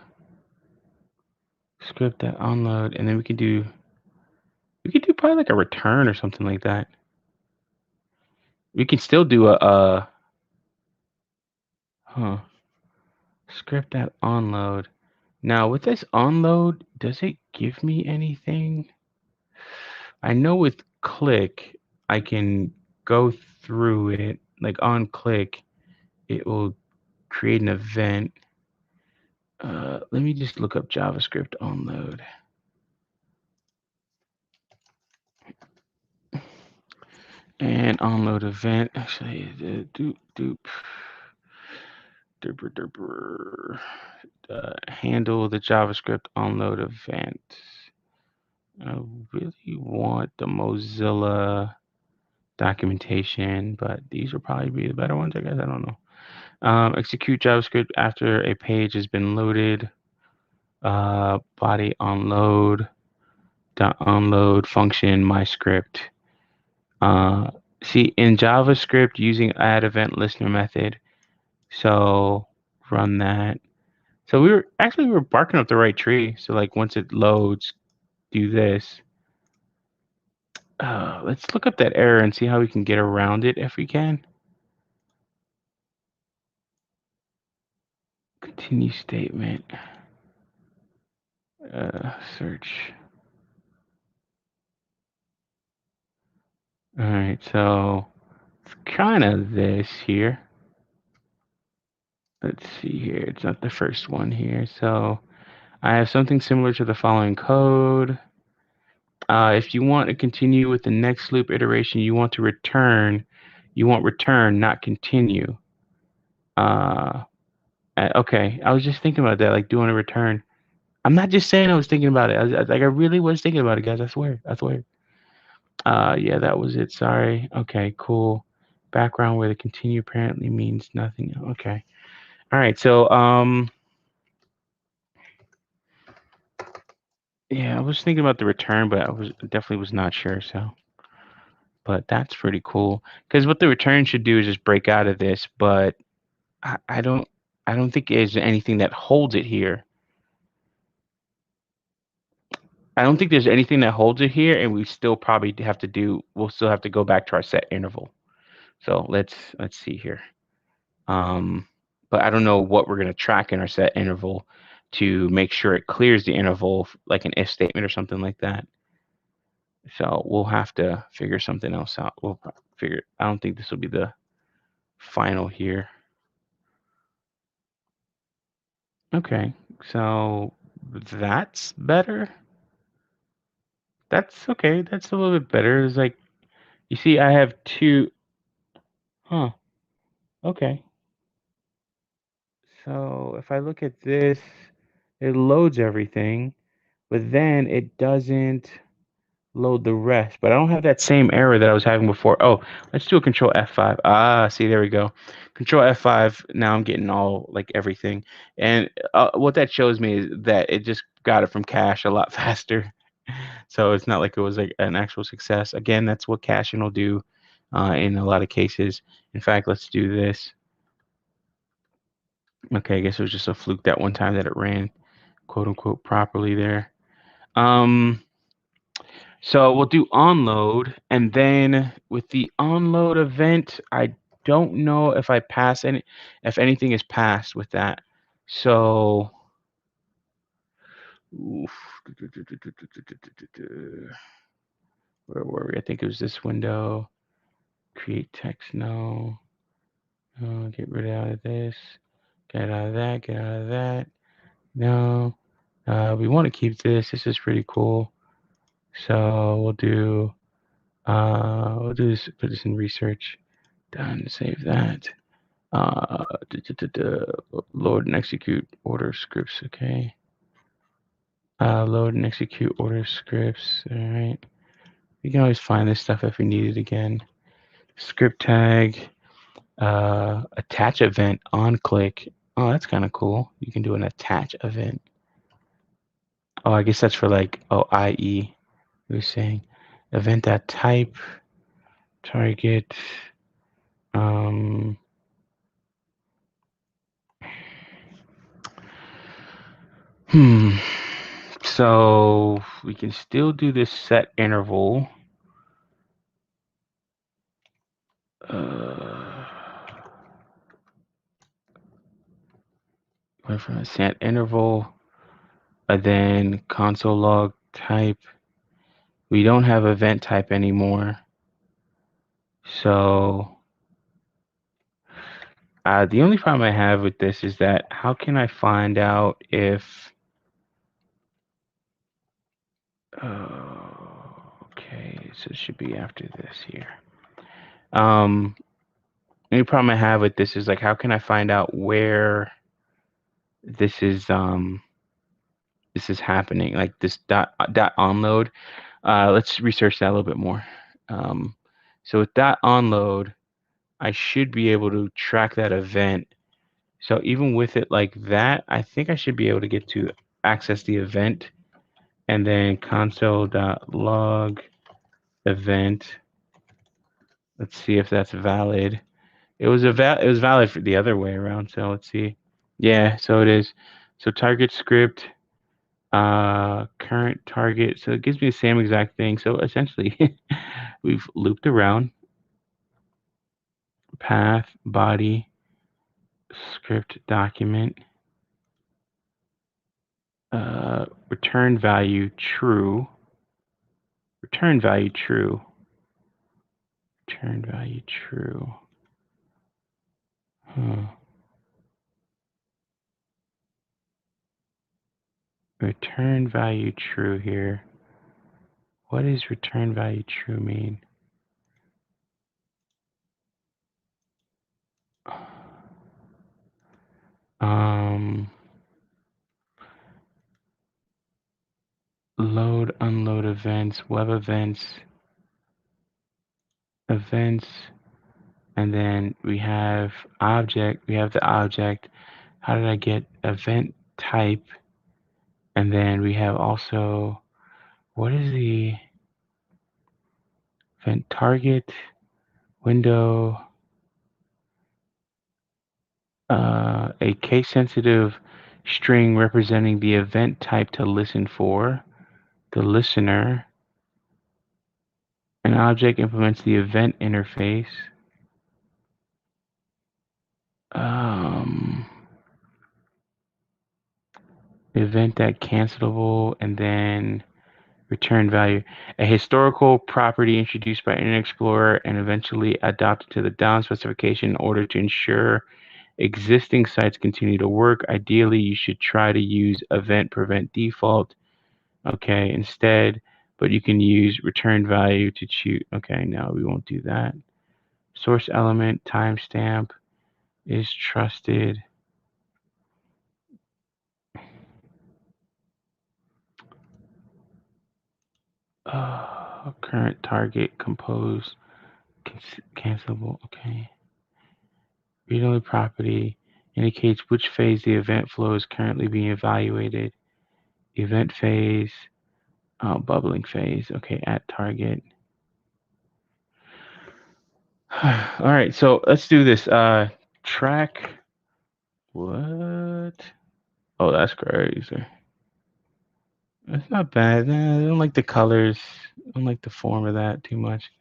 script that onload, and then we could do probably like a return or something like that. We can still do a huh script that onload. Now with this onload, does it give me anything? I know with click, I can go through it. Like on click, it will create an event. Let me just look up JavaScript onload. And onload event. Actually, doop doop. Derper, derper. Handle the JavaScript onload event. I really want the Mozilla documentation, but these will probably be the better ones, I guess. I don't know. Execute JavaScript after a page has been loaded. Body onload. Onload function my script. See in JavaScript using add event listener method. So run that. So we were barking up the right tree. So like once it loads, do this. Let's look up that error and see how we can get around it if we can. Continue statement. Search. All right, so it's kind of this here. Let's see here. It's not the first one here. So I have something similar to the following code. If you want to continue with the next loop iteration, you want return, not continue. Okay, I was just thinking about that, like doing a return. I'm not just saying I was thinking about it. I really was thinking about it, guys. I swear. I swear. Yeah, that was it. Sorry. Okay, cool. Background where the continue apparently means nothing. Okay. All right. So, yeah, I was thinking about the return, but I was definitely was not sure. So, but that's pretty cool because what the return should do is just break out of this. But I don't think there's anything that holds it here. I don't think there's anything that holds it here, and we still probably have to do. We'll still have to go back to our set interval. So let's see here. But I don't know what we're gonna track in our set interval to make sure it clears the interval, like an if statement or something like that. So we'll have to figure something else out. We'll figure. I don't think this will be the final here. Okay, so that's better. That's okay. That's a little bit better. It's like you see, I have two. Huh. Okay. So if I look at this, it loads everything, but then it doesn't. load the rest, but I don't have that same error that I was having before. Oh, let's do a control F5. Ah, see, there we go. Control F5. Now I'm getting all like everything. And what that shows me is that it just got it from cache a lot faster. So it's not like it was like an actual success. Again, that's what caching will do in a lot of cases. In fact, let's do this. Okay, I guess it was just a fluke that one time that it ran quote unquote properly there. Um, So we'll do onload, and then with the onload event, I don't know if I pass any, if anything is passed with that. So, oof, where were we? I think it was this window. Create text, no. Get rid out of this. Get out of that. Get out of that. No. We want to keep this. This is pretty cool. So we'll do this. Put this in research. Done. Save that. Load and execute order scripts. Okay. Load and execute order scripts. All right. We can always find this stuff if we need it again. Script tag. Attach event on click. Oh, that's kind of cool. You can do an attach event. Oh, I guess that's for like, IE. We were saying event that type target. Um, So we can still do this set interval. Went from a set interval, and then console log type. We don't have event type anymore. So the only problem I have with this is that how can I find out if okay, so it should be after this here. The only problem I have with this is like how can I find out where this is happening, like this dot onload. Let's research that a little bit more. So with dot onload, I should be able to track that event. So even with it like that, I think I should be able to get to access the event, and then console.log event. Let's see if that's valid. It was valid for the other way around. So let's see. Yeah, so it is. So target script, current target. So it gives me the same exact thing. So essentially, we've looped around path, body, script document, return value true, return value true, return value true. Return value true here. What does return value true mean? Load, unload events, web events, events, and then we have object. We have the object. How did I get event type? And then we have also, what is the event target window? A case sensitive string representing the event type to listen for. The listener. An object implements the event interface. Event that cancelable, and then return value. A historical property introduced by Internet Explorer and eventually adopted to the DOM specification in order to ensure existing sites continue to work. Ideally, you should try to use event prevent default. Okay, instead, but you can use return value to choose. Okay, no, we won't do that. Source element timestamp is trusted. Current target composed cancelable. Okay. Read-only property indicates which phase the event flow is currently being evaluated. Event phase, bubbling phase. Okay, at target. All right, so let's do this. Track. What? Oh, that's crazy. That's not bad. I don't like the colors. I don't like the form of that too much.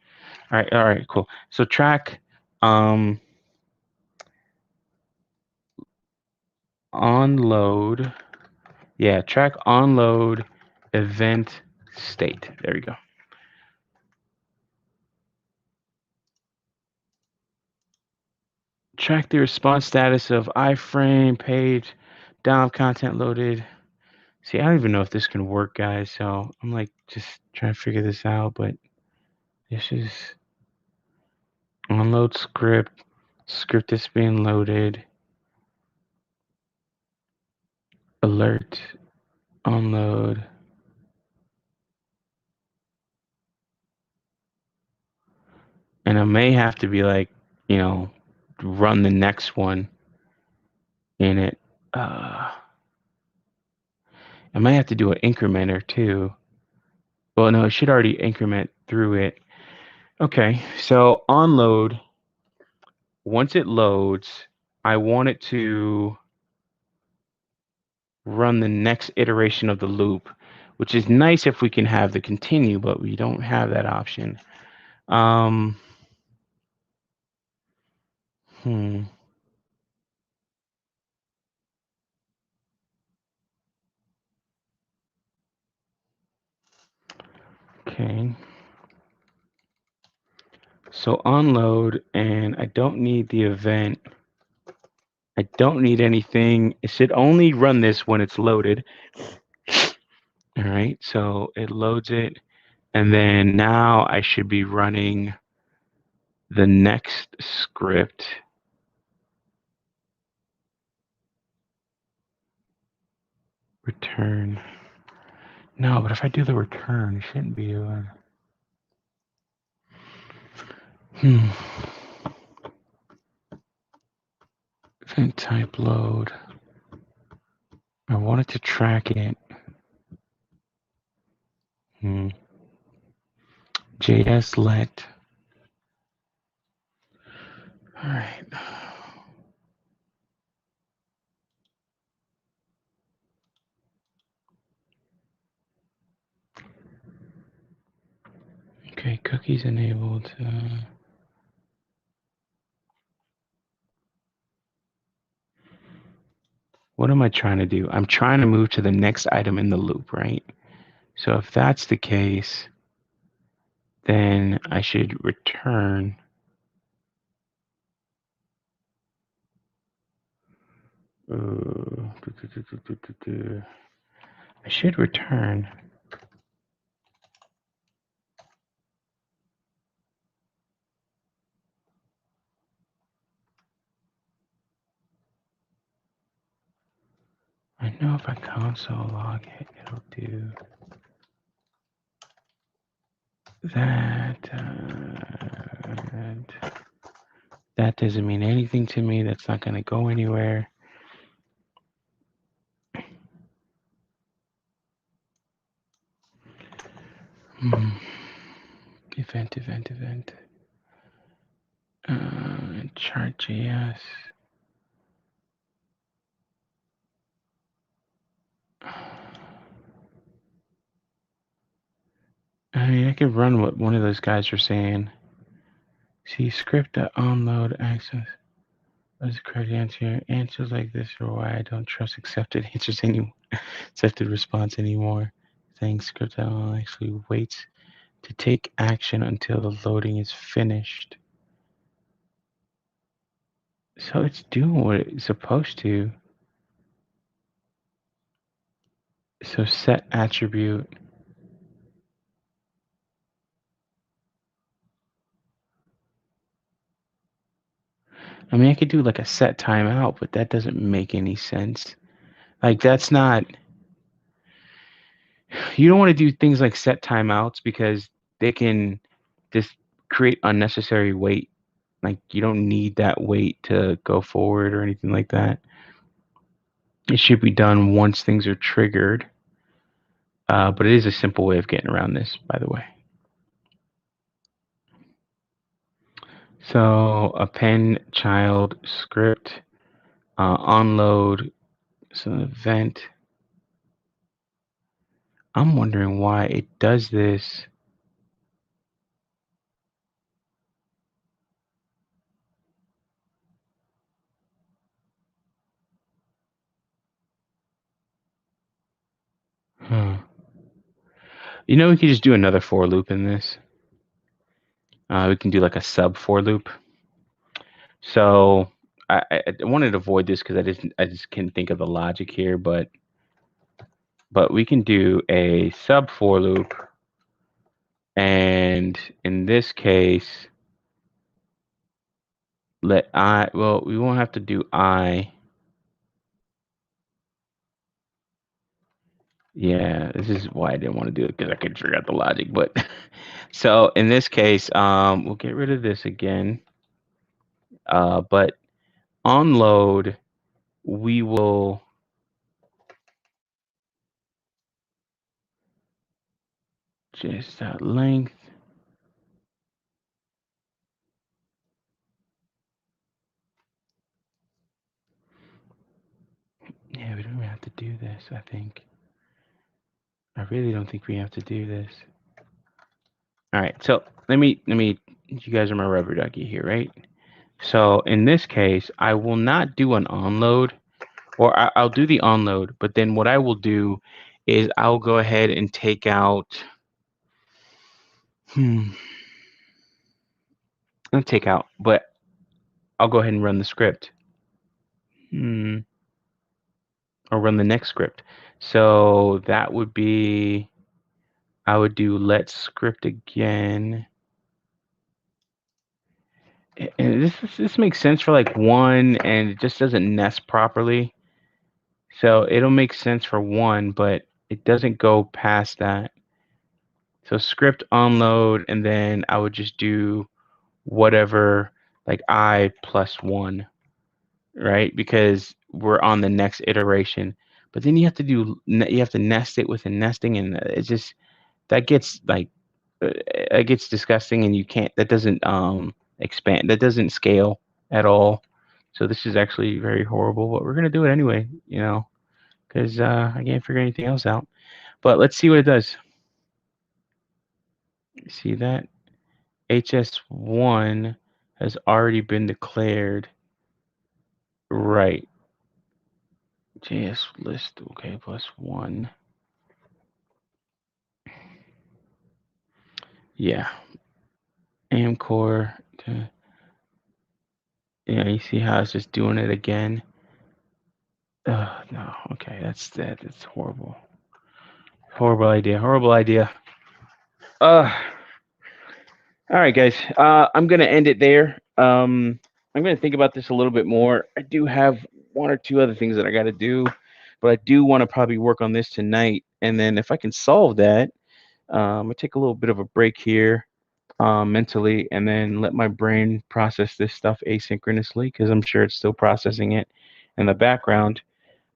All right, cool. So track onload. Yeah, track onload event state. There we go. Track the response status of iframe page, DOM content loaded. See, I don't even know if this can work, guys. So I'm like just trying to figure this out, but this is onload script. Script is being loaded. Alert. Onload. And I may have to be like, run the next one in it. I might have to do an incrementer too. Well, no, it should already increment through it. Okay, so onload. Once it loads, I want it to run the next iteration of the loop, which is nice if we can have the continue, but we don't have that option. Okay. So onload, and I don't need the event. I don't need anything. It should only run this when it's loaded. All right, so it loads it. And then now I should be running the next script. Return. No, but if I do the return, it shouldn't be a... Event type load. I wanted to track it. JS let. All right. Okay, cookies enabled. What am I trying to do? I'm trying to move to the next item in the loop, right? So if that's the case, then I should return. I should return. I know if I console log it, it'll do that. That doesn't mean anything to me. That's not going to go anywhere. Event. Chart.js. I mean, I could run what one of those guys are saying. See, script onload access. What's the correct answer? Answers like this are why I don't trust accepted answers anymore. Accepted response anymore. Saying script actually waits to take action until the loading is finished. So it's doing what it's supposed to. So set attribute. I mean, I could do like a set timeout, but that doesn't make any sense. Like that's not, you don't want to do things like set timeouts because they can just create unnecessary weight. Like you don't need that weight to go forward or anything like that. It should be done once things are triggered. But it is a simple way of getting around this, by the way. So append child script, onload, so event. I'm wondering why it does this. Huh. You know, we could just do another for loop in this. We can do like a sub for loop. So I wanted to avoid this because I just can't think of the logic here, but we can do a sub for loop, and in this case, let I. Well, we won't have to do I. Yeah, this is why I didn't want to do it because I couldn't figure out the logic. But so in this case, we'll get rid of this again. But on load, we will just length. Yeah, we don't even have to do this. I think. I really don't think we have to do this. All right, so let me. You guys are my rubber ducky here, right? So in this case, I will not do an onload, or I'll do the onload, but then what I will do is I'll go ahead and take out. I'll take out, but I'll go ahead and run the script. Or run the next script. So that would be, I would do let script again. And this makes sense for like one, and it just doesn't nest properly. So it'll make sense for one, but it doesn't go past that. So script onload, and then I would just do whatever, like I plus one, right? Because we're on the next iteration. But then you have to nest it with a nesting, and it's just that gets like it gets disgusting, and you can't. That doesn't expand. That doesn't scale at all. So this is actually very horrible, but we're gonna do it anyway, because I can't figure anything else out. But let's see what it does. See that HS1 has already been declared. Right. JS list, okay, plus one. Yeah. Amcore. Yeah, you see how it's just doing it again? No. Okay, that's horrible. Horrible idea. Horrible idea. All right, guys. I'm gonna end it there. I'm gonna think about this a little bit more. I do have one or two other things that I got to do, but I do want to probably work on this tonight. And then if I can solve that, I take a little bit of a break here, mentally, and then let my brain process this stuff asynchronously because I'm sure it's still processing it in the background.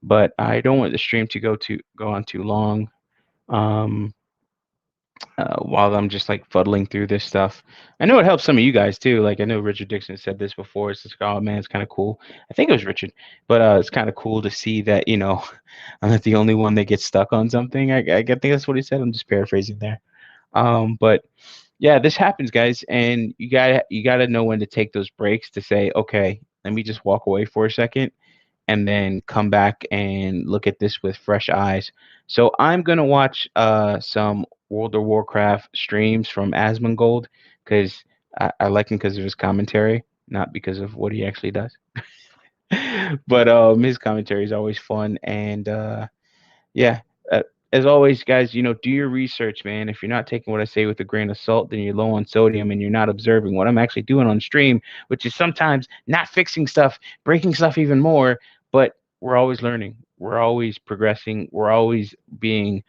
But I don't want the stream to go on too long. Um, while I'm just like fuddling through this stuff. I know it helps some of you guys too. Like I know Richard Dixon said this before. It's just, oh man, it's kind of cool. I think it was Richard, but it's kind of cool to see that I'm not the only one that gets stuck on something. I think that's what he said. I'm just paraphrasing there. But yeah, this happens, guys, and you gotta know when to take those breaks to say, okay, let me just walk away for a second and then come back and look at this with fresh eyes. So I'm gonna watch some World of Warcraft streams from Asmongold because I like him because of his commentary, not because of what he actually does. But his commentary is always fun, and yeah. As always, guys, do your research, man. If you're not taking what I say with a grain of salt, then you're low on sodium and you're not observing what I'm actually doing on stream, which is sometimes not fixing stuff, breaking stuff even more, but we're always learning. We're always progressing. We're always being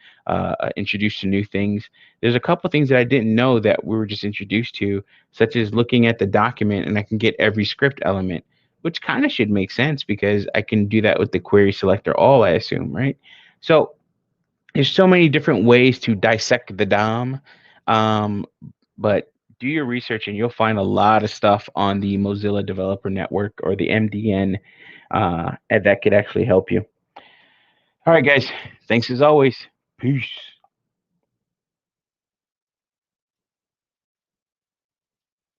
introduced to new things. There's a couple things that I didn't know that we were just introduced to, such as looking at the document and I can get every script element, which kind of should make sense because I can do that with the query selector all, I assume, right? So there's so many different ways to dissect the DOM, um, but do your research and you'll find a lot of stuff on the Mozilla Developer Network or the MDN, and that could actually help you. All right, guys. Thanks as always. Peace.